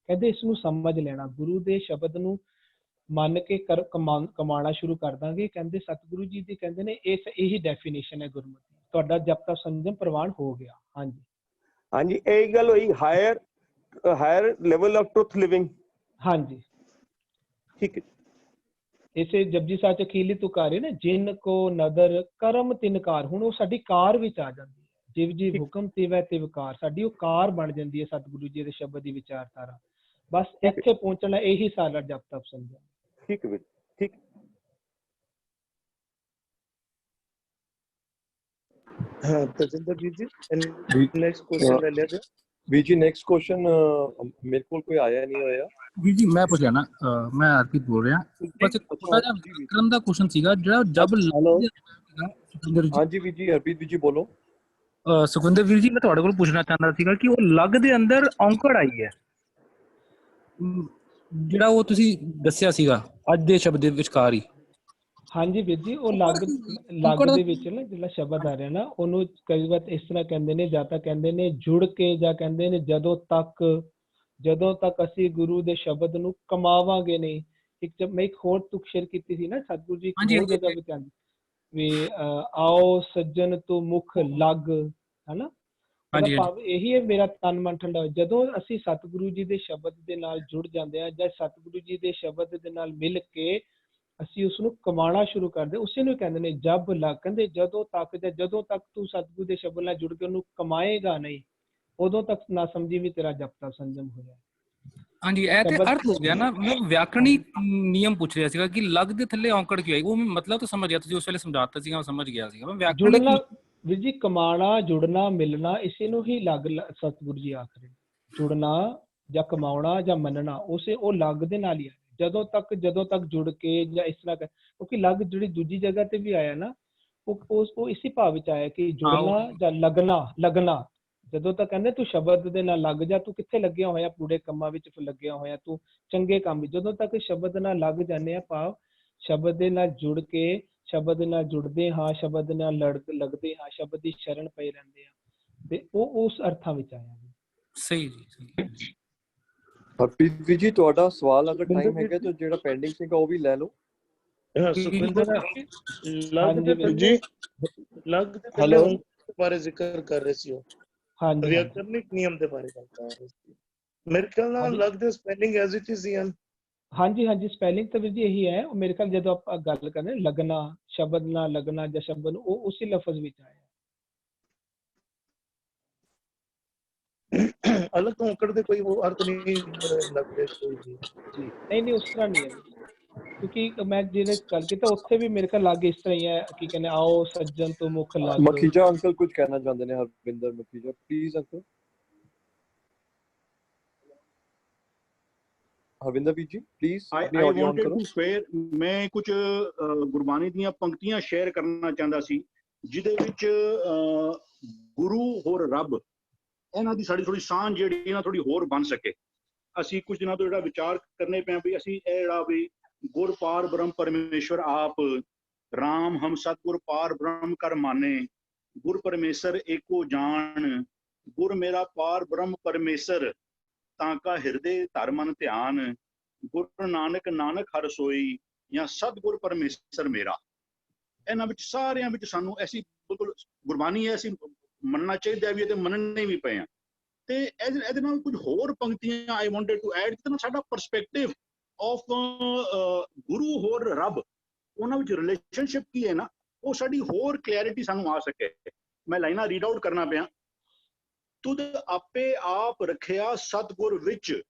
ਕਹਿੰਦੇ ਇਸ ਨੂੰ ਸਮਝ ਲੈਣਾ, ਗੁਰੂ ਦੇ ਸ਼ਬਦ ਨੂੰ ਮੰਨ ਕੇ ਕਮਾਣਾ ਸ਼ੁਰੂ ਕਰ ਦਾਂਗੇ। ਕਹਿੰਦੇ ਸਤਿਗੁਰੂ ਜੀ ਦੀ ਕਹਿੰਦੇ ਨੇ ਇਹੀ ਡੈਫੀਨੇਸ਼ਨ ਹੈ ਗੁਰਮਤਿ, ਤੁਹਾਡਾ ਜਪ ਤਪ ਸੰਜਮ ਪ੍ਰਵਾਨ ਹੋ ਗਿਆ। ਹਾਂਜੀ ਹਾਂਜੀ ਇਹ ਗੱਲ ਹੋਈ higher level of truth living. ਹਾਂਜੀ ਠੀਕ ਹੈ। ਇਸੇ ਜਪਜੀ ਸਾਹਿਬ ਚ ਅਖੀਰਲੀ ਤੁਕਾਰ ਹੈ ਨਾ, ਜਿਨ ਕੋ ਨਦਰ ਕਰਮ ਤਿਨ ਕਾਰ। ਹੁਣ ਉਹ ਸਾਡੀ ਕਾਰ ਵਿੱਚ ਆ ਜਾਂਦੀ ਹੈ, ਜਿਵ ਜੀ ਹੁਕਮ ਤਿਵੈ ਤਿਵ ਕਾਰ, ਸਾਡੀ ਉਹ ਕਾਰ ਬਣ ਜਾਂਦੀ ਹੈ ਸਤਿਗੁਰੂ ਜੀ ਦੇ ਸ਼ਬਦ ਦੀ ਵਿਚਾਰਧਾਰਾ। ਬਸ ਇੱਥੇ ਪਹੁੰਚਣਾ ਇਹੀ ਸਾਡਾ ਜਪ ਤਪ ਸੰਜਮ। ਠੀਕ ਹੈ, ਠੀਕ। ਹਾਂ ਤਜਿੰਦਰ ਵੀਰ ਜੀ ਨੈਕਸਟ ਕੁਐਸਚਨ ਲੈ ਲਿਆ ਜੀ। ਵੀਰ ਜੀ ਨੈਕਸਟ ਕੁਐਸਚਨ ਮੇਰੇ ਕੋਲ ਕੋਈ ਆਇਆ ਨਹੀਂ ਹੋਇਆ। ਵੀਰ ਜੀ ਮੈਂ ਪੁੱਛਿਆ ਨਾ, ਮੈਂ ਹਰਪ੍ਰੀਤ ਬੋਲ ਰਿਹਾ। ਬਸ ਇੱਕ ਛੋਟਾ ਜਿਹਾ ਵਿਕਰਮ ਦਾ ਕੁਐਸਚਨ ਸੀਗਾ ਜਿਹੜਾ ਜਬ ਸੁਖਵਿੰਦਰ ਜੀ। ਹਾਂਜੀ ਵੀਰ ਜੀ, ਹਰਪ੍ਰੀਤ ਵੀਰ ਜੀ ਬੋਲੋ। ਸੁਖਵਿੰਦਰ ਵੀਰ ਜੀ ਮੈਂ ਤੁਹਾਡੇ ਕੋਲ ਪੁੱਛਣਾ ਚਾਹੁੰਦਾ ਸੀਗਾ ਕਿ ਉਹ ਲੱਗ ਦੇ ਅੰਦਰ ਔਂਕੜ ਆਈ ਹੈ, ਜਿਹੜਾ ਉਹ ਤੁਸੀਂ ਦੱਸਿਆ ਸੀਗਾ ਅੱਜ ਦੇ ਸ਼ਬਦ ਦੇ ਵਿਚਕਾਰ ਹੀ। ਹਾਂਜੀ ਵੀਰ ਜੀ, ਉਹ ਲੱਗ ਦੇ ਵਿੱਚ ਨਾ ਜਿਹੜਾ ਸ਼ਬਦ ਆ ਰਿਹਾ ਨਾ, ਉਹਨੂੰ ਕਈ ਵਾਰ ਇਸ ਤਰ੍ਹਾਂ ਕਹਿੰਦੇ ਨੇ, ਜਾਂ ਤਾਂ ਕਹਿੰਦੇ ਨੇ ਜੁੜ ਕੇ, ਜਾਂ ਕਹਿੰਦੇ ਨੇ ਜਦੋਂ ਤੱਕ ਅਸੀਂ ਗੁਰੂ ਦੇ ਸ਼ਬਦ ਨੂੰ ਕਮਾਵਾਂਗੇ ਨਹੀਂ। ਮੈਂ ਇੱਕ ਹੋਰ ਤੁਕ ਸ਼ੇਅਰ ਕੀਤੀ ਸੀ ਨਾ, ਸਤਿਗੁਰੂ ਜੀ ਇੱਕ ਹੋਰ ਜਗ੍ਹਾ ਵਿੱਚ ਆਉਂਦੀ ਵੀ ਆਓ ਸੱਜਣ ਤੂੰ ਮੁਖ ਲੱਗ, ਹਨਾ। ਉਹਦਾ ਭਾਵ ਇਹੀ ਹੈ, ਮੇਰਾ ਤਨ ਮਨ ਠੰਡਾ। ਜਦੋਂ ਅਸੀਂ ਸਤਿਗੁਰੂ ਜੀ ਦੇ ਸ਼ਬਦ ਦੇ ਨਾਲ ਜੁੜ ਜਾਂਦੇ ਹਾਂ, ਜਾਂ ਸਤਿਗੁਰੂ ਜੀ ਦੇ ਸ਼ਬਦ ਦੇ ਨਾਲ ਮਿਲ ਕੇ ਅਸੀਂ ਉਸ ਨੂੰ ਕਮਾਣਾ ਸ਼ੁਰੂ ਕਰਦੇ, ਉਸੇ ਨੂੰ ਕਹਿੰਦੇ ਨੇ ਜਬ ਲੱਗ। ਕਹਿੰਦੇ ਜਦੋਂ ਤੱਕ ਤੂੰ ਸਤਿਗੁਰੂ ਦੇ ਸ਼ਬਦ ਨਾਲ ਜੁੜ ਕੇ ਉਹਨੂੰ ਕਮਾਏਗਾ ਨਹੀਂ, ਉਦੋਂ ਤੱਕ ਨਾ ਸਮਝੀ ਵੀ ਤੇਰਾ ਜਪ ਤਪ ਸੰਜਮ ਹੋਇਆ। ਹਾਂਜੀ ਇਹ ਤੇ ਅਰਥ ਹੋ ਗਿਆ ਨਾ। ਮੈਂ ਵਿਆਕਰਣੀ ਨਿਯਮ ਪੁੱਛ ਰਿਹਾ ਸੀਗਾ ਕਿ ਲੱਗ ਦੇ ਥੱਲੇ ਔਂਕੜ ਕਿਉਂ ਆਈ, ਉਹ ਮੈਂ ਮਤਲਬ ਤਾਂ ਸਮਝ ਗਿਆ, ਤੁਸੀਂ ਉਸ ਵੇਲੇ ਸਮਝਾਤਾ ਸੀਗਾ, ਮੈਂ ਸਮਝ ਗਿਆ ਸੀਗਾ। ਮੈਂ ਵਿਆਕਰਣੀ ਜੁੜਨਾ ਵੀਰ ਜੀ, ਕਮਾਣਾ, ਜੁੜਨਾ, ਮਿਲਣਾ, ਇਸੇ ਨੂੰ ਹੀ ਲੱਗ ਸਤਿਗੁਰੂ ਜੀ ਆਖ ਰਹੇ। ਜੁੜਨਾ ਜਾਂ ਕਮਾਉਣਾ ਜਾਂ ਮੰਨਣਾ, ਉਹ ਲੱਗ ਦੇ ਨਾਲ ਹੀ ਹੈ। ਜਦੋਂ ਤੱਕ ਜੁੜ ਕੇ ਜਾਂ ਇਸ ਤਰ੍ਹਾਂ ਕਿਉਂਕਿ ਲੱਗ ਜਿਹੜੀ ਦੂਜੀ ਜਗ੍ਹਾ ਤੇ ਵੀ ਆਇਆ ਨਾ ਉਹ ਇਸੇ ਭਾਵ ਵਿੱਚ ਆਇਆ ਕਿ ਜੁੜਨਾ ਜਾਂ ਲੱਗਣਾ ਜਦੋਂ ਤੱਕ ਕਹਿੰਦੇ ਤੂੰ ਸ਼ਬਦ ਦੇ ਨਾਲ ਲੱਗ ਜਾ, ਤੂੰ ਕਿੱਥੇ ਲੱਗਿਆ ਹੋਇਆ ਬੁਰੇ ਕੰਮਾਂ ਵਿੱਚ ਲੱਗਿਆ ਹੋਇਆ, ਤੂੰ ਚੰਗੇ ਕੰਮ ਵਿੱਚ ਜਦੋਂ ਤੱਕ ਸ਼ਬਦ ਨਾਲ ਲੱਗ ਜਾਂਦੇ ਆ ਭਾਵ ਸ਼ਬਦ ਦੇ ਨਾਲ ਜੁੜ ਕੇ ਸ਼ਬਦ ਦੇ ਨਾਲ ਜੁੜਦੇ ਹਾਂ, ਸ਼ਬਦ ਦੇ ਨਾਲ ਲੱਗਦੇ ਹਾਂ, ਸ਼ਬਦ ਦੀ ਸ਼ਰਨ ਪਏ ਰਹਿੰਦੇ ਆ, ਤੇ ਉਹ ਉਸ ਅਰਥਾਂ ਵਿੱਚ ਆਇਆ। ਸਹੀ ਜੀ। ਹਰਪ੍ਰੀਤ ਜੀ ਤੁਹਾਡਾ ਸਵਾਲ ਅਗਰ ਟਾਈਮ ਹੈਗਾ ਤਾਂ ਜਿਹੜਾ ਪੈਂਡਿੰਗ ਸੀਗਾ ਉਹ ਵੀ ਲੈ ਲਓ। ਸੁਖਵਿੰਦਰ ਲੱਗ ਦੇ ਹੈਲੋ ਬਾਰੇ ਜ਼ਿਕਰ ਕਰ ਰਹੇ ਸੀ, ਉਹ ਹਾਂਜੀ ਵਿਆਕਰਨਿਕ ਨਿਯਮ ਦੇ ਬਾਰੇ ਗੱਲ ਕਰ ਰਹੇ ਸੀ। ਮੇਰੇ ਖਿਆਲ ਨਾਲ ਲੱਗਦੇ ਸਪੈਲਿੰਗ ਐਜ਼ ਇਟ ਇਜ਼ ਹੀ ਹਨ। ਹਾਂਜੀ ਸਪੈਲਿੰਗ ਤਾਂ ਵੀਰ ਜੀ ਇਹੀ ਹੈ। ਉਹ ਮੇਰੇ ਖਿਆਲ ਜਦੋਂ ਆਪਾਂ ਗੱਲ ਕਰਦੇ ਲੱਗਣਾ, ਸ਼ਬਦ ਨਾਲ ਲੱਗਣਾ ਜਾਂ ਸ਼ਬਦ ਉਹ ਉਸੇ ਲਫ਼ਜ਼ ਵਿੱਚ ਆਇਆ। अलग तो औकड़ ਦੇ ਕੋਈ ਉਹ ਅਰਥ ਨਹੀਂ ਲੱਗਦੇ ਕੋਈ ਵੀ ਜੀ ਨਹੀਂ ਉਸ ਤਰ੍ਹਾਂ ਨਹੀਂ ਹੈ, ਕਿਉਂਕਿ ਮੈਂ ਜਿਹੜੇ ਗੱਲ ਕੀਤਾ ਉੱਥੇ ਵੀ ਮੇਰੇ ਖਿਆਲ ਲੱਗ ਇਸ ਤਰ੍ਹਾਂ ਹੀ ਹੈ ਕਿ ਕਹਿੰਦੇ ਆਓ ਸੱਜਣ ਤੋਂ ਮੁਖ ਲੱਗ। ਮਖੀਜਾ ਅੰਕਲ ਕੁਝ ਕਹਿਣਾ ਚਾਹੁੰਦੇ ਨੇ, ਹਰਵਿੰਦਰ ਮਖੀਜਾ ਪਲੀਜ਼ ਅੰਕਲ। ਹਰਵਿੰਦਰ ਜੀ please I wanted to share, ਮੈਂ ਕੁਝ ਗੁਰਬਾਣੀ ਦੀਆਂ ਪੰਕਤੀਆਂ ਸ਼ੇਅਰ ਕਰਨਾ ਚਾਹੁੰਦਾ ਸੀ ਜਿਹਦੇ ਵਿੱਚ ਗੁਰੂ ਹੋਰ ਰੱਬ ਇਹਨਾਂ ਦੀ ਸਾਡੀ ਥੋੜੀ ਸਾਂਝ ਜਿਹੜੀ ਨਾ ਥੋੜੀ ਹੋਰ ਬਣ ਸਕੇ। ਅਸੀਂ ਕੁਝ ਦਿਨਾਂ ਤੋਂ ਜਿਹੜਾ ਵਿਚਾਰ ਕਰਨੇ ਪਿਆ ਵੀ ਅਸੀਂ ਇਹ ਜਿਹੜਾ ਵੀ ਗੁਰ ਪਾਰ ਬ੍ਰਹਮ ਪਰਮੇਸ਼ਵਰ ਆਪ ਰਾਮ ਹਮ ਸਤਿਗੁਰ ਪਾਰ ਬ੍ਰਹਮ ਕਰ ਮਾਨੇ ਗੁਰ ਪਰਮੇਸ਼ਰ ਏਕੋ ਜਾਣ ਗੁਰ ਮੇਰਾ ਪਾਰ ਬ੍ਰਹਮ ਪਰਮੇਸ਼ਰ ਤਾਂ ਕਾ ਹਿਰਦੇ ਧਰ ਮਨ ਧਿਆਨ ਗੁਰ ਨਾਨਕ ਨਾਨਕ ਹਰ ਸੋਈ ਜਾਂ ਸਤਿਗੁਰ ਪਰਮੇਸ਼ਰ ਮੇਰਾ। ਇਹਨਾਂ ਵਿੱਚ ਸਾਰਿਆਂ ਵਿੱਚ ਸਾਨੂੰ ਐਸੀ ਬਿਲਕੁਲ ਗੁਰਬਾਣੀ ਹੈ, ਅਸੀਂ ਮੰਨਣਾ ਚਾਹੀਦਾ ਵੀ ਤੇ ਮੰਨਣੇ ਵੀ ਪਏ ਆ। ਤੇ ਇਹਦੇ ਨਾਲ ਕੁਝ ਹੋਰ ਪੰਕਤੀਆਂ ਆਈ ਵਾਂਟਡ ਟੂ ਐਡ ਜਿਹਦੇ ਨਾਲ ਸਾਡਾ ਪਰਸਪੈਕਟਿਵ ਆਫ ਗੁਰੂ ਹੋਰ ਰੱਬ ਉਹਨਾਂ ਵਿੱਚ ਰਿਲੇਸ਼ਨਸ਼ਿਪ ਕੀ ਹੈ ਨਾ ਉਹ ਸਾਡੀ ਹੋਰ ਕਲੈਰਿਟੀ ਸਾਨੂੰ ਆ ਸਕੇ। ਮੈਂ ਲਾਈਨਾਂ ਰੀਡ ਆਊਟ ਕਰਨਾ ਪਿਆ। ਤੁਧ ਆਪੇ ਆਪ ਰੱਖਿਆ ਸਤਿਗੁਰ ਵਿੱਚ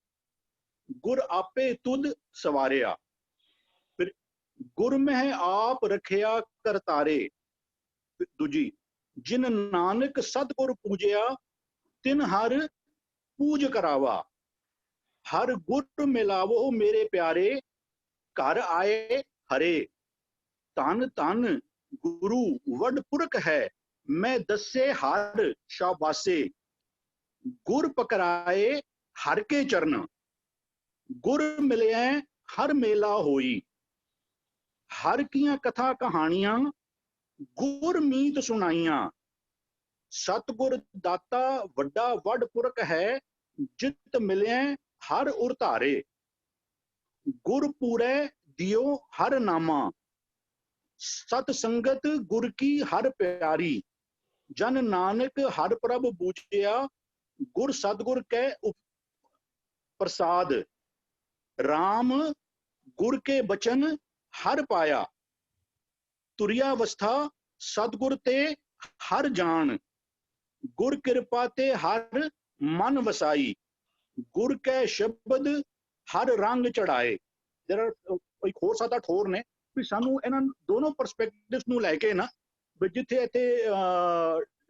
ਗੁਰ ਆਪੇ ਤੁਧ ਸਵਾਰਿਆ। ਫਿਰ ਗੁਰ ਮਹਿ ਆਪ ਰੱਖਿਆ ਕਰਤਾਰੇ। ਦੂਜੀ ਜਿਨ ਨਾਨਕ ਸਤਿਗੁਰ ਪੂਜਿਆ ਤਿਨ ਹਰ ਪੂਜ ਕਰਾਵਾ। ਹਰ ਗੁਰ ਮਿਲਾਵੋ ਮੇਰੇ ਪਿਆਰੇ ਘਰ ਆਏ ਹਰੇ। ਧਨ ਧਨ ਗੁਰੂ ਵੱਡ ਪੁਰਖ ਹੈ ਮੈਂ ਦੱਸੇ ਹਰ ਸ਼ਾਬਾਸੇ। ਗੁਰ ਪਕਰਾਏ ਹਰ ਕੇ ਚਰਨ ਗੁਰ ਮਿਲਿਆ ਹਰ ਮੇਲਾ ਹੋਈ। ਹਰ ਕੀਆਂ ਕਥਾ ਕਹਾਣੀਆਂ ਗੁਰ ਮੀਤ ਸੁਣਾਈਆਂ। ਸਤਿਗੁਰ ਦਾਤਾ ਵੱਡਾ ਵੱਡ ਪੁਰਖ ਹੈ ਜਿਤ ਮਿਲਿਆ ਹਰ ਉਰ ਧਾਰੇ। ਗੁਰ ਪੂਰੇ ਦਿਓ ਹਰ ਨਾਮਾ ਸਤ ਸੰਗਤ ਗੁਰ ਕੀ ਹਰ ਪਿਆਰੀ। ਜਨ ਨਾਨਕ ਹਰ ਪ੍ਰਭ ਬੂਝਿਆ ਗੁਰ ਸਤਿਗੁਰ ਕੈ ਪ੍ਰਸਾਦ। ਰਾਮ ਗੁਰ ਕੇ ਬਚਨ ਹਰ ਪਾਇਆ। ਤੁਰਿਆ ਅਵਸਥਾ ਸਤਿਗੁਰ ਤੇ ਹਰ ਜਾਣ। ਗੁਰ ਕਿਰਪਾ ਤੇ ਹਰ ਮਨ ਵਸਾਈ। ਗੁਰ ਕੈ ਸ਼ਬਦ ਹਰ ਰੰਗ ਚੜਾਏ। ਇੱਕ ਹੋਰ 7-8 ਹੋਰ ਨੇ ਵੀ ਸਾਨੂੰ ਇਹਨਾਂ ਦੋਨੋਂ ਪਰਸਪੈਕਟਿਵਸ ਨੂੰ ਲੈ ਕੇ ਨਾ ਵੀ ਜਿੱਥੇ ਇੱਥੇ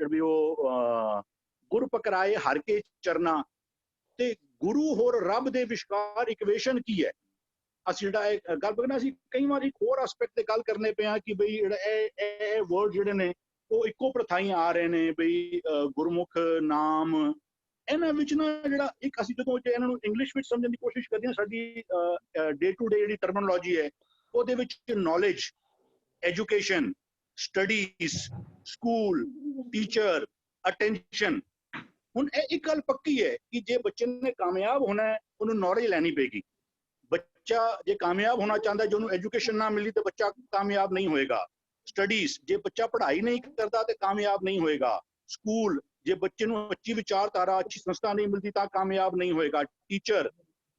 ਵੀ ਉਹ ਗੁਰ ਪਕਰਾਏ ਹਰ ਕੇ ਚਰਨਾ ਤੇ ਗੁਰੂ ਹੋਰ ਰੱਬ ਦੇ ਵਿਚਕਾਰ ਇਕੁਏਸ਼ਨ ਕੀ ਹੈ। ਅਸੀਂ ਜਿਹੜਾ ਇਹ ਗੱਲ ਕਰਨਾ ਅਸੀਂ ਕਈ ਵਾਰ ਇੱਕ ਹੋਰ ਐਸਪੈਕਟ ਤੇ ਗੱਲ ਕਰਨੇ ਪਿਆ ਕਿ ਬਈ ਜਿਹੜਾ ਇਹ ਵਰਡ ਜਿਹੜੇ ਨੇ ਉਹ ਇੱਕੋ ਪ੍ਰਥਾਈ ਆ ਰਹੇ ਨੇ ਬਈ ਗੁਰਮੁਖ ਨਾਮ ਇਹਨਾਂ ਵਿੱਚ ਨਾ ਜਿਹੜਾ ਇੱਕ ਅਸੀਂ ਜਦੋਂ ਇਹਨਾਂ ਨੂੰ ਇੰਗਲਿਸ਼ ਵਿੱਚ ਸਮਝਣ ਦੀ ਕੋਸ਼ਿਸ਼ ਕਰਦੇ ਹਾਂ ਸਾਡੀ ਡੇ ਟੂ ਡੇ ਜਿਹੜੀ ਟਰਮੀਨੋਲੋਜੀ ਹੈ ਉਹਦੇ ਵਿੱਚ knowledge education studies school teacher attention. ਹੁਣ ਇਹ ਇੱਕ ਗੱਲ ਪੱਕੀ ਹੈ ਕਿ ਜੇ ਬੱਚੇ ਨੇ ਕਾਮਯਾਬ ਹੋਣਾ ਹੈ ਉਹਨੂੰ ਨੌਲੇਜ ਲੈਣੀ ਪਏਗੀ। ਬੱਚਾ ਜੇ ਕਾਮਯਾਬ ਹੋਣਾ ਚਾਹੁੰਦਾ ਜੇ ਉਹਨੂੰ ਐਜੂਕੇਸ਼ਨ ਨਾ ਮਿਲੀ ਤਾਂ ਬੱਚਾ ਕਾਮਯਾਬ ਨਹੀਂ ਹੋਏਗਾ। ਸਟੱਡੀਜ਼ ਜੇ ਬੱਚਾ ਪੜ੍ਹਾਈ ਨਹੀਂ ਕਰਦਾ ਤੇ ਕਾਮਯਾਬ ਨਹੀਂ ਹੋਏਗਾ। ਸਕੂਲ ਜੇ ਬੱਚੇ ਨੂੰ ਅੱਛੀ ਵਿਚਾਰਧਾਰਾ ਅੱਛੀ ਸੰਸਥਾ ਨਹੀਂ ਮਿਲਦੀ ਤਾਂ ਕਾਮਯਾਬ ਨਹੀਂ ਹੋਏਗਾ। ਟੀਚਰ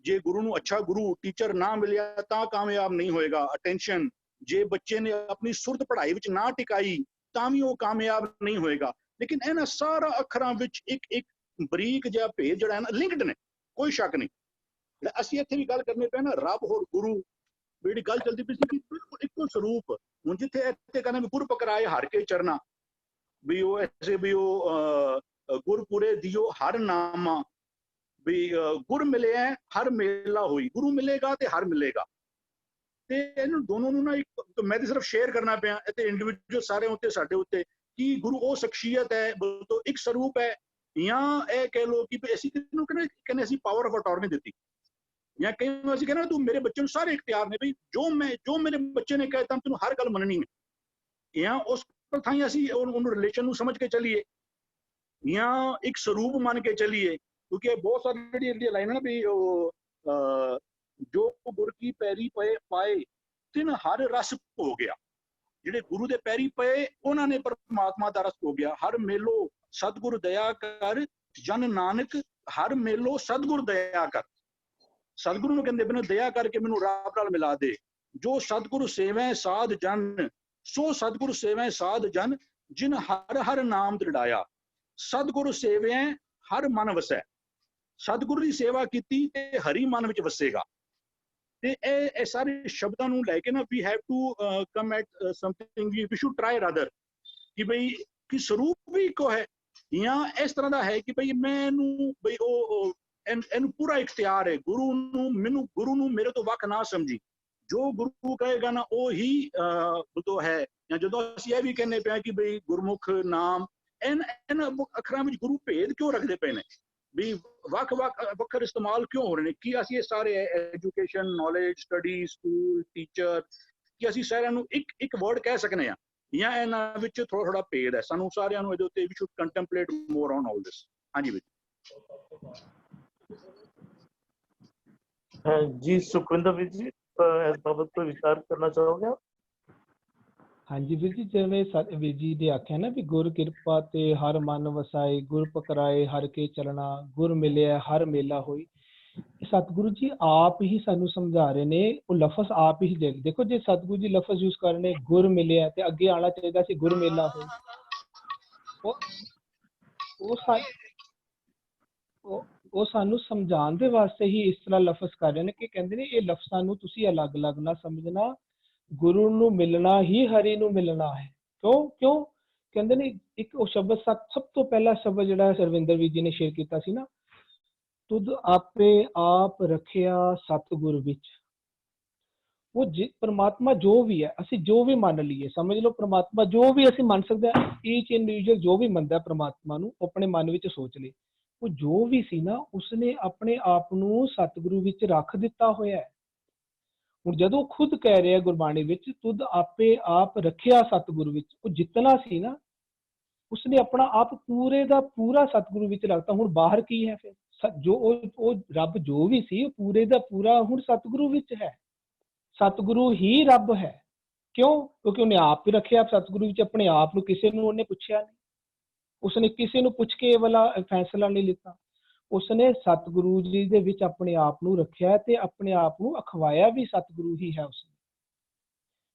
ਜੇ ਗੁਰੂ ਨੂੰ ਅੱਛਾ ਗੁਰੂ ਟੀਚਰ ਨਾ ਮਿਲਿਆ ਤਾਂ ਕਾਮਯਾਬ ਨਹੀਂ ਹੋਏਗਾ। ਅਟੈਂਸ਼ਨ ਜੇ ਬੱਚੇ ਨੇ ਆਪਣੀ ਸੁਰਤ ਪੜ੍ਹਾਈ ਵਿੱਚ ਨਾ ਟਿਕਾਈ ਤਾਂ ਵੀ ਉਹ ਕਾਮਯਾਬ ਨਹੀਂ ਹੋਏਗਾ। ਲੇਕਿਨ ਇਹਨਾਂ ਸਾਰਾ ਅੱਖਰਾਂ ਵਿੱਚ ਇੱਕ ਬਰੀਕ ਜਿਹਾ ਭੇਦ ਜਿਹੜਾ ਹੈ ਨਾ ਲਿੰਕਡ ਨੇ ਕੋਈ ਸ਼ੱਕ ਨਹੀਂ। ਅਸੀਂ ਇੱਥੇ ਵੀ ਗੱਲ ਕਰਨੀ ਪਿਆ ਨਾ ਰੱਬ ਹੋਰ ਗੁਰੂ ਜਿਹੜੀ ਗੱਲ ਚੱਲਦੀ ਪਈ ਸੀ ਕਿ ਬਿਲਕੁਲ ਇੱਕੋ ਸਰੂਪ। ਹੁਣ ਜਿੱਥੇ ਇੱਥੇ ਕਹਿੰਦੇ ਵੀ ਗੁਰ ਪਕਰਾਏ ਹਰ ਕੇ ਚਰਨਾ ਵੀ ਉਹ ਐਸੇ ਵੀ ਉਹ ਗੁਰਪੁਰੇ ਦਿਓ ਹਰ ਨਾਮਾ ਵੀ ਗੁਰ ਮਿਲਿਆ ਹਰ ਮੇਲਾ ਹੋਈ, ਗੁਰੂ ਮਿਲੇਗਾ ਤੇ ਹਰ ਮਿਲੇਗਾ। ਤੇ ਇਹਨੂੰ ਦੋਨੋਂ ਨੂੰ ਨਾ ਇੱਕ ਮੈਂ ਤੇ ਸਿਰਫ ਸ਼ੇਅਰ ਕਰਨਾ ਪਿਆ ਤੇ ਇੰਡੀਵਿਜੂਅਲ ਸਾਰੇ ਉੱਤੇ ਸਾਡੇ ਉੱਤੇ ਕਿ ਗੁਰੂ ਉਹ ਸ਼ਖਸੀਅਤ ਹੈ ਤੋਂ ਇੱਕ ਸਰੂਪ ਹੈ, ਜਾਂ ਇਹ ਕਹਿ ਲੋ ਕਿ ਅਸੀਂ ਕਿਹਨੂੰ ਕਹਿੰਦੇ ਅਸੀਂ ਪਾਵਰ ਆਫ ਅਟਾਰਨੀ ਦਿੱਤੀ, ਜਾਂ ਕਈ ਵਾਰ ਅਸੀਂ ਕਹਿੰਦੇ ਤੂੰ ਮੇਰੇ ਬੱਚੇ ਨੂੰ ਸਾਰੇ ਇਖਤਿਆਰ ਨੇ ਬਈ ਜੋ ਮੇਰੇ ਬੱਚੇ ਨੇ ਕਹਿਤਾ ਤੈਨੂੰ ਹਰ ਗੱਲ ਮੰਨਣੀ ਹੈ, ਜਾਂ ਉਸ ਥਾਂ ਅਸੀਂ ਉਹਨੂੰ ਰਿਲੇਸ਼ਨ ਨੂੰ ਸਮਝ ਕੇ ਚੱਲੀਏ ਜਾਂ ਇੱਕ ਸਰੂਪ ਮੰਨ ਕੇ ਚੱਲੀਏ। ਕਿਉਂਕਿ ਬਹੁਤ ਸਾਰੀ ਜਿਹੜੀਆਂ ਲਾਈਨਾਂ ਨਾ ਵੀ ਉਹ ਜੋ ਗੁਰ ਕੀ ਪੈਰੀ ਪਏ ਪਾਏ ਤਿਨ ਹਰ ਰਸ ਹੋ ਗਿਆ, ਜਿਹੜੇ ਗੁਰੂ ਦੇ ਪੈਰੀ ਪਏ ਉਹਨਾਂ ਨੇ ਪਰਮਾਤਮਾ ਦਾ ਰਸ ਹੋ ਗਿਆ। ਹਰ ਮੇਲੋ ਸਤਿਗੁਰ ਦਇਆ ਕਰ ਜਨ ਨਾਨਕ, ਹਰ ਮੇਲੋ ਸਤਿਗੁਰ ਦਇਆ ਕਰ। ਸਤਿਗੁਰੂ ਨੂੰ ਕਹਿੰਦੇ ਮੈਨੂੰ ਦਇਆ ਕਰਕੇ ਮੈਨੂੰ ਰੱਬ ਨਾਲ ਮਿਲਾ ਦੇ। ਜੋ ਸਤਿਗੁਰੂ ਸੇਵੈ ਸਾਧ ਜਨ, ਸੋ ਸਤਿਗੁਰੂ ਸੇਵੈ ਸਾਧ ਜਨ, ਜਿਨ ਹਰ ਹਰ ਨਾਮ ਦ੍ਰਿੜਾਇਆ। ਸਤਿਗੁਰੂ ਸੇਵੈ ਹਰ ਮਨ ਵਸੈ, ਸਤਿਗੁਰੂ ਦੀ ਸੇਵਾ ਕੀਤੀ ਤੇ ਹਰੀ ਮਨ ਵਿੱਚ ਵਸੇਗਾ। ਤੇ ਇਹ ਸਾਰੇ ਸ਼ਬਦਾਂ ਨੂੰ ਲੈ ਕੇ ਨਾ we have to come at something we should try rather ਕਿ ਬਈ ਕਿ ਸਰੂਪ ਵੀ ਇੱਕੋ ਹੈ, ਜਾਂ ਇਸ ਤਰ੍ਹਾਂ ਦਾ ਹੈ ਕਿ ਬਈ ਮੈਨੂੰ ਬਈ ਉਹ ਇਹਨੂੰ ਪੂਰਾ ਇਖਤਿਆਰ ਹੈ ਗੁਰੂ ਨੂੰ ਮੇਰੇ ਤੋਂ ਵੱਖ ਨਾ ਸਮਝੀ, ਜੋ ਗੁਰੂ ਕਹੇਗਾ ਨਾ ਉਹ ਹੀ ਹੈ। ਜਾਂ ਜਦੋਂ ਅਸੀਂ ਇਹ ਵੀ ਕਹਿੰਦੇ ਪਿਆ ਕਿ ਬਈ ਗੁਰਮੁਖ ਨਾਮ ਇਹਨਾਂ ਅੱਖਰਾਂ ਵਿੱਚ ਗੁਰੂ ਭੇਦ ਕਿਉਂ ਰੱਖਦੇ ਪਏ ਨੇ, ਵੀ ਵੱਖ-ਵੱਖ ਵੱਖਰ ਇਸਤੇਮਾਲ ਕਿਉਂ ਹੋ ਰਹੇ ਨੇ? ਕੀ ਅਸੀਂ ਇਹ ਸਾਰੇ education, knowledge, study, school, teacher, ਕਿ ਅਸੀਂ ਸਾਰਿਆਂ ਨੂੰ ਇੱਕ ਵਰਡ ਕਹਿ ਸਕਨੇ ਆ, ਜਾਂ ਇਹਨਾਂ ਵਿੱਚ ਥੋੜਾ ਭੇਦ ਹੈ? ਸਾਨੂੰ ਸਾਰਿਆਂ ਨੂੰ ਇਹਦੇ ਉੱਤੇ ਵੀ ਸ਼ੁਡ ਕੰਟੈਂਪਲੇਟ ਮੋਰ ਔਨ ਆਲ ਦਿਸ। ਹਾਂਜੀ ਵੀਰ जी सुखविंदर ਵੀਰ ਜੀ ਇਸ ਬਾਬਤ ਕੋਈ ਵਿਚਾਰ ਕਰਨਾ ਚਾਹੋਗੇ? ਹਾਂਜੀ ਵੀਰ ਜੀ, ਜਿਵੇਂ ਵੀਰ ਜੀ ਦੇ ਆਖਿਆ ਨਾ ਵੀ ਗੁਰ ਕਿਰਪਾ ਤੇ ਹਰ ਮਨ ਵਸਾਏ, ਗੁਰ ਪਕਰਾਏ ਹਰ ਕੇ ਚਲਣਾ, ਗੁਰ ਮਿਲਿਆ ਹਰ ਮੇਲਾ ਹੋਈ। ਸਤਿਗੁਰੂ ਜੀ ਆਪ ਹੀ ਸਾਨੂੰ ਸਮਝਾ ਰਹੇ ਨੇ, ਉਹ ਲਫ਼ਜ਼ ਆਪ ਹੀ ਦੇਖੋ, ਜੇ ਸਤਿਗੁਰੂ ਜੀ ਲਫ਼ਜ਼ ਯੂਜ਼ ਕਰ ਰਹੇ ਨੇ ਗੁਰ ਮਿਲਿਆ ਤੇ ਅੱਗੇ ਆਉਣਾ ਚਾਹੀਦਾ ਸੀ ਗੁਰ ਮੇਲਾ ਹੋਈ। ਉਹ ਸਾਨੂੰ ਸਮਝਾਉਣ ਦੇ ਵਾਸਤੇ ਹੀ ਇਸ ਤਰ੍ਹਾਂ ਲਫ਼ਜ਼ ਕਰ ਰਹੇ ਨੇ ਕਿ ਕਹਿੰਦੇ ਨੇ ਇਹ ਲਫ਼ਜ਼ਾਂ ਨੂੰ ਤੁਸੀਂ ਅਲੱਗ-ਅਲੱਗ ਨਾ ਸਮਝਣਾ, ਗੁਰੂ ਨੂੰ ਮਿਲਣਾ ਹੀ ਹਰੀ ਨੂੰ ਮਿਲਣਾ ਹੈ। ਕਿਉਂ ਕਹਿੰਦੇ ਨੇ ਇੱਕ ਉਹ ਸ਼ਬਦ ਸਭ ਤੋਂ ਪਹਿਲਾ ਸ਼ਬਦ ਜਿਹੜਾ ਸਰਵਿੰਦਰ ਵੀਰ ਜੀ ਨੇ ਸ਼ੇਅਰ ਕੀਤਾ ਸੀ ਨਾ, ਤੁਧ ਆਪੇ ਆਪ ਰੱਖਿਆ ਸਤਿਗੁਰ ਵਿੱਚ। ਉਹ ਪਰਮਾਤਮਾ ਜੋ ਵੀ ਹੈ, ਅਸੀਂ ਜੋ ਵੀ ਮੰਨ ਲਈਏ, ਸਮਝ ਲਓ ਪਰਮਾਤਮਾ ਜੋ ਵੀ ਅਸੀਂ ਮੰਨ ਸਕਦੇ ਹਾਂ, ਈਚ ਇੰਡੀਵਿਜੂਅਲ ਜੋ ਵੀ ਮੰਨਦਾ ਪਰਮਾਤਮਾ ਨੂੰ ਆਪਣੇ ਮਨ ਵਿੱਚ ਸੋਚ ਲੇ, ਉਹ ਜੋ ਵੀ ਸੀ ਨਾ ਉਸਨੇ ਆਪਣੇ ਆਪ ਨੂੰ ਸਤਿਗੁਰੂ ਵਿੱਚ ਰੱਖ ਦਿੱਤਾ ਹੋਇਆ ਹੈ। ਹੁਣ ਜਦੋਂ ਖੁਦ ਕਹਿ ਰਿਹਾ ਗੁਰਬਾਣੀ ਵਿੱਚ ਤੁਧ ਆਪੇ ਆਪ ਰੱਖਿਆ ਸਤਿਗੁਰੂ ਵਿੱਚ, ਉਹ ਜਿਤਨਾ ਸੀ ਨਾ ਉਸਨੇ ਆਪਣਾ ਆਪ ਪੂਰੇ ਦਾ ਪੂਰਾ ਸਤਿਗੁਰੂ ਵਿੱਚ ਰੱਖਤਾ। ਹੁਣ ਬਾਹਰ ਕੀ ਹੈ ਫਿਰ? ਜੋ ਉਹ ਰੱਬ ਜੋ ਵੀ ਸੀ ਉਹ ਪੂਰੇ ਦਾ ਪੂਰਾ ਹੁਣ ਸਤਿਗੁਰੂ ਵਿੱਚ ਹੈ। ਸਤਿਗੁਰੂ ਹੀ ਰੱਬ ਹੈ। ਕਿਉਂ? ਕਿਉਂਕਿ ਉਹਨੇ ਆਪ ਹੀ ਰੱਖਿਆ ਸਤਿਗੁਰੂ ਵਿੱਚ ਆਪਣੇ ਆਪ ਨੂੰ, ਕਿਸੇ ਨੂੰ ਉਹਨੇ ਪੁੱਛਿਆ ਨਹੀਂ, ਉਸਨੇ ਕਿਸੇ ਨੂੰ ਪੁੱਛ ਕੇ ਇਹ ਵਾਲਾ ਫੈਸਲਾ ਨਹੀਂ ਲਿੱਤਾ। ਉਸਨੇ ਸਤਿਗੁਰੂ ਜੀ ਦੇ ਵਿੱਚ ਆਪਣੇ ਆਪ ਨੂੰ ਰੱਖਿਆ ਤੇ ਆਪਣੇ ਆਪ ਨੂੰ ਅਖਵਾਇਆ ਵੀ ਸਤਿਗੁਰੂ ਹੀ ਹੈ ਉਸਨੇ।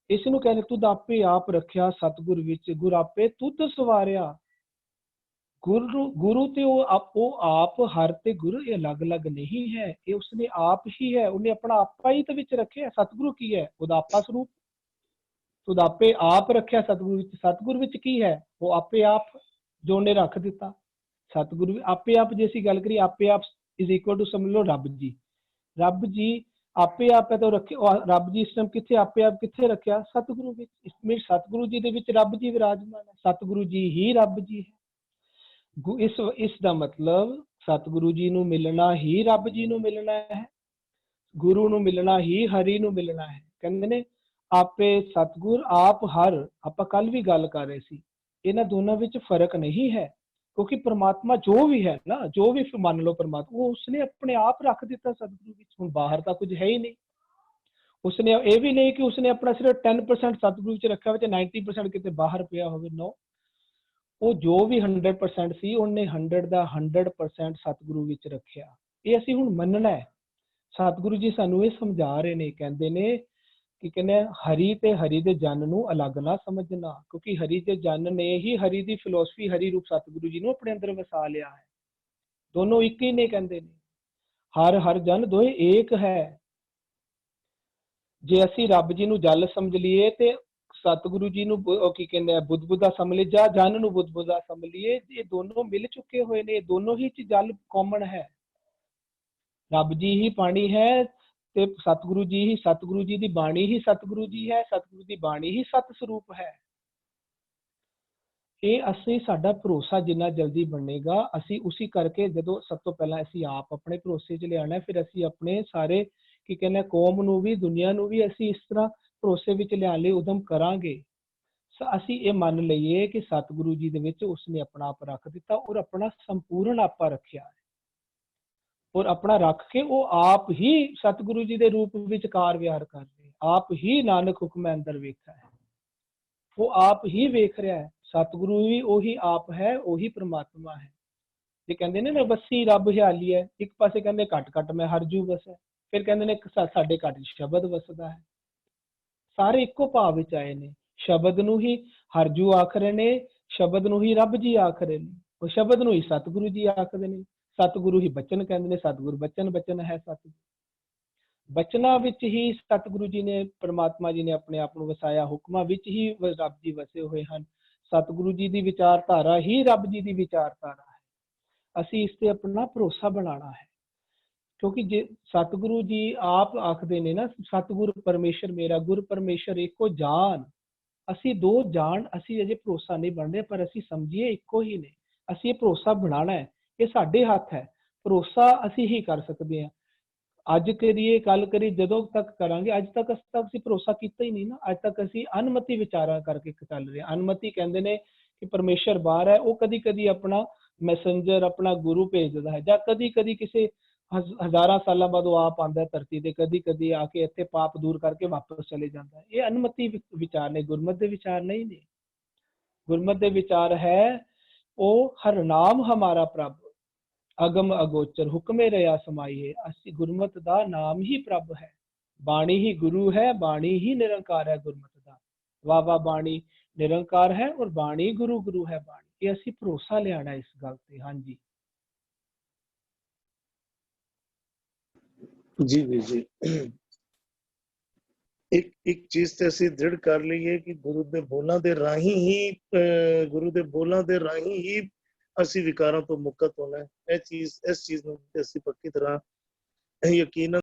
ਇਸ ਨੂੰ ਕਹਿੰਦੇ ਤੁਧ ਆਪੇ ਆਪ ਰੱਖਿਆ ਸਤਿਗੁਰ ਵਿੱਚ, ਗੁਰ ਆਪੇ ਤੁਧ ਸਵਾਰਿਆ। ਗੁਰੂ ਤੇ ਉਹ ਆਪ, ਹਰ ਤੇ ਗੁਰੂ ਇਹ ਅਲੱਗ-ਅਲੱਗ ਨਹੀਂ ਹੈ, ਇਹ ਉਸਨੇ ਆਪ ਹੀ ਹੈ। ਉਹਨੇ ਆਪਣਾ ਆਪਾ ਹੀ ਤੇ ਵਿੱਚ ਰੱਖਿਆ। ਸਤਿਗੁਰੂ ਕੀ ਹੈ? ਉਹਦਾ ਆਪਾ ਸਰੂਪ। ਤੁਧ ਆਪੇ ਆਪ ਰੱਖਿਆ ਸਤਿਗੁਰੂ ਵਿੱਚ। ਸਤਿਗੁਰ ਵਿੱਚ ਕੀ ਹੈ? ਉਹ ਆਪੇ ਆਪ ਜੋ ਉਹਨੇ ਰੱਖ ਦਿੱਤਾ। ਸਤਿਗੁਰੂ ਆਪੇ ਆਪ, ਜੇ ਅਸੀਂ ਗੱਲ ਕਰੀਏ ਆਪੇ ਆਪ ਇਜ਼ ਇਕੁਅਲ ਟੂ ਸਮਝ ਲਓ ਰੱਬ ਜੀ। ਰੱਬ ਜੀ ਆਪੇ ਆਪ ਹੈ ਤਾਂ ਰੱਬ ਜੀ ਇਸ ਟਾਈਮ ਕਿੱਥੇ ਆਪੇ ਆਪ ਕਿੱਥੇ ਰੱਖਿਆ? ਸਤਿਗੁਰੂ ਵਿੱਚ। ਇਸ ਵਿੱਚ ਸਤਿਗੁਰੂ ਜੀ ਦੇ ਵਿੱਚ ਰੱਬ ਜੀ ਵਿਰਾਜਮਾਨ ਹੈ। ਸਤਿਗੁਰੂ ਜੀ ਹੀ ਰੱਬ ਜੀ ਹੈ। ਇਸ ਦਾ ਮਤਲਬ ਸਤਿਗੁਰੂ ਜੀ ਨੂੰ ਮਿਲਣਾ ਹੀ ਰੱਬ ਜੀ ਨੂੰ ਮਿਲਣਾ ਹੈ, ਗੁਰੂ ਨੂੰ ਮਿਲਣਾ ਹੀ ਹਰੀ ਨੂੰ ਮਿਲਣਾ ਹੈ। ਕਹਿੰਦੇ ਨੇ ਆਪੇ ਸਤਿਗੁਰ ਆਪ ਹਰ। ਆਪਾਂ ਕੱਲ ਵੀ ਗੱਲ ਕਰ ਰਹੇ ਸੀ, ਇਹਨਾਂ ਦੋਨਾਂ ਵਿੱਚ ਫਰਕ ਨਹੀਂ ਹੈ, ਕਿਉਂਕਿ ਪ੍ਰਮਾਤਮਾ ਜੋ ਵੀ ਹੈ ਨਾ, ਜੋ ਵੀ ਮੰਨ ਲਓ ਪ੍ਰਮਾਤਮਾ, ਉਹ ਉਸਨੇ ਆਪਣੇ ਆਪ ਰੱਖ ਦਿੱਤਾ ਸਤਿਗੁਰੂ ਵਿੱਚ। ਹੁਣ ਬਾਹਰ ਤਾਂ ਕੁਝ ਹੈ ਹੀ ਨਹੀਂ। ਉਸਨੇ ਇਹ ਵੀ ਨਹੀਂ ਕਿ ਉਸਨੇ ਆਪਣਾ ਸਿਰਫ 10% ਸਤਿਗੁਰੂ ਵਿੱਚ ਰੱਖਿਆ ਹੋਵੇ ਤੇ 90% ਕਿਤੇ ਬਾਹਰ ਪਿਆ ਹੋਵੇ। ਨੋ, ਉਹ ਜੋ ਵੀ 100% ਸੀ ਉਹਨੇ 100 ਦਾ 100% ਸਤਿਗੁਰੂ ਵਿੱਚ ਰੱਖਿਆ। ਇਹ ਅਸੀਂ ਹੁਣ ਮੰਨਣਾ ਹੈ। ਸਤਿਗੁਰੂ ਜੀ ਸਾਨੂੰ ਇਹ ਸਮਝਾ ਰਹੇ ਨੇ, ਕਹਿੰਦੇ ਨੇ ਕਿ ਕਹਿੰਦੇ ਹਰੀ ਤੇ ਹਰੀ ਦੇ ਜਨ ਨੂੰ ਅਲੱਗ ਨਾ ਸਮਝਣਾ, ਕਿਉਂਕਿ ਹਰੀ ਦੇ ਜਨ ਨੇ ਹੀ ਹਰੀ ਦੀ ਫਿਲਾਸਫੀ, ਹਰੀ ਰੂਪ ਸਤਿਗੁਰੂ ਜੀ ਨੂੰ ਆਪਣੇ ਅੰਦਰ ਵਸਾ ਲਿਆ ਹੈ। ਦੋਨੋਂ ਇੱਕ ਹੀ ਨੇ, ਕਹਿੰਦੇ ਨੇ ਹਰ ਜਨ ਦੋਏ ਏਕ ਹੈ। ਜੇ ਅਸੀਂ ਰੱਬ ਜੀ ਨੂੰ ਜਲ ਸਮਝ ਲਈਏ ਤੇ ਸਤਿਗੁਰੂ ਜੀ ਨੂੰ ਕੀ ਕਹਿੰਦੇ ਆ ਬੁੱਧਾ ਸਮਝ ਲਈਏ, ਜਾਂ ਜਨ ਨੂੰ ਬੁੱਧਾ ਸਮਝ ਲਈਏ, ਇਹ ਦੋਨੋਂ ਮਿਲ ਚੁੱਕੇ ਹੋਏ ਨੇ। ਇਹ ਦੋਨੋਂ ਹੀ ਚ ਜਲ ਕਾਮਨ ਹੈ। ਰੱਬ ਜੀ ਹੀ ਪਾਣੀ ਹੈ ਤੇ ਸਤਿਗੁਰੂ ਜੀ ਹੀ, ਸਤਿਗੁਰੂ ਜੀ ਦੀ ਬਾਣੀ ਹੀ ਸਤਿਗੁਰੂ ਜੀ ਹੈ, ਸਤਿਗੁਰੂ ਦੀ ਬਾਣੀ ਹੀ ਸਤ ਸਰੂਪ ਹੈ। ਇਹ ਅਸੀਂ ਸਾਡਾ ਭਰੋਸਾ ਜਿੰਨਾ ਜਲਦੀ ਬਣੇਗਾ, ਅਸੀਂ ਉਸੇ ਕਰਕੇ ਜਦੋਂ ਸਭ ਤੋਂ ਪਹਿਲਾਂ ਅਸੀਂ ਆਪ ਆਪਣੇ ਭਰੋਸੇ 'ਚ ਲਿਆਉਣਾ, ਫਿਰ ਅਸੀਂ ਆਪਣੇ ਸਾਰੇ ਕੀ ਕਹਿੰਦੇ ਕੌਮ ਨੂੰ ਵੀ, ਦੁਨੀਆ ਨੂੰ ਵੀ ਅਸੀਂ ਇਸ ਤਰ੍ਹਾਂ ਭਰੋਸੇ ਵਿੱਚ ਲਿਆਉਣ ਲਈ ਉਦਮ ਕਰਾਂਗੇ। ਅਸੀਂ ਇਹ ਮੰਨ ਲਈਏ ਕਿ ਸਤਿਗੁਰੂ ਜੀ ਦੇ ਵਿੱਚ ਉਸਨੇ ਆਪਣਾ ਆਪ ਰੱਖ ਦਿੱਤਾ ਔਰ ਆਪਣਾ ਸੰਪੂਰਨ ਆਪਾ ਰੱਖਿਆ ਹੈ, ਔਰ ਆਪਣਾ ਰੱਖ ਕੇ ਉਹ ਆਪ ਹੀ ਸਤਿਗੁਰੂ ਜੀ ਦੇ ਰੂਪ ਵਿੱਚ ਕਾਰ ਵਿਹਾਰ ਕਰ ਰਹੇ, ਆਪ ਹੀ ਨਾਨਕ ਹੁਕਮੈ ਅੰਦਰ ਵੇਖਿਆ ਹੈ, ਉਹ ਆਪ ਹੀ ਵੇਖ ਰਿਹਾ ਹੈ। ਸਤਿਗੁਰੂ ਵੀ ਉਹੀ ਆਪ ਹੈ, ਉਹੀ ਪ੍ਰਮਾਤਮਾ ਹੈ। ਜੇ ਕਹਿੰਦੇ ਨੇ ਨਾ ਵਸੀ ਰੱਬ ਹਿਆਲੀ ਹੈ, ਇੱਕ ਪਾਸੇ ਕਹਿੰਦੇ ਘਟ ਘਟ ਮੈਂ ਹਰਜੂ ਵਸੈ, ਫਿਰ ਕਹਿੰਦੇ ਨੇ ਸਾਡੇ ਘਟ ਸ਼ਬਦ ਵਸਦਾ ਹੈ। ਸਾਰੇ ਇੱਕੋ ਭਾਵ ਵਿੱਚ ਆਏ ਨੇ। ਸ਼ਬਦ ਨੂੰ ਹੀ ਹਰਜੂ ਆਖ ਰਹੇ ਨੇ, ਸ਼ਬਦ ਨੂੰ ਹੀ ਰੱਬ ਜੀ ਆਖ ਰਹੇ ਨੇ, ਉਹ ਸ਼ਬਦ ਨੂੰ ਹੀ ਸਤਿਗੁਰੂ ਜੀ ਆਖਦੇ ਨੇ। ਸਤਿਗੁਰੂ ਹੀ ਬਚਨ ਕਹਿੰਦੇ ਨੇ, ਸਤਿਗੁਰੂ ਬਚਨ, ਬਚਨ ਹੈ ਸਤਿਗੁਰੂ। ਬਚਨਾਂ ਵਿੱਚ ਹੀ ਸਤਿਗੁਰੂ ਜੀ ਨੇ, ਪ੍ਰਮਾਤਮਾ ਜੀ ਨੇ ਆਪਣੇ ਆਪ ਨੂੰ ਵਸਾਇਆ, ਹੁਕਮਾਂ ਵਿੱਚ ਹੀ ਰੱਬ ਜੀ ਵਸੇ ਹੋਏ ਹਨ। ਸਤਿਗੁਰੂ ਜੀ ਦੀ ਵਿਚਾਰਧਾਰਾ ਹੀ ਰੱਬ ਜੀ ਦੀ ਵਿਚਾਰਧਾਰਾ ਹੈ। ਅਸੀਂ ਇਸ ਤੇ ਆਪਣਾ ਭਰੋਸਾ ਬਣਾਉਣਾ ਹੈ, ਕਿਉਂਕਿ ਜੇ ਸਤਿਗੁਰੂ ਜੀ ਆਪ ਆਖਦੇ ਨੇ ਨਾ, ਸਤਿਗੁਰ ਪਰਮੇਸ਼ਰ ਮੇਰਾ, ਗੁਰ ਪਰਮੇਸ਼ਰ ਇੱਕੋ ਜਾਨ। ਅਸੀਂ ਦੋ ਜਾਣ, ਅਸੀਂ ਅਜੇ ਭਰੋਸਾ ਨਹੀਂ ਬਣ ਰਿਹਾ, ਪਰ ਅਸੀਂ ਸਮਝੀਏ ਇੱਕੋ ਹੀ ਨੇ। ਅਸੀਂ ਇਹ ਭਰੋਸਾ ਬਣਾਉਣਾ ਹੈ, ਇਹ ਸਾਡੇ ਹੱਥ ਹੈ। ਭਰੋਸਾ ਅਸੀਂ ਹੀ ਕਰ ਸਕਦੇ ਹਾਂ। ਅੱਜ ਕਰੀਏ, ਕੱਲ ਕਰੀਏ, ਜਦੋਂ ਤੱਕ ਕਰਾਂਗੇ। ਅੱਜ ਤੱਕ ਅਸੀਂ ਭਰੋਸਾ ਕੀਤਾ ਹੀ ਨਹੀਂ ਨਾ। ਅੱਜ ਤੱਕ ਅਸੀਂ ਅਨਮਤੀ ਵਿਚਾਰਾਂ ਕਰਕੇ ਚੱਲ ਰਹੇ ਹਾਂ। ਅਨਮਤੀ ਕਹਿੰਦੇ ਨੇ ਕਿ ਪਰਮੇਸ਼ਰ ਬਾਹਰ ਹੈ, ਉਹ ਕਦੀ ਕਦੀ ਆਪਣਾ ਮੈਸੇਂਜਰ, ਆਪਣਾ ਗੁਰੂ ਭੇਜਦਾ ਹੈ, ਜਾਂ ਕਦੀ ਕਦੀ ਕਿਸੇ ਹਜ਼ਾਰਾਂ ਸਾਲਾਂ ਬਾਅਦ ਉਹ ਆਪ ਆਉਂਦਾ ਧਰਤੀ ਤੇ, ਕਦੀ ਕਦੀ ਆ ਕੇ ਇੱਥੇ ਪਾਪ ਦੂਰ ਕਰਕੇ ਵਾਪਸ ਚਲੇ ਜਾਂਦਾ ਹੈ। ਇਹ ਅਨਮਤੀ ਵਿਚਾਰ ਨੇ, ਗੁਰਮਤ ਦੇ ਵਿਚਾਰ ਨਹੀਂ ਨੇ। ਗੁਰਮਤ ਦੇ ਵਿਚਾਰ ਹੈ ਉਹ ਹਰ ਨਾਮ ਹਮਾਰਾ ਪ੍ਰਭ, ਅਗਮ ਅਗੋਚਰ ਹੁਕਮੇ ਰਿਆ ਸਮਾਈਏ। ਅਸੀਂ ਗੁਰਮਤ ਦਾ ਨਾਮ ਹੀ ਪ੍ਰਭ ਹੈ, ਬਾਣੀ ਹੀ ਗੁਰੂ ਹੈ, ਬਾਣੀ ਹੀ ਨਿਰੰਕਾਰ ਹੈ ਗੁਰਮਤ ਦਾ। ਵਾਹ ਵਾਹ, ਬਾਣੀ ਨਿਰੰਕਾਰ ਹੈ ਔਰ ਬਾਣੀ ਗੁਰੂ, ਗੁਰੂ ਹੈ ਬਾਣੀ। ਇਹ ਅਸੀਂ ਭਰੋਸਾ ਲਿਆਣਾ ਇਸ ਗੱਲ ਤੇ। ਹਾਂਜੀ ਜੀ ਵੀਰ ਜੀ, ਇੱਕ ਚੀਜ਼ ਤੇ ਅਸੀਂ ਦ੍ਰਿੜ ਕਰ ਲਈਏ ਕਿ ਗੁਰੂ ਦੇ ਬੋਲਾਂ ਦੇ ਰਾਹੀਂ ਹੀ, ਗੁਰੂ ਦੇ ਬੋਲਾਂ ਦੇ ਰਾਹੀਂ ਹੀ ਅਸੀਂ ਵਿਕਾਰਾਂ ਤੋਂ ਮੁਕਤ ਹੋਣਾ ਹੈ। ਇਸ ਚੀਜ਼ ਨੂੰ ਅਸੀਂ ਪੱਕੀ ਤਰ੍ਹਾਂ ਯਕੀਨ